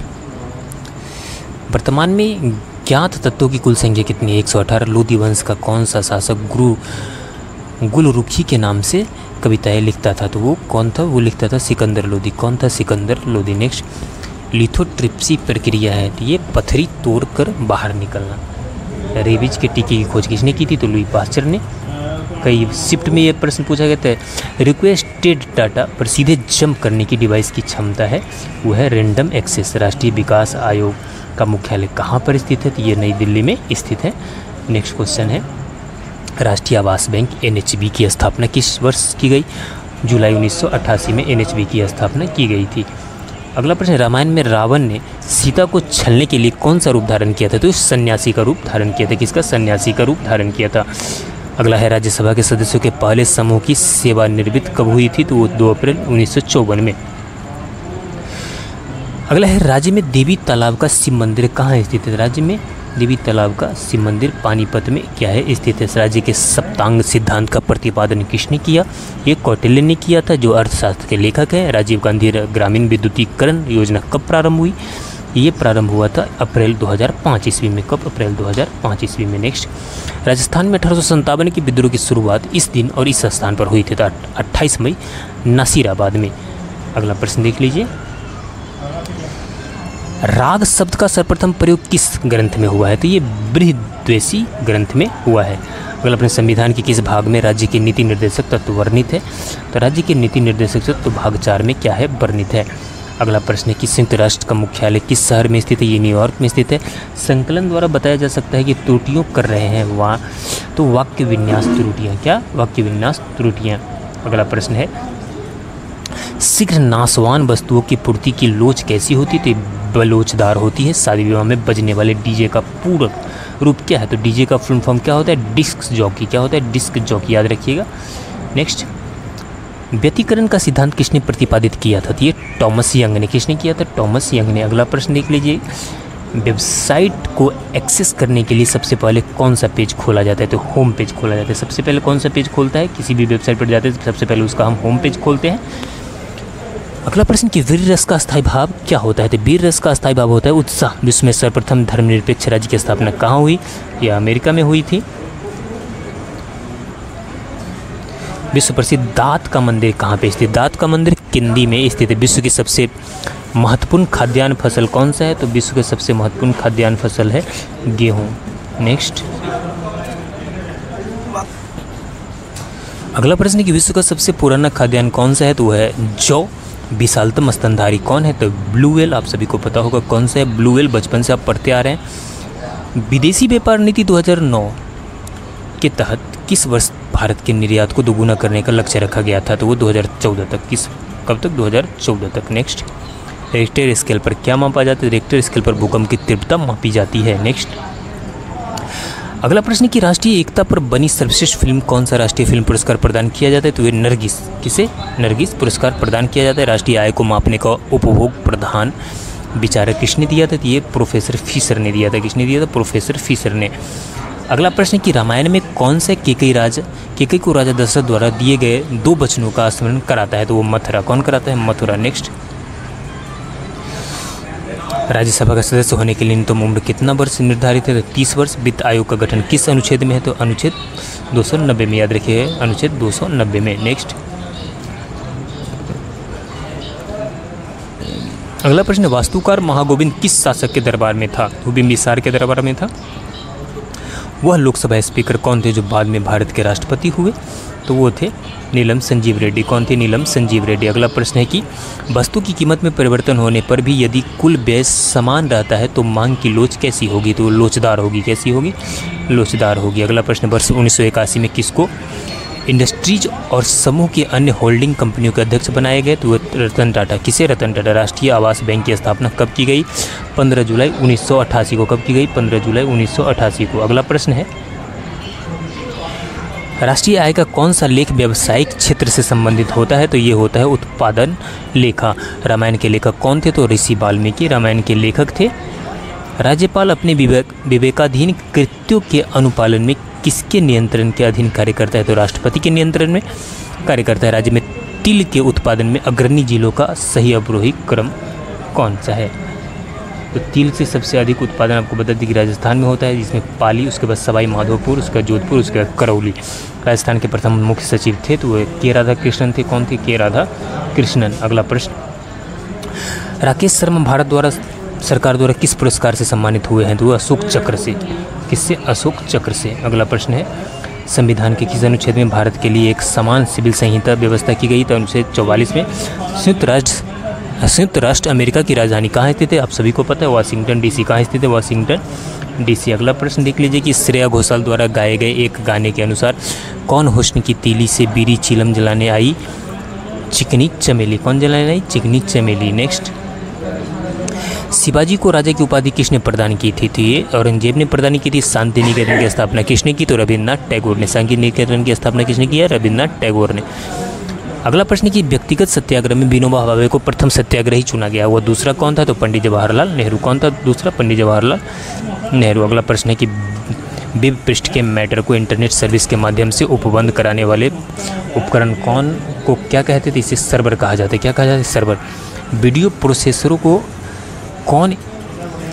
वर्तमान में ज्ञात तत्वों की कुल संख्या कितनी है? 118। लोदी वंश का कौन सा शासक गुलरुखी के नाम से कविताएं लिखता था? तो वो कौन था? वो लिखता था सिकंदर लोदी। कौन था? सिकंदर लोदी। नेक्स्ट, लिथोट्रिप्सी प्रक्रिया है तो ये पथरी तोड़कर बाहर निकलना। रेबीज के टीके की खोज किसने की थी? तो लुई पास्चर ने। कई शिफ्ट में ये प्रश्न पूछा गया था। रिक्वेस्टेड डाटा पर सीधे जंप करने की डिवाइस की क्षमता है, वो है रैंडम एक्सेस। राष्ट्रीय विकास आयोग का मुख्यालय कहाँ पर स्थित है? तो ये नई दिल्ली में स्थित है। नेक्स्ट क्वेश्चन है, राष्ट्रीय आवास बैंक NHB की स्थापना किस वर्ष की गई? जुलाई 1988 में NHB की स्थापना की गई थी। अगला प्रश्न, रामायण में रावण ने सीता को छलने के लिए कौन सा रूप धारण किया था? तो सन्यासी का रूप धारण किया था। किसका? सन्यासी का रूप धारण किया था। अगला है, राज्यसभा के सदस्यों के पहले समूह की सेवानिवृत्ति कब हुई थी? तो वो 2 अप्रैल 1954 में। अगला है, राज्य में देवी तालाब का शिव मंदिर कहाँ स्थित है? राज्य में देवी तालाब का शिव मंदिर पानीपत में क्या है? स्थित है। राज्य के सप्तांग सिद्धांत का प्रतिपादन किसने किया? ये कौटिल्य ने किया था, जो अर्थशास्त्र के लेखक हैं। राजीव गांधी ग्रामीण विद्युतीकरण योजना कब प्रारंभ हुई? ये प्रारंभ हुआ था अप्रैल 2005 ईस्वी में। कब? अप्रैल 2005 ईस्वी में। नेक्स्ट, राजस्थान में 1857 के विद्रोह की शुरुआत इस दिन और इस स्थान पर हुई थी, तो 28 मई नासिराबाद में। अगला प्रश्न देख लीजिए, राग शब्द का सर्वप्रथम प्रयोग किस ग्रंथ में हुआ है? तो ये बृहद्वेशी ग्रंथ में हुआ है। अगला प्रश्न, संविधान के किस भाग में राज्य के नीति निर्देशक तत्व वर्णित है? तो राज्य के नीति निर्देशक तत्व भाग 4 में क्या है? वर्णित है। अगला प्रश्न है कि संयुक्त राष्ट्र का मुख्यालय किस शहर में स्थित है? ये न्यूयॉर्क में स्थित है। संकलन द्वारा बताया जा सकता है कि त्रुटियों कर रहे हैं वहाँ, तो वाक्य विन्यास त्रुटियाँ। क्या? वाक्य विन्यास त्रुटियाँ। अगला प्रश्न है, शीघ्र नाशवान वस्तुओं की पूर्ति की लोच कैसी होती? तो बलोचदार होती है। शादी विवाह में बजने वाले डीजे का पूर्ण रूप क्या है? तो डीजे का फुल फॉर्म क्या होता है? Disc jockey. क्या होता है? डिस्क जॉकी, याद रखिएगा। नेक्स्ट, व्यतिकरण का सिद्धांत किसने प्रतिपादित किया था? तो ये टॉमस यंग ने। किसने किया था? टॉमस यंग ने। अगला प्रश्न देख लीजिए, वेबसाइट को एक्सेस करने के लिए सबसे पहले कौन सा पेज खोला जाता है? तो होम पेज खोला जाता है। सबसे पहले कौन सा पेज खोलता है? किसी भी वेबसाइट पर जाते हैं तो सबसे पहले उसका हम होम पेज खोलते हैं। अगला प्रश्न कि वीर रस का अस्थायी भाव क्या होता है? तो वीर रस का अस्थायी भाव होता है उत्साह। विश्व में सर्वप्रथम धर्मनिरपेक्ष राज्य की स्थापना कहाँ हुई? यह अमेरिका में हुई थी। विश्व प्रसिद्ध दांत का मंदिर कहाँ पे स्थित? दांत का मंदिर किंदी में स्थित है। विश्व की सबसे महत्वपूर्ण खाद्यान्न फसल कौन सा है? तो विश्व की सबसे महत्वपूर्ण खाद्यान्न फसल है गेहूँ। नेक्स्ट, अगला प्रश्न है कि विश्व का सबसे पुराना खाद्यान्न कौन सा है? तो वह है जौ। विशालतम स्तनधारी कौन है? तो ब्लू व्हेल। आप सभी को पता होगा कौन सा है ब्लू व्हेल, बचपन से आप पढ़ते आ रहे हैं। विदेशी व्यापार नीति 2009 के तहत किस वर्ष भारत के निर्यात को दोगुना करने का लक्ष्य रखा गया था? तो वो 2014 तक। कब तक? 2014 तक। नेक्स्ट, रिक्टर स्केल पर क्या मापा जाता है? रिक्टर स्केल पर भूकंप की तीव्रता मापी जाती है। नेक्स्ट, अगला प्रश्न कि राष्ट्रीय एकता पर बनी सर्वश्रेष्ठ फिल्म कौन सा राष्ट्रीय फिल्म पुरस्कार प्रदान किया जाता है? तो ये नरगिस। किसे? नरगिस पुरस्कार प्रदान किया जाता है। राष्ट्रीय आय को मापने का उपभोग प्रधान विचारक किसने दिया था? तो ये प्रोफेसर फिशर ने दिया था। किसने दिया था? प्रोफेसर फिशर ने। अगला प्रश्न कि रामायण में कौन से केकई को राजा दशरथ द्वारा दिए गए 2 वचनों का स्मरण कराता है? तो वो मथुरा। कौन कराता है? मथुरा। नेक्स्ट, राज्यसभा का सदस्य होने के लिए न्यूनतम उम्र कितना वर्ष निर्धारित है? तो 30 वर्ष। वित्त आयोग का गठन किस अनुच्छेद में है? तो अनुच्छेद 290 में। याद रखिए, अनुच्छेद 290 में। नेक्स्ट, अगला प्रश्न, वास्तुकार महागोविंद किस शासक के दरबार में था? तो बिंबिसार के दरबार में था। वह लोकसभा स्पीकर कौन थे जो बाद में भारत के राष्ट्रपति हुए? तो वो थे नीलम संजीव रेड्डी। कौन थे? नीलम संजीव रेड्डी। अगला प्रश्न है कि वस्तु की कीमत में परिवर्तन होने पर भी यदि कुल व्यय समान रहता है तो मांग की लोच कैसी होगी? तो लोचदार होगी। कैसी होगी? लोचदार होगी। अगला प्रश्न, वर्ष 1981 में किसको इंडस्ट्रीज और समूह के अन्य होल्डिंग कंपनियों के अध्यक्ष बनाए गए तो रतन टाटा। किसे? रतन टाटा। राष्ट्रीय आवास बैंक की स्थापना कब की गई? 15 जुलाई 1988 को। कब की गई? 15 जुलाई 1988 को। अगला प्रश्न है, राष्ट्रीय आय का कौन सा लेख व्यावसायिक क्षेत्र से संबंधित होता है? तो ये होता है उत्पादन लेखा। रामायण के लेखक कौन थे? तो ऋषि वाल्मीकि रामायण के लेखक थे। राज्यपाल अपने विवेकाधीन कृत्यों के अनुपालन में किसके नियंत्रण के अधीन कार्य करता है? तो राष्ट्रपति के नियंत्रण में कार्य करता है। राज्य में तिल के उत्पादन में अग्रणी जिलों का सही अवरोही क्रम कौन सा है? तो तिल से सबसे अधिक उत्पादन आपको बता दें कि राजस्थान में होता है, जिसमें पाली, उसके बाद सवाई माधोपुर, उसका जोधपुर, उसके बाद करौली। राजस्थान के प्रथम मुख्य सचिव थे तो वो के राधा कृष्णन थे। कौन थे? के राधा कृष्णन। अगला प्रश्न, राकेश शर्मा भारत सरकार द्वारा किस पुरस्कार से सम्मानित हुए हैं? तो अशोक चक्र से। किससे? अशोक चक्र से। अगला प्रश्न है, संविधान के किस अनुच्छेद में भारत के लिए एक समान सिविल संहिता व्यवस्था की गई? तो अनुच्छेद 44 में। संयुक्त राष्ट्र अमेरिका की राजधानी कहाँ स्थित है? आप सभी को पता है, वाशिंगटन डीसी। कहाँ स्थित है? Washington DC. अगला प्रश्न देख लीजिए कि श्रेया घोषाल द्वारा गाए गए एक गाने के अनुसार कौन हुस्न की तीली से बीड़ी चिलम जलाने आई? चिकनी चमेली। कौन जलाने आई? चिकनी चमेली। नेक्स्ट, शिवाजी को राजा की उपाधि किसने प्रदान की थी? तो ये औरंगजेब ने प्रदान की थी। शांति निकेतन की स्थापना किसने की? तो रविन्द्रनाथ टैगोर ने। शांति निकेतन की स्थापना किसने की है? रविन्द्रनाथ टैगोर ने। अगला प्रश्न कि व्यक्तिगत सत्याग्रह में विनोबा भावे को प्रथम सत्याग्रही चुना गया, वह दूसरा कौन था? तो पंडित जवाहरलाल नेहरू। कौन था दूसरा? पंडित जवाहरलाल नेहरू। अगला प्रश्न है कि वेब पृष्ठ के मैटर को इंटरनेट सर्विस के माध्यम से उपबंध कराने वाले उपकरण कौन को क्या कहते थे? इसे सर्वर कहा जाता है। क्या कहा जाता है? सर्वर। वीडियो प्रोसेसरों को कौन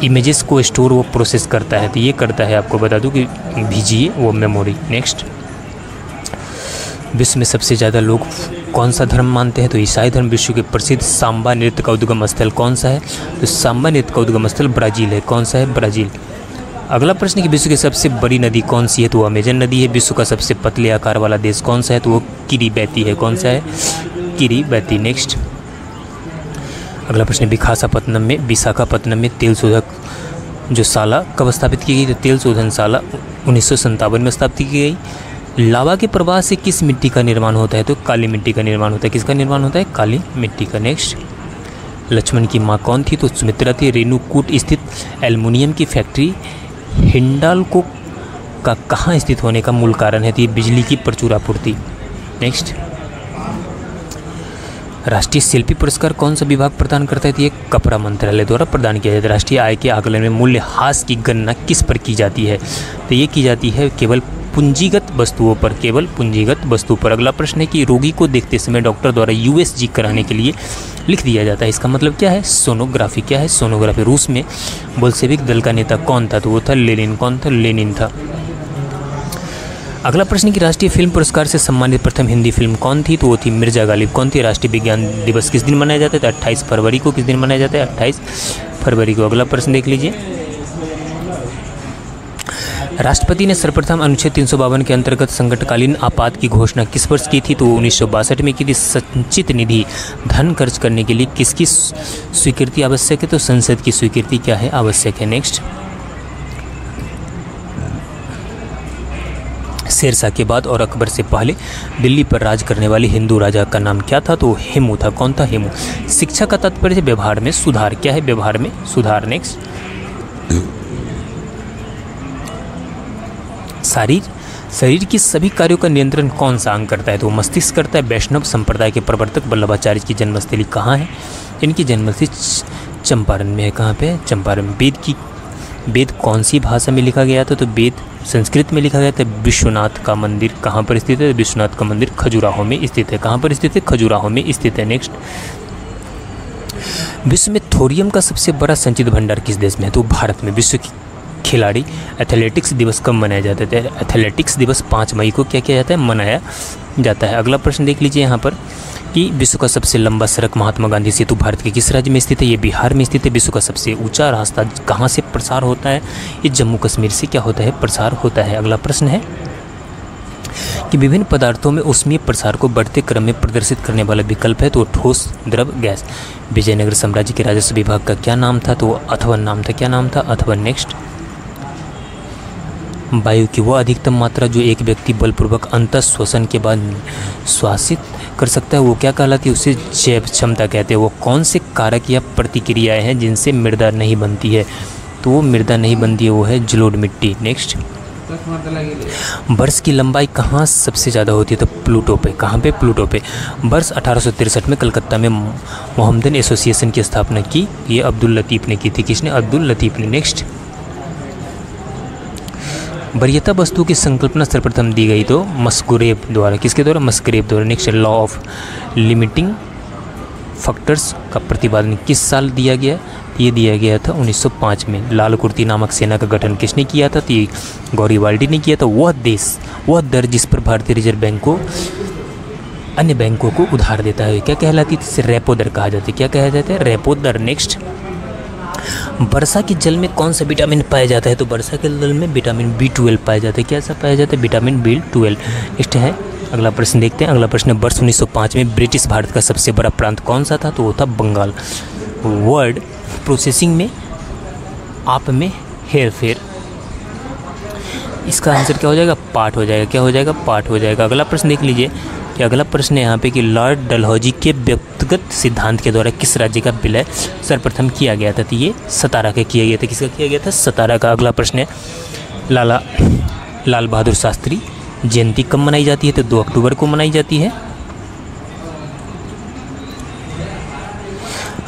इमेजेस को स्टोर वो प्रोसेस करता है? तो ये करता है, आपको बता दूं कि VGA, वो मेमोरी। नेक्स्ट, विश्व में सबसे ज़्यादा लोग कौन सा धर्म मानते हैं? तो ईसाई धर्म। विश्व के प्रसिद्ध सांबा नृत्य का उद्गम स्थल कौन सा है? तो सांबा नृत्य का उद्गम स्थल ब्राज़ील है। कौन सा है? ब्राज़ील। अगला प्रश्न कि विश्व की सबसे बड़ी नदी कौन सी है? तो अमेजन नदी है। विश्व का सबसे पतले आकार वाला देश कौन सा है? तो वो किरीबैती है। कौन सा है? किरीबैती। नेक्स्ट, अगला प्रश्न, विशाखापत्तनम में तेल शोधक जो शाला कब स्थापित की गई? तो तेल शोधन शाला 1957 में स्थापित की गई। लावा के प्रवाह से किस मिट्टी का निर्माण होता है? तो काली मिट्टी का निर्माण होता है। किसका निर्माण होता है? काली मिट्टी का। नेक्स्ट, लक्ष्मण की माँ कौन थी? तो सुमित्रा थी। रेणुकूट स्थित एल्युमिनियम की फैक्ट्री हिंडाल्को का कहाँ स्थित होने का मूल कारण है? तो ये बिजली की प्रचुर आपूर्ति। नेक्स्ट, राष्ट्रीय शिल्पी पुरस्कार कौन सा विभाग प्रदान करता है? तो ये कपड़ा मंत्रालय द्वारा प्रदान किया जाता है। राष्ट्रीय आय के आकलन में मूल्यह्रास की गणना किस पर की जाती है? तो ये की जाती है केवल पूंजीगत वस्तुओं पर। केवल पूंजीगत वस्तु पर। अगला प्रश्न है कि रोगी को देखते समय डॉक्टर द्वारा USG कराने के लिए लिख दिया जाता है, इसका मतलब क्या है? सोनोग्राफी। क्या है? सोनोग्राफी। रूस में बोल्शेविक दल का नेता कौन था? तो वो था लेनिन। कौन था? लेनिन था। अगला प्रश्न कि राष्ट्रीय फिल्म पुरस्कार से सम्मानित प्रथम हिंदी फिल्म कौन थी? तो वो थी मिर्जा गालिब। कौन थी? राष्ट्रीय विज्ञान दिवस किस दिन मनाया जाता है? तो 28 फरवरी को। किस दिन मनाया जाता है? 28 फरवरी को। अगला प्रश्न देख लीजिए, राष्ट्रपति ने सर्वप्रथम अनुच्छेद 352 के अंतर्गत संकटकालीन आपात की घोषणा किस वर्ष की थी? तो 1962 में की थी। संचित निधि धन खर्च करने के लिए किसकी स्वीकृति आवश्यक है? तो संसद की स्वीकृति क्या है? आवश्यक है। नेक्स्ट, शेरशाह के बाद और अकबर से पहले दिल्ली पर राज करने वाले हिंदू राजा का नाम क्या था? तो हेमू था। कौन था? हेमू। शिक्षा का तात्पर्य है व्यवहार में सुधार। क्या है? व्यवहार में सुधार। नेक्स्ट, शरीर की सभी कार्यों का नियंत्रण कौन सा अंग करता है? तो मस्तिष्क करता है। वैष्णव संप्रदाय के प्रवर्तक वल्लभाचार्य की जन्मस्थली कहाँ है? इनकी जन्मस्थली चंपारण में है। कहाँ पे? चंपारण। वेद कौन सी भाषा में लिखा गया था? तो वेद संस्कृत में लिखा गया था। विश्वनाथ का मंदिर कहाँ पर स्थित है? विश्वनाथ का मंदिर खजुराहो में स्थित है। कहाँ पर स्थित है? खजुराहो में स्थित है। नेक्स्ट, विश्व में थोरियम का सबसे बड़ा संचित भंडार किस देश में है? तो भारत में। विश्व की खिलाड़ी एथलेटिक्स दिवस कब मनाया जाता है? एथलेटिक्स दिवस 5 मई को क्या किया जाता है? मनाया जाता है। अगला प्रश्न देख लीजिए यहाँ पर कि विश्व का सबसे लंबा सड़क महात्मा गांधी सेतु भारत के किस राज्य में स्थित है? ये बिहार में स्थित है। विश्व का सबसे ऊंचा रास्ता कहाँ से प्रसार होता है? ये जम्मू कश्मीर से क्या होता है? प्रसार होता है। अगला प्रश्न है कि विभिन्न पदार्थों में ऊष्मीय प्रसार को बढ़ते क्रम में प्रदर्शित करने वाला विकल्प है? तो ठोस, द्रव, गैस। विजयनगर साम्राज्य के राजस्व विभाग का क्या नाम था? तो अथवन नाम था। क्या नाम था? अथवन। नेक्स्ट, वायु की वह अधिकतम मात्रा जो एक व्यक्ति बलपूर्वक अंतः श्वसन के बाद श्वासित कर सकता है वो क्या कहलाती है, उसे जैव क्षमता कहते हैं। वो कौन से कारक या प्रतिक्रियाएं हैं जिनसे मृदा नहीं बनती है, तो वो मृदा नहीं बनती है वो है जलोढ़ मिट्टी। नेक्स्ट, वर्ष की लंबाई कहाँ सबसे ज़्यादा होती है, तो प्लूटो पे। कहाँ पे, प्लूटो पे। वर्ष 1863 में कलकत्ता में मोहम्मदन एसोसिएशन की स्थापना की, ये अब्दुल लतीफ़ ने की थी। किसने, अब्दुल लतीफ़ ने। नेक्स्ट, वरीयता वस्तु की संकल्पना सर्वप्रथम दी गई तो मस्ग्रेव द्वारा। किसके द्वारा, मस्ग्रेव द्वारा। Next, law of limiting factors का प्रतिपादन किस साल दिया गया, ये दिया गया था 1905 में। लाल कुर्ती नामक सेना का गठन किसने किया था, तो ये गौरीवाल्डी ने किया था। वह देश, वह दर जिस पर भारतीय रिजर्व बैंक को अन्य बैंकों को उधार देता है क्या कहलाती थी, इसे रेपो दर कहा जाता है। क्या कहा जाता है, रेपो दर। नेक्स्ट, वर्षा के जल में कौन सा विटामिन पाया जाता है, तो वर्षा के जल में विटामिन B12 पाया जाता है। क्या सा पाया जाता है, विटामिन B12। नेक्स्ट है अगला प्रश्न, देखते हैं अगला प्रश्न। वर्ष 1905 में ब्रिटिश भारत का सबसे बड़ा प्रांत कौन सा था, तो वो था बंगाल। वर्ड प्रोसेसिंग में आप में हेर फेर, इसका आंसर क्या हो जाएगा, पाठ हो जाएगा। क्या हो जाएगा, पाठ हो जाएगा। अगला प्रश्न देख लीजिए कि अगला प्रश्न है यहाँ पे कि लॉर्ड डलहौजी के व्यक्तिगत सिद्धांत के द्वारा किस राज्य का विलय सर्वप्रथम किया गया था, तो ये सतारा का किया गया था। किसका किया गया था, सतारा का। अगला प्रश्न है लाल बहादुर शास्त्री जयंती कब मनाई जाती है, तो 2 अक्टूबर को मनाई जाती है।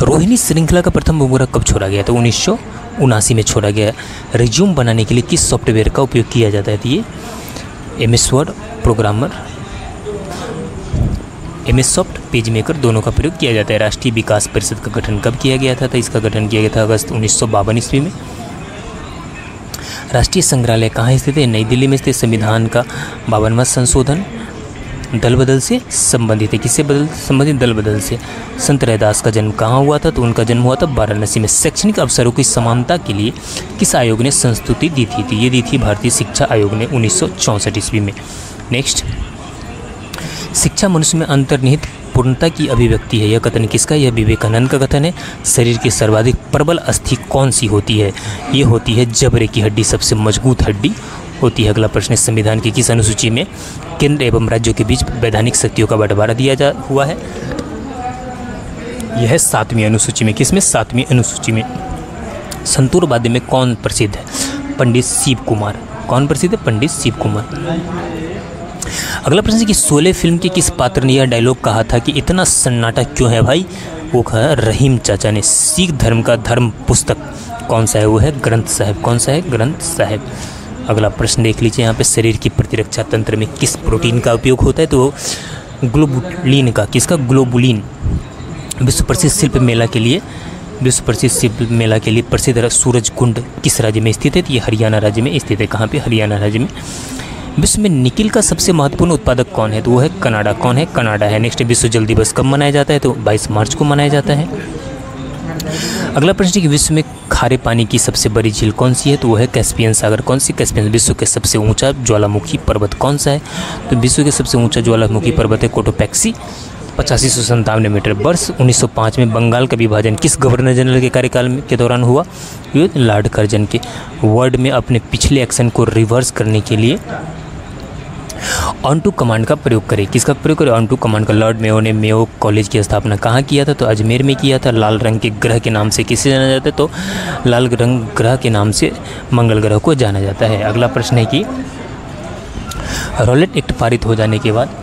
रोहिणी श्रृंखला का प्रथम उपग्रह कब छोड़ा गया, तो 1979 में छोड़ा गया। रिज्यूम बनाने के लिए किस सॉफ्टवेयर का उपयोग किया जाता है, तो ये MS word programmer, MS soft, page maker दोनों का प्रयोग किया जाता है। राष्ट्रीय विकास परिषद का गठन कब किया गया था, तो इसका गठन किया गया था अगस्त 1952 ईस्वी में। राष्ट्रीय संग्रहालय कहाँ स्थित है, नई दिल्ली में स्थित। संविधान का 52वां संशोधन दल बदल से संबंधित है। किससे संबंधित, दल बदल से। संत रैदास का जन्म कहाँ हुआ था, तो उनका जन्म हुआ था वाराणसी में। शैक्षणिक अवसरों की समानता के लिए किस आयोग ने संस्तुति दी थी, तो ये दी थी भारतीय शिक्षा आयोग ने 1964 ईस्वी में। नेक्स्ट, शिक्षा मनुष्य में अंतर्निहित पूर्णता की अभिव्यक्ति है, यह कथन किसका, यह विवेकानंद का कथन है। शरीर की सर्वाधिक प्रबल अस्थि कौन सी होती है, ये होती है जबड़े की हड्डी, सबसे मजबूत हड्डी होती है। अगला प्रश्न, संविधान की किस अनुसूची में केंद्र एवं राज्यों के बीच वैधानिक शक्तियों का बंटवारा दिया हुआ है, यह 7वीं अनुसूची में। किसमें, 7वीं अनुसूची में। संतूर वाद्य में कौन प्रसिद्ध है, पंडित शिव कुमार। कौन प्रसिद्ध है, पंडित शिव कुमार। अगला प्रश्न कि शोले फिल्म के किस पात्र ने यह डायलॉग कहा था कि इतना सन्नाटा क्यों है भाई, वो कहा रहीम चाचा ने। सिख धर्म का धर्म पुस्तक कौन सा है, वो है ग्रंथ साहिब। कौन सा है, ग्रंथ साहिब। अगला प्रश्न देख लीजिए यहाँ पे, शरीर की प्रतिरक्षा तंत्र में किस प्रोटीन का उपयोग होता है, तो ग्लोबुलिन का। किसका, ग्लोबुलिन। विश्व प्रसिद्ध शिल्प मेला के लिए प्रसिद्ध सूरज कुंड किस राज्य में स्थित है, तो ये हरियाणा राज्य में स्थित है। कहाँ पे, हरियाणा राज्य में। विश्व में निकिल का सबसे महत्वपूर्ण उत्पादक कौन है, तो वो है कनाडा। कौन है, कनाडा है। नेक्स्ट, विश्व जल दिवस कब मनाया जाता है, तो 22 मार्च को मनाया जाता है। अगला प्रश्न है कि विश्व में खारे पानी की सबसे बड़ी झील कौन सी है, तो वो है कैस्पियन सागर। कौन सी, कैस्पियन। विश्व के सबसे ऊंचा ज्वालामुखी पर्वत कौन सा है, तो विश्व के सबसे ऊंचा ज्वालामुखी पर्वत है कोटोपैक्सी, 8557 मीटर। वर्ष 1905 में बंगाल का विभाजन किस गवर्नर जनरल के कार्यकाल के दौरान हुआ, ये लॉर्ड कर्जन के। वर्ड में अपने पिछले एक्शन को रिवर्स करने के लिए ऑन टू कमांड का प्रयोग करें। किसका प्रयोग करें, ऑन टू कमांड का। लॉर्ड मेयो ने मेयो कॉलेज की स्थापना कहाँ किया था, तो अजमेर में किया था। लाल रंग के ग्रह के नाम से किसे जाना जाता है, तो लाल रंग ग्रह के नाम से मंगल ग्रह को जाना जाता है। अगला प्रश्न है कि रॉलेट एक्ट पारित हो जाने के बाद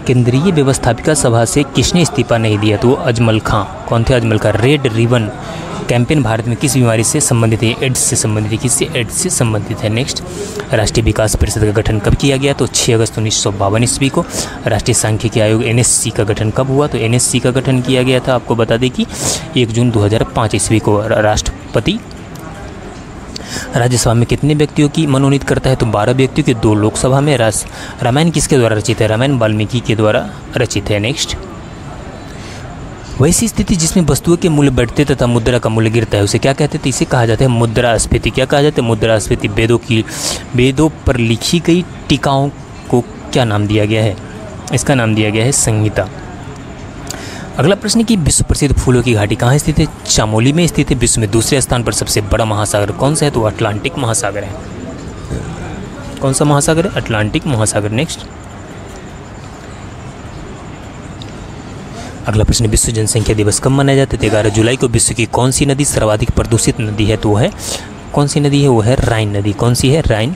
केंद्रीय व्यवस्थापिका सभा से किसने इस्तीफा नहीं दिया, तो वो अजमल खां। कौन थे, अजमल खां। रेड रिबन कैंपेन भारत में किस बीमारी से संबंधित है, एड्स से संबंधित है। किससे, एड्स से संबंधित है। नेक्स्ट, राष्ट्रीय विकास परिषद का गठन कब किया गया, तो 6 अगस्त 1952 ईस्वी को। राष्ट्रीय सांख्यिकी आयोग NSC का गठन कब हुआ, तो NSC का गठन किया गया था, आपको बता दें कि 1 जून 2005 ईस्वी को। राष्ट्रपति राज्यसभा में कितने व्यक्तियों की मनोनीत करता है, तो 12 व्यक्तियों की, 2 लोकसभा में। रामायण किसके द्वारा रचित है, रामायण वाल्मीकि के द्वारा रचित है। नेक्स्ट, वैसी स्थिति जिसमें वस्तुओं के मूल्य बढ़ते तथा मुद्रा का मूल्य गिरता है उसे क्या कहते हैं, तो इसे कहा जाता है मुद्रास्फीति। क्या कहा जाता है, मुद्रास्फीति। वेदों पर लिखी गई टीकाओं को क्या नाम दिया गया है, इसका नाम दिया गया है संहिता। अगला प्रश्न कि विश्व प्रसिद्ध फूलों की घाटी कहाँ स्थित है, चामोली में स्थित है। विश्व में दूसरे स्थान पर सबसे बड़ा महासागर कौन सा है, तो अटलांटिक महासागर है। कौन सा महासागर है? अटलांटिक महासागर। नेक्स्ट अगला प्रश्न, विश्व जनसंख्या दिवस कब मनाया जाता है? 11 जुलाई को। विश्व की कौन सी नदी सर्वाधिक प्रदूषित नदी है? तो वो है, कौन सी नदी है? वो है राइन नदी। कौन सी है? राइन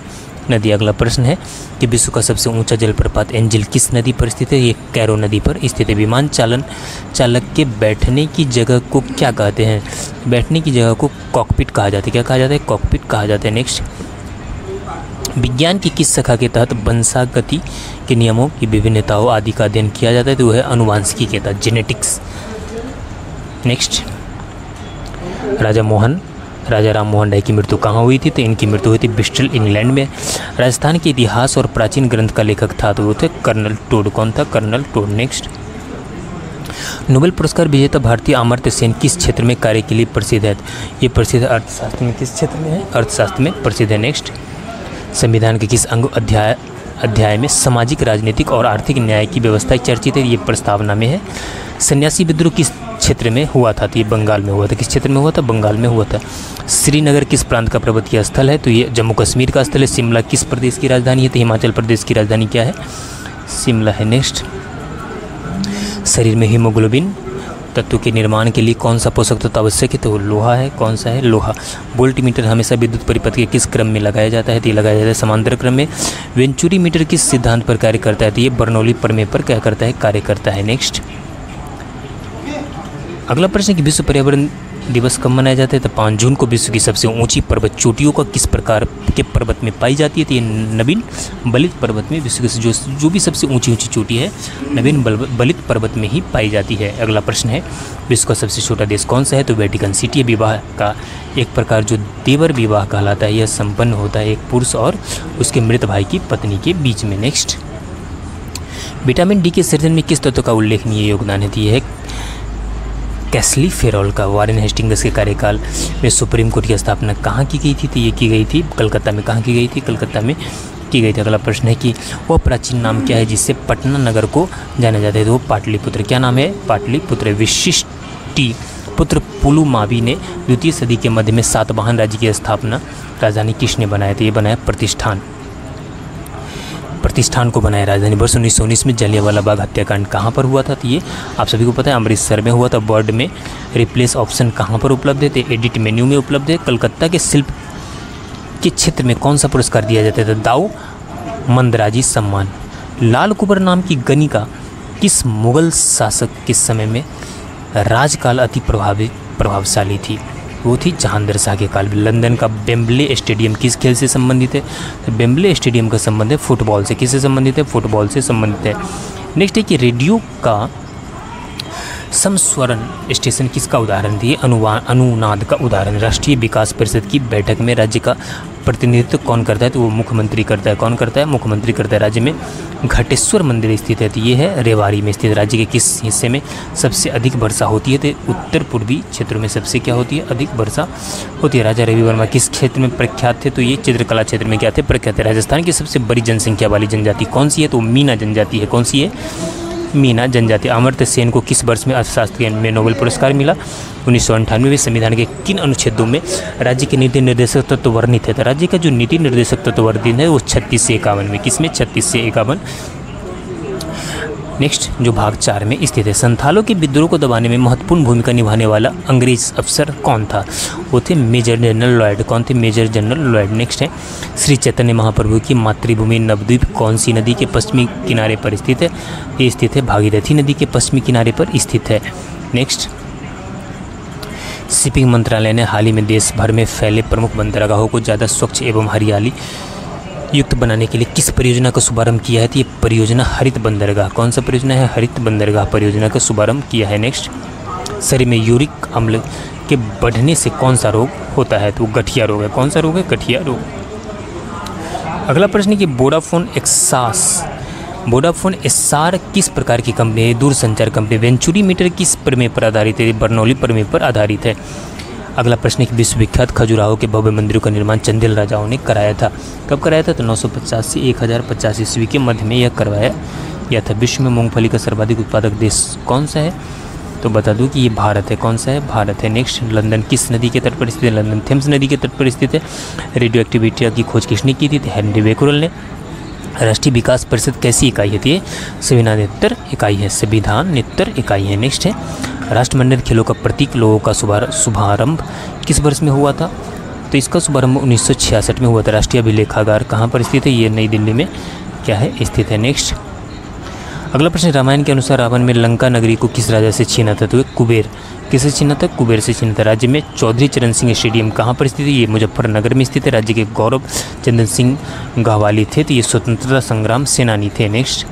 नदी। अगला प्रश्न है कि विश्व का सबसे ऊंचा जलप्रपात एंजिल किस नदी पर स्थित है? ये कैरो नदी पर स्थित है। विमान चालक के बैठने की जगह को क्या कहते हैं? बैठने की जगह को कॉकपिट कहा जाता है। क्या कहा जाता है? कॉकपिट कहा जाता है। नेक्स्ट, विज्ञान की किस शाखा के तहत वंशागति के नियमों की विभिन्नताओं आदि का अध्ययन किया जाता है? तो वह है अनुवांशिकी के तहत, जेनेटिक्स। नेक्स्ट, राजा राम मोहन राय की मृत्यु कहाँ हुई थी? तो इनकी मृत्यु हुई थी ब्रिस्टल, इंग्लैंड में। राजस्थान के इतिहास और प्राचीन ग्रंथ का लेखक था? तो वो थे कर्नल टोड। कौन था? Colonel toad. नेक्स्ट, नोबेल पुरस्कार विजेता भारतीय अमर्त्य सेन किस क्षेत्र में कार्य के लिए प्रसिद्ध है? ये प्रसिद्ध अर्थशास्त्र में। किस क्षेत्र में है? अर्थशास्त्र में प्रसिद्ध है। नेक्स्ट, संविधान के किस अंग अध्याय में सामाजिक, राजनीतिक और आर्थिक न्याय की व्यवस्था चर्चित है? ये प्रस्तावना में है। सन्यासी विद्रोह किस क्षेत्र में हुआ था? तो ये बंगाल में हुआ था। किस क्षेत्र में हुआ था? बंगाल में हुआ था। श्रीनगर किस प्रांत का पर्वतीय स्थल है? तो ये जम्मू कश्मीर का स्थल है। शिमला किस प्रदेश की राजधानी है? तो हिमाचल प्रदेश की राजधानी क्या है? शिमला है। नेक्स्ट, शरीर में हीमोग्लोबिन तत्व के निर्माण के लिए कौन सा पोषक तत्व आवश्यक है? तो लोहा है। कौन सा है? लोहा। वोल्ट मीटर हमेशा विद्युत परिपथ के किस क्रम में लगाया जाता है? तो ये लगाया जाता है समांतर क्रम में। वेंचुरी मीटर किस सिद्धांत पर कार्य करता है? तो ये बर्नौली प्रमेय पर क्या करता है? कार्य करता है। नेक्स्ट, अगला प्रश्न कि विश्व पर्यावरण दिवस कब मनाया जाता है? तो 5 जून को। विश्व की सबसे ऊंची पर्वत चोटियों का किस प्रकार के पर्वत में पाई जाती है? तो ये नवीन बलित पर्वत में। विश्व की जो भी सबसे ऊंची चोटी है नवीन बलित पर्वत में ही पाई जाती है। अगला प्रश्न है, विश्व का सबसे छोटा देश कौन सा है? तो वेटिकन सिटी। विवाह का एक प्रकार जो देवर विवाह कहलाता है, यह संपन्न होता है एक पुरुष और उसके मृत भाई की पत्नी के बीच में। नेक्स्ट, विटामिन डी के सृजन में किस तत्व का उल्लेखनीय योगदान है? तो यह है कैसली फेरोल का। वारेन हेस्टिंग्स के कार्यकाल में सुप्रीम कोर्ट की स्थापना कहाँ की गई थी? तो ये की गई थी कलकत्ता में। कहाँ की गई थी? कलकत्ता में की गई थी। अगला प्रश्न है कि वह प्राचीन नाम क्या है जिससे पटना नगर को जाना जाता है? तो वो पाटलिपुत्र। क्या नाम है? पाटलिपुत्र। विशिष्टि पुत्र पुलुमावी ने 2वीं सदी के मध्य में सातवाहन राज्य की स्थापना राजधानी किसने बनाया? तो ये बनाया प्रतिष्ठान को बनाया राजधानी। वर्ष 1919 में जलियांवाला बाग हत्याकांड कहाँ पर हुआ था? तो ये आप सभी को पता है, अमृतसर में हुआ था। वर्ड में रिप्लेस ऑप्शन कहाँ पर उपलब्ध है? तो एडिट मेन्यू में उपलब्ध है। कलकत्ता के शिल्प के क्षेत्र में कौन सा पुरस्कार दिया जाता है? तो दाऊ मंदराजी सम्मान। लाल कुबर नाम की गणिका किस मुगल शासक के समय में राजकाल अति प्रभावशाली थी? वो थी जहांगीर शाह के काल में। लंदन का वेम्बले स्टेडियम किस खेल से संबंधित है? तो वेम्बले स्टेडियम का संबंध है फुटबॉल से। किससे संबंधित है? फुटबॉल से संबंधित है। नेक्स्ट है कि रेडियो का समस्वरण स्टेशन किसका उदाहरण दिए? अनुनाद का उदाहरण। राष्ट्रीय विकास परिषद की बैठक में राज्य का प्रतिनिधित्व कौन करता है? तो वो मुख्यमंत्री करता है। कौन करता है? मुख्यमंत्री करता है। राज्य में घटेश्वर मंदिर स्थित है, तो ये है रेवाड़ी में स्थित। राज्य के किस हिस्से में सबसे अधिक वर्षा होती है? तो उत्तर पूर्वी क्षेत्रों में सबसे क्या होती है? अधिक वर्षा होती है। राजा रवि वर्मा किस क्षेत्र में प्रख्यात थे? तो ये चित्रकला क्षेत्र में क्या थे? प्रख्यात है। राजस्थान की सबसे बड़ी जनसंख्या वाली जनजाति कौन सी है? तो मीना जनजाति है। कौन सी है? मीना जनजाति। अमर्त्य सेन को किस वर्ष में अर्थशास्त्र में नोबेल पुरस्कार मिला? 1998 में। संविधान के किन अनुच्छेदों में राज्य के नीति निर्देशक तत्व वर्णित है? तो राज्य का जो नीति निर्देशक तत्व वर्णित है वो 36 से 51 में। किसमें? 36 से 51। नेक्स्ट, जो भाग 4 में स्थित है। संथालों के विद्रोह को दबाने में महत्वपूर्ण भूमिका निभाने वाला अंग्रेज अफसर कौन था? वो थे मेजर जनरल लॉयड। कौन थे? Major general Lloyd. नेक्स्ट है, श्री चैतन्य महाप्रभु की मातृभूमि नवद्वीप कौन सी नदी के पश्चिमी किनारे पर स्थित है? ये स्थित है भागीरथी नदी के पश्चिमी किनारे पर स्थित है। नेक्स्ट, शिपिंग मंत्रालय ने हाल ही में देश भर में फैले प्रमुख बंदरगाहों को ज़्यादा स्वच्छ एवं हरियाली युक्त बनाने के लिए किस परियोजना का शुभारंभ किया है? तो ये परियोजना हरित बंदरगाह। कौन सा परियोजना है? हरित बंदरगाह परियोजना का शुभारंभ किया है। नेक्स्ट, शरीर में यूरिक अम्ल के बढ़ने से कौन सा रोग होता है? तो गठिया रोग है। कौन सा रोग है? गठिया रोग। अगला प्रश्न है कि वोडाफोन एस्सार किस प्रकार की कंपनी है? दूरसंचार कंपनी। वेंचुरी मीटर किस प्रमेय पर आधारित है? बर्नौली प्रमेय पर आधारित है। अगला प्रश्न है कि विश्वविख्यात खजुराहो के भव्य मंदिरों का निर्माण चंदेल राजाओं ने कराया था। कब कराया था? तो 950 से 1050 ईस्वी के मध्य में यह करवाया गया था। विश्व में मूंगफली का सर्वाधिक उत्पादक देश कौन सा है? तो बता दूं कि ये भारत है। कौन सा है? भारत है। नेक्स्ट, लंदन किस नदी के तट पर स्थित है? लंदन थेम्स नदी के तट पर स्थित है। रेडियो एक्टिविटी की खोज किसने की थी? हेनरी बेकरल ने। राष्ट्रीय विकास परिषद कैसी इकाई होती है? संविधानेतर इकाई है। संविधानेतर इकाई है। नेक्स्ट है, राष्ट्रमंडल खेलों का प्रतीक लोगों का शुभारंभ किस वर्ष में हुआ था? तो इसका शुभारंभ 1966 में हुआ था। राष्ट्रीय अभिलेखागार कहाँ पर स्थित है? ये नई दिल्ली में क्या है? स्थित है। नेक्स्ट, अगला प्रश्न, रामायण के अनुसार रावण में लंका नगरी को किस राजा से छीना था? तो कुबेर। किससे छीना था? कुबेर से छीना था। राज्य में चौधरी चरण सिंह स्टेडियम कहाँ पर स्थित है? ये मुजफ्फरनगर में स्थित है। राज्य के गौरव चंदन सिंह गहवाली थे, तो ये स्वतंत्रता संग्राम सेनानी थे। नेक्स्ट,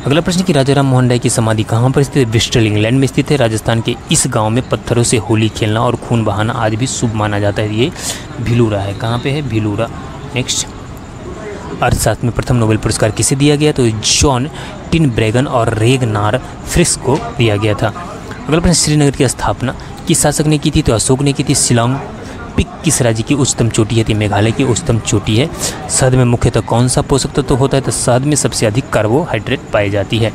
अगला प्रश्न कि राजा राम मोहन राय की समाधि कहाँ पर स्थित है? ब्रिस्टल इंग्लैंड में स्थित है। राजस्थान के इस गांव में पत्थरों से होली खेलना और खून बहाना आज भी शुभ माना जाता है। ये भिलूरा है। कहाँ पे है? भिलूरा। नेक्स्ट, अर्थशास्त्र में प्रथम नोबेल पुरस्कार किसे दिया गया? तो जॉन टिनब्रेगन और रेगनार फ्रिक्स को दिया गया था। अगला प्रश्न, श्रीनगर की स्थापना किस शासक ने की थी? तो अशोक ने की थी। शिलोंग पीक किस राज्य की उच्चतम चोटी है? तो मेघालय की उच्चतम चोटी है। शहद में मुख्यतः कौन सा पोषक तत्व होता है? तो शहद में सबसे अधिक कार्बोहाइड्रेट पाई जाती है।